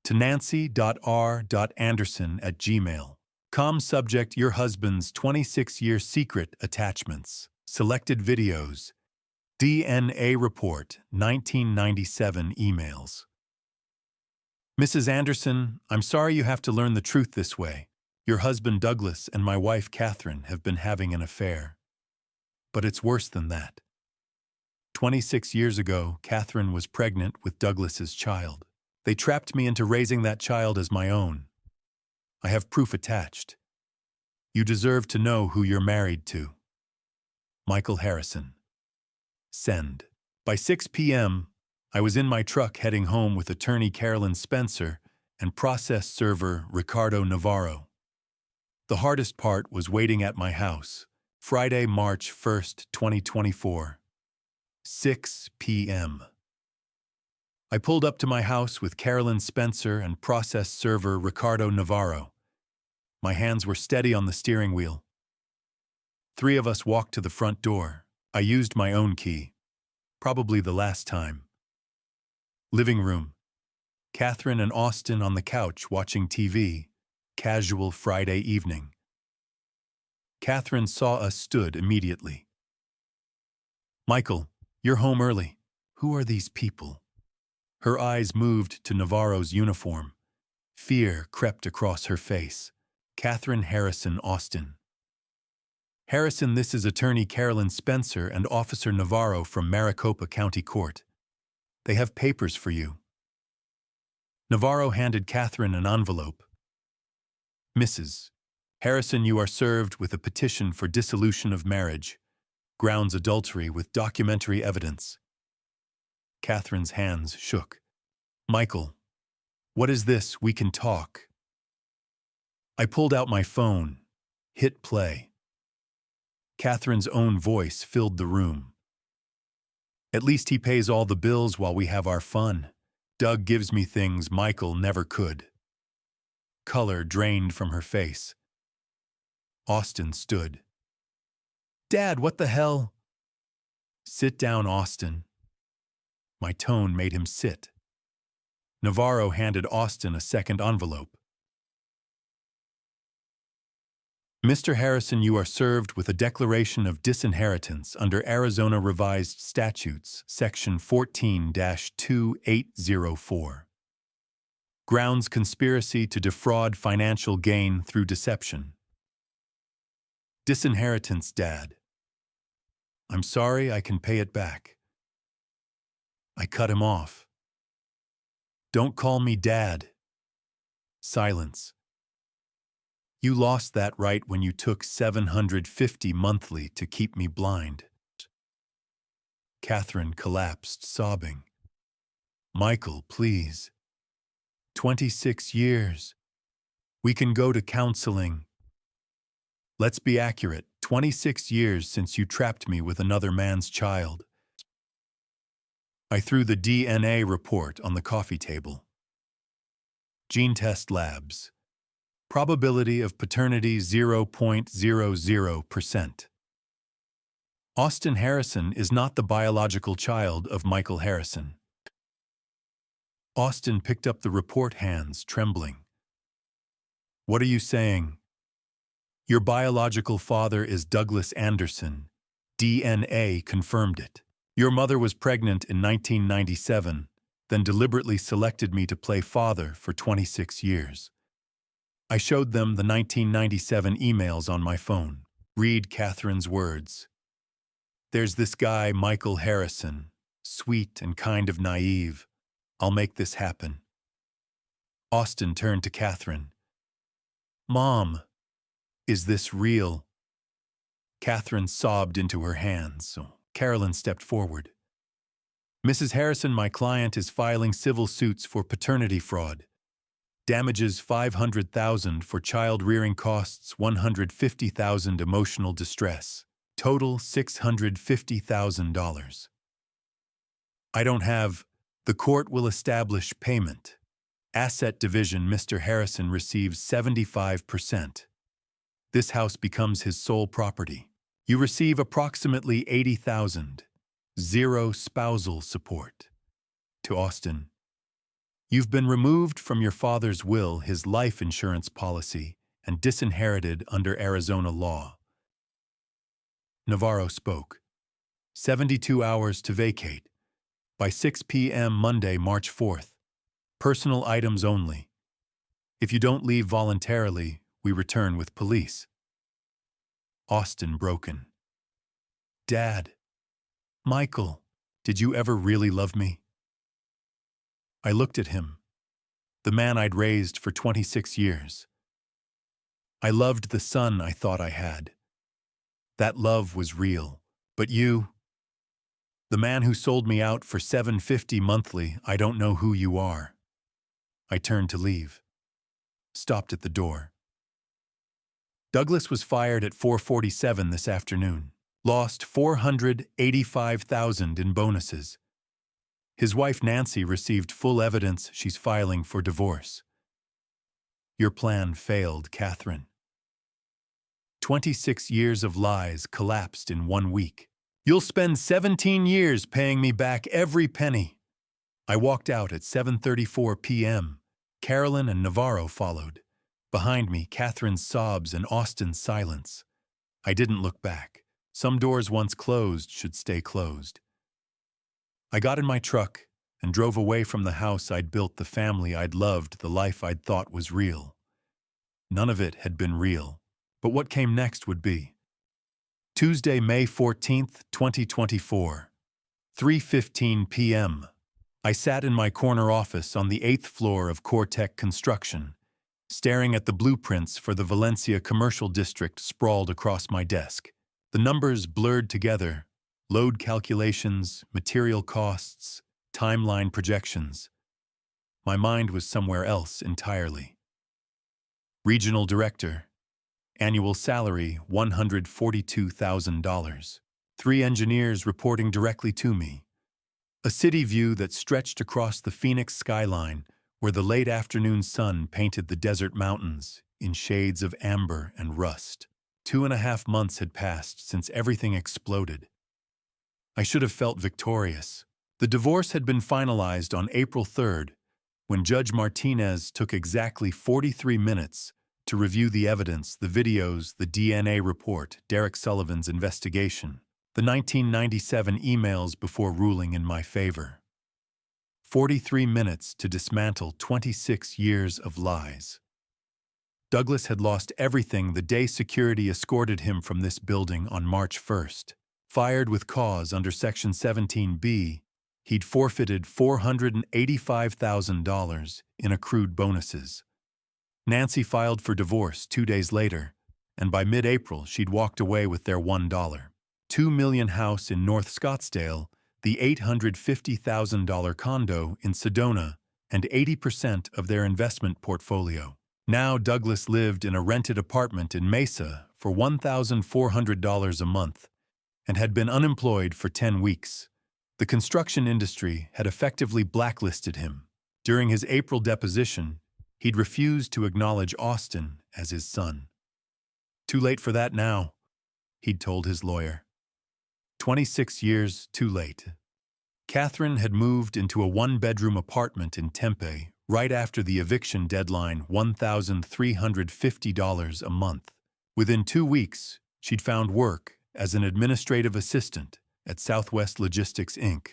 to nancy.r.anderson@gmail.com. Subject, your husband's 26-year secret attachments. Selected videos. DNA report, 1997 emails. Mrs. Anderson, I'm sorry you have to learn the truth this way. Your husband Douglas and my wife Catherine have been having an affair. But it's worse than that. 26 years ago, Catherine was pregnant with Douglas's child. They trapped me into raising that child as my own. I have proof attached. You deserve to know who you're married to. Michael Harrison. Send. By 6 p.m., I was in my truck heading home with attorney Carolyn Spencer and process server Ricardo Navarro. The hardest part was waiting at my house, Friday, March 1st, 2024. 6 p.m. I pulled up to my house with Carolyn Spencer and process server Ricardo Navarro. My hands were steady on the steering wheel. 3 of us walked to the front door. I used my own key. Probably the last time. Living room. Catherine and Austin on the couch watching TV. Casual Friday evening. Catherine saw us stood immediately. Michael, you're home early. Who are these people? Her eyes moved to Navarro's uniform. Fear crept across her face. Catherine Harrison Austin. Harrison, this is attorney Carolyn Spencer and Officer Navarro from Maricopa County Court. They have papers for you. Navarro handed Catherine an envelope. Mrs. Harrison, you are served with a petition for dissolution of marriage. Grounds adultery with documentary evidence. Catherine's hands shook. Michael, what is this? We can talk. I pulled out my phone, hit play. Catherine's own voice filled the room. At least he pays all the bills while we have our fun. Doug gives me things Michael never could. Color drained from her face. Austin stood. Dad, what the hell? Sit down, Austin. My tone made him sit. Navarro handed Austin a second envelope. Mr. Harrison, you are served with a declaration of disinheritance under Arizona Revised Statutes, Section 14-2804. Grounds: conspiracy to defraud financial gain through deception. Disinheritance, Dad. I'm sorry, I can pay it back. I cut him off. Don't call me Dad. Silence. You lost that right when you took $750 monthly to keep me blind. Catherine collapsed, sobbing. Michael, please. 26 years. We can go to counseling. Let's be accurate. 26 years since you trapped me with another man's child. I threw the DNA report on the coffee table. Gene test labs. Probability of paternity 0.00%. Austin Harrison is not the biological child of Michael Harrison. Austin picked up the report, hands trembling. What are you saying? Your biological father is Douglas Anderson. DNA confirmed it. Your mother was pregnant in 1997, then deliberately selected me to play father for 26 years. I showed them the 1997 emails on my phone. Read Catherine's words. There's this guy, Michael Harrison, sweet and kind of naive. I'll make this happen. Austin turned to Catherine. Mom, is this real? Catherine sobbed into her hands, so Carolyn stepped forward. Mrs. Harrison, my client is filing civil suits for paternity fraud. Damages $500,000 for child rearing costs, $150,000 emotional distress. Total $650,000. I don't have. The court will establish payment. Asset division, Mr. Harrison receives 75%. This house becomes his sole property. You receive approximately $80,000. Zero spousal support. To Austin. You've been removed from your father's will, his life insurance policy, and disinherited under Arizona law. Navarro spoke. 72 hours to vacate. By 6 p.m. Monday, March 4th. Personal items only. If you don't leave voluntarily, we return with police. Austin broken. Dad. Michael, did you ever really love me? I looked at him, the man I'd raised for 26 years. I loved the son I thought I had. That love was real. But you, the man who sold me out for $750 monthly, I don't know who you are. I turned to leave. Stopped at the door. Douglas was fired at 4:47 this afternoon. Lost $485,000 in bonuses. His wife Nancy received full evidence she's filing for divorce. Your plan failed, Catherine. 26 years of lies collapsed in 1 week. You'll spend 17 years paying me back every penny. I walked out at 7:34 p.m. Carolyn and Navarro followed. Behind me, Catherine's sobs and Austin's silence. I didn't look back. Some doors once closed should stay closed. I got in my truck and drove away from the house I'd built, the family I'd loved, the life I'd thought was real. None of it had been real, but what came next would be. Tuesday, May 14th, 2024, 3:15 p.m. I sat in my corner office on the 8th floor of Cortec Construction, staring at the blueprints for the Valencia Commercial District sprawled across my desk. The numbers blurred together, load calculations, material costs, timeline projections. My mind was somewhere else entirely. Regional Director. Annual salary, $142,000. 3 engineers reporting directly to me. A city view that stretched across the Phoenix skyline, where the late afternoon sun painted the desert mountains in shades of amber and rust. 2.5 months had passed since everything exploded. I should have felt victorious. The divorce had been finalized on April 3rd, when Judge Martinez took exactly 43 minutes to review the evidence, the videos, the DNA report, Derek Sullivan's investigation, the 1997 emails before ruling in my favor. 43 minutes to dismantle 26 years of lies. Douglas had lost everything the day security escorted him from this building on March 1st. Fired with cause under Section 17B, he'd forfeited $485,000 in accrued bonuses. Nancy filed for divorce 2 days later, and by mid-April she'd walked away with their $1.2 million house in North Scottsdale, the $850,000 condo in Sedona, and 80% of their investment portfolio. Now Douglas lived in a rented apartment in Mesa for $1,400 a month and had been unemployed for 10 weeks. The construction industry had effectively blacklisted him. During his April deposition, he'd refused to acknowledge Austin as his son. Too late for that now, he'd told his lawyer. 26 years too late. Catherine had moved into a one-bedroom apartment in Tempe right after the eviction deadline, $1,350 a month. Within 2 weeks, she'd found work as an administrative assistant at Southwest Logistics, Inc.,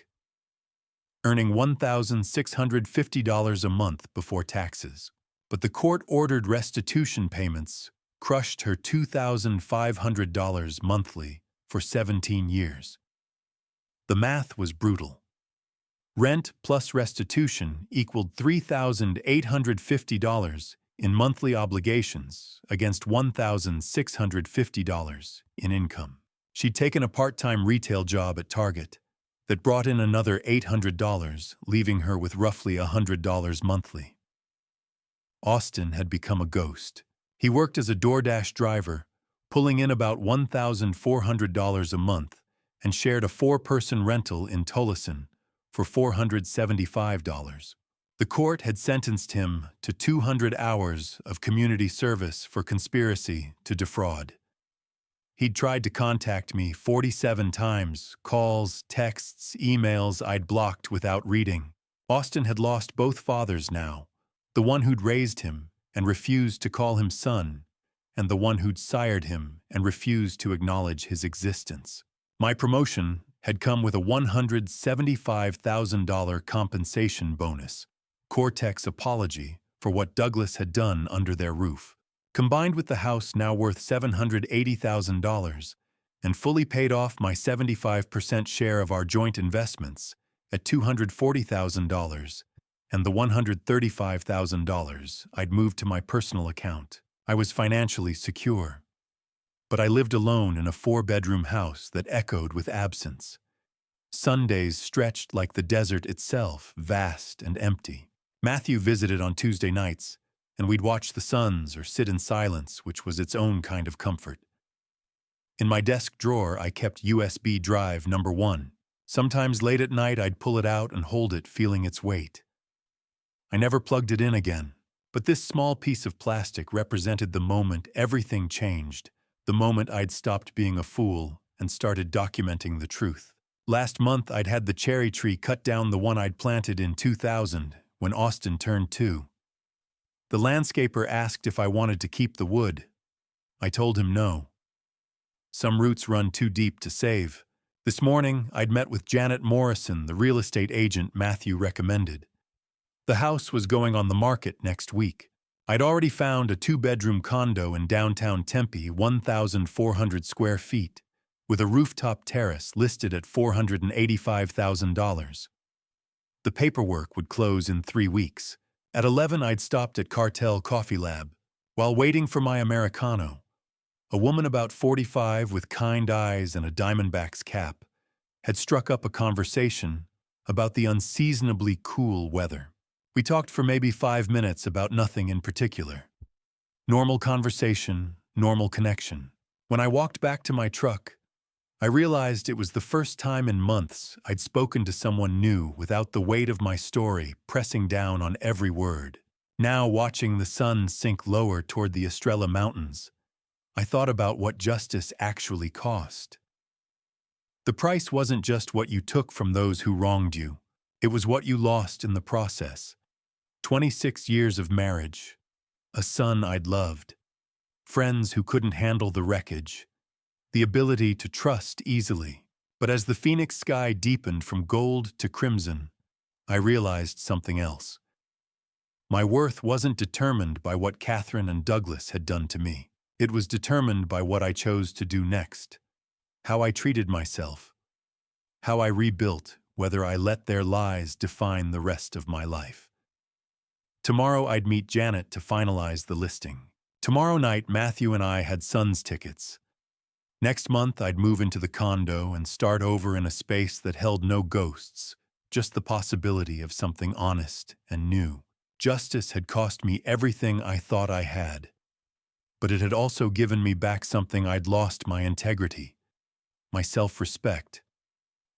earning $1,650 a month before taxes. But the court-ordered restitution payments crushed her $2,500 monthly for 17 years. The math was brutal. Rent plus restitution equaled $3,850 in monthly obligations against $1,650 in income. She'd taken a part-time retail job at Target that brought in another $800, leaving her with roughly $100 monthly. Austin had become a ghost. He worked as a DoorDash driver, pulling in about $1,400 a month, and shared a 4-person rental in Tolleson for $475. The court had sentenced him to 200 hours of community service for conspiracy to defraud. He'd tried to contact me 47 times, calls, texts, emails I'd blocked without reading. Austin had lost both fathers now, the one who'd raised him and refused to call him son, and the one who'd sired him and refused to acknowledge his existence. My promotion had come with a $175,000 compensation bonus, Cortex apology for what Douglas had done under their roof. Combined with the house now worth $780,000, and fully paid off my 75% share of our joint investments at $240,000, and the $135,000 I'd moved to my personal account, I was financially secure. But I lived alone in a 4-bedroom house that echoed with absence. Sundays stretched like the desert itself, vast and empty. Matthew visited on Tuesday nights, and we'd watch the suns or sit in silence, which was its own kind of comfort. In my desk drawer, I kept USB drive number 1. Sometimes late at night, I'd pull it out and hold it, feeling its weight. I never plugged it in again, but this small piece of plastic represented the moment everything changed, the moment I'd stopped being a fool and started documenting the truth. Last month, I'd had the cherry tree cut down, the one I'd planted in 2000 when Austin turned 2. The landscaper asked if I wanted to keep the wood. I told him no. Some roots run too deep to save. This morning, I'd met with Janet Morrison, the real estate agent Matthew recommended. The house was going on the market next week. I'd already found a 2-bedroom condo in downtown Tempe, 1,400 square feet, with a rooftop terrace listed at $485,000. The paperwork would close in 3 weeks. At 11, I'd stopped at Cartel Coffee Lab. While waiting for my Americano, a woman about 45 with kind eyes and a Diamondbacks cap had struck up a conversation about the unseasonably cool weather. We talked for maybe 5 minutes about nothing in particular. Normal conversation, normal connection. When I walked back to my truck, I realized it was the first time in months I'd spoken to someone new without the weight of my story pressing down on every word. Now, watching the sun sink lower toward the Estrella Mountains, I thought about what justice actually cost. The price wasn't just what you took from those who wronged you. It was what you lost in the process. 26 years of marriage, a son I'd loved, friends who couldn't handle the wreckage, the ability to trust easily. But as the Phoenix sky deepened from gold to crimson, I realized something else. My worth wasn't determined by what Catherine and Douglas had done to me. It was determined by what I chose to do next, how I treated myself, how I rebuilt, whether I let their lies define the rest of my life. Tomorrow I'd meet Janet to finalize the listing. Tomorrow night, Matthew and I had Suns tickets. Next month, I'd move into the condo and start over in a space that held no ghosts, just the possibility of something honest and new. Justice had cost me everything I thought I had, but it had also given me back something I'd lost: my integrity, my self-respect,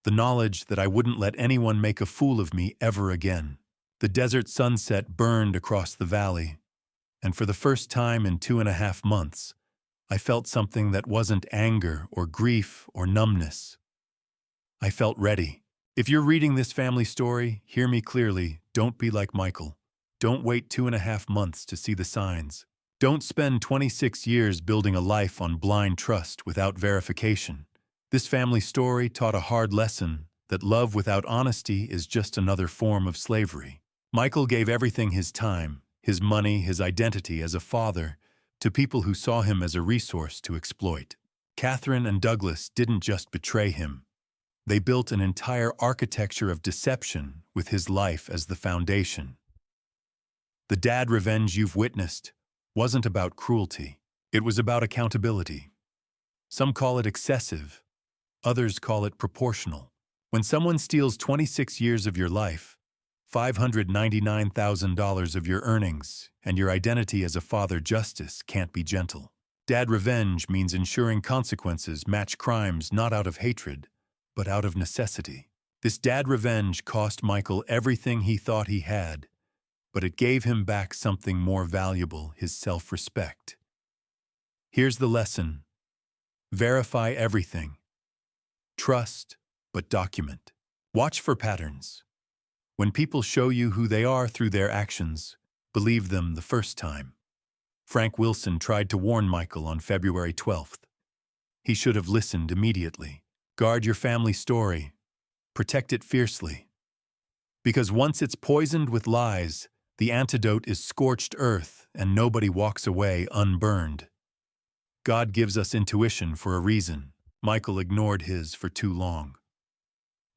the knowledge that I wouldn't let anyone make a fool of me ever again. The desert sunset burned across the valley, and for the first time in 2.5 months, I felt something that wasn't anger or grief or numbness. I felt ready. If you're reading this family story, hear me clearly. Don't be like Michael. Don't wait 2.5 months to see the signs. Don't spend 26 years building a life on blind trust without verification. This family story taught a hard lesson: that love without honesty is just another form of slavery. Michael gave everything: his time, his money, his identity as a father, to people who saw him as a resource to exploit. Catherine and Douglas didn't just betray him. They built an entire architecture of deception with his life as the foundation. The dad revenge you've witnessed wasn't about cruelty. It was about accountability. Some call it excessive. Others call it proportional. When someone steals 26 years of your life, $599,000 of your earnings, and your identity as a father, justice can't be gentle. Dad revenge means ensuring consequences match crimes not out of hatred, but out of necessity. This dad revenge cost Michael everything he thought he had, but it gave him back something more valuable: his self-respect. Here's the lesson: verify everything. Trust, but document. Watch for patterns. When people show you who they are through their actions, believe them the first time. Frank Wilson tried to warn Michael on February 12th. He should have listened immediately. Guard your family story. Protect it fiercely. Because once it's poisoned with lies, the antidote is scorched earth, and nobody walks away unburned. God gives us intuition for a reason. Michael ignored his for too long.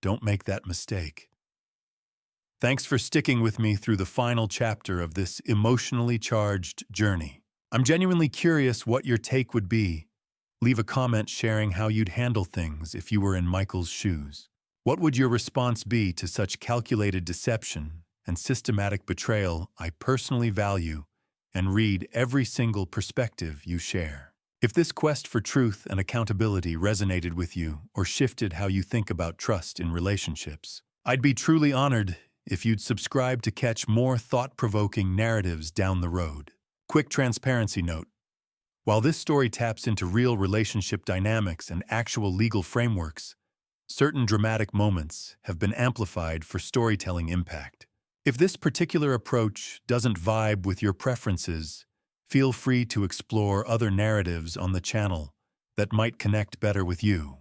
Don't make that mistake. Thanks for sticking with me through the final chapter of this emotionally charged journey. I'm genuinely curious what your take would be. Leave a comment sharing how you'd handle things if you were in Michael's shoes. What would your response be to such calculated deception and systematic betrayal? I personally value and read every single perspective you share. If this quest for truth and accountability resonated with you or shifted how you think about trust in relationships, I'd be truly honored if you'd subscribe to catch more thought-provoking narratives down the road. Quick transparency note: while this story taps into real relationship dynamics and actual legal frameworks, certain dramatic moments have been amplified for storytelling impact. If this particular approach doesn't vibe with your preferences, feel free to explore other narratives on the channel that might connect better with you.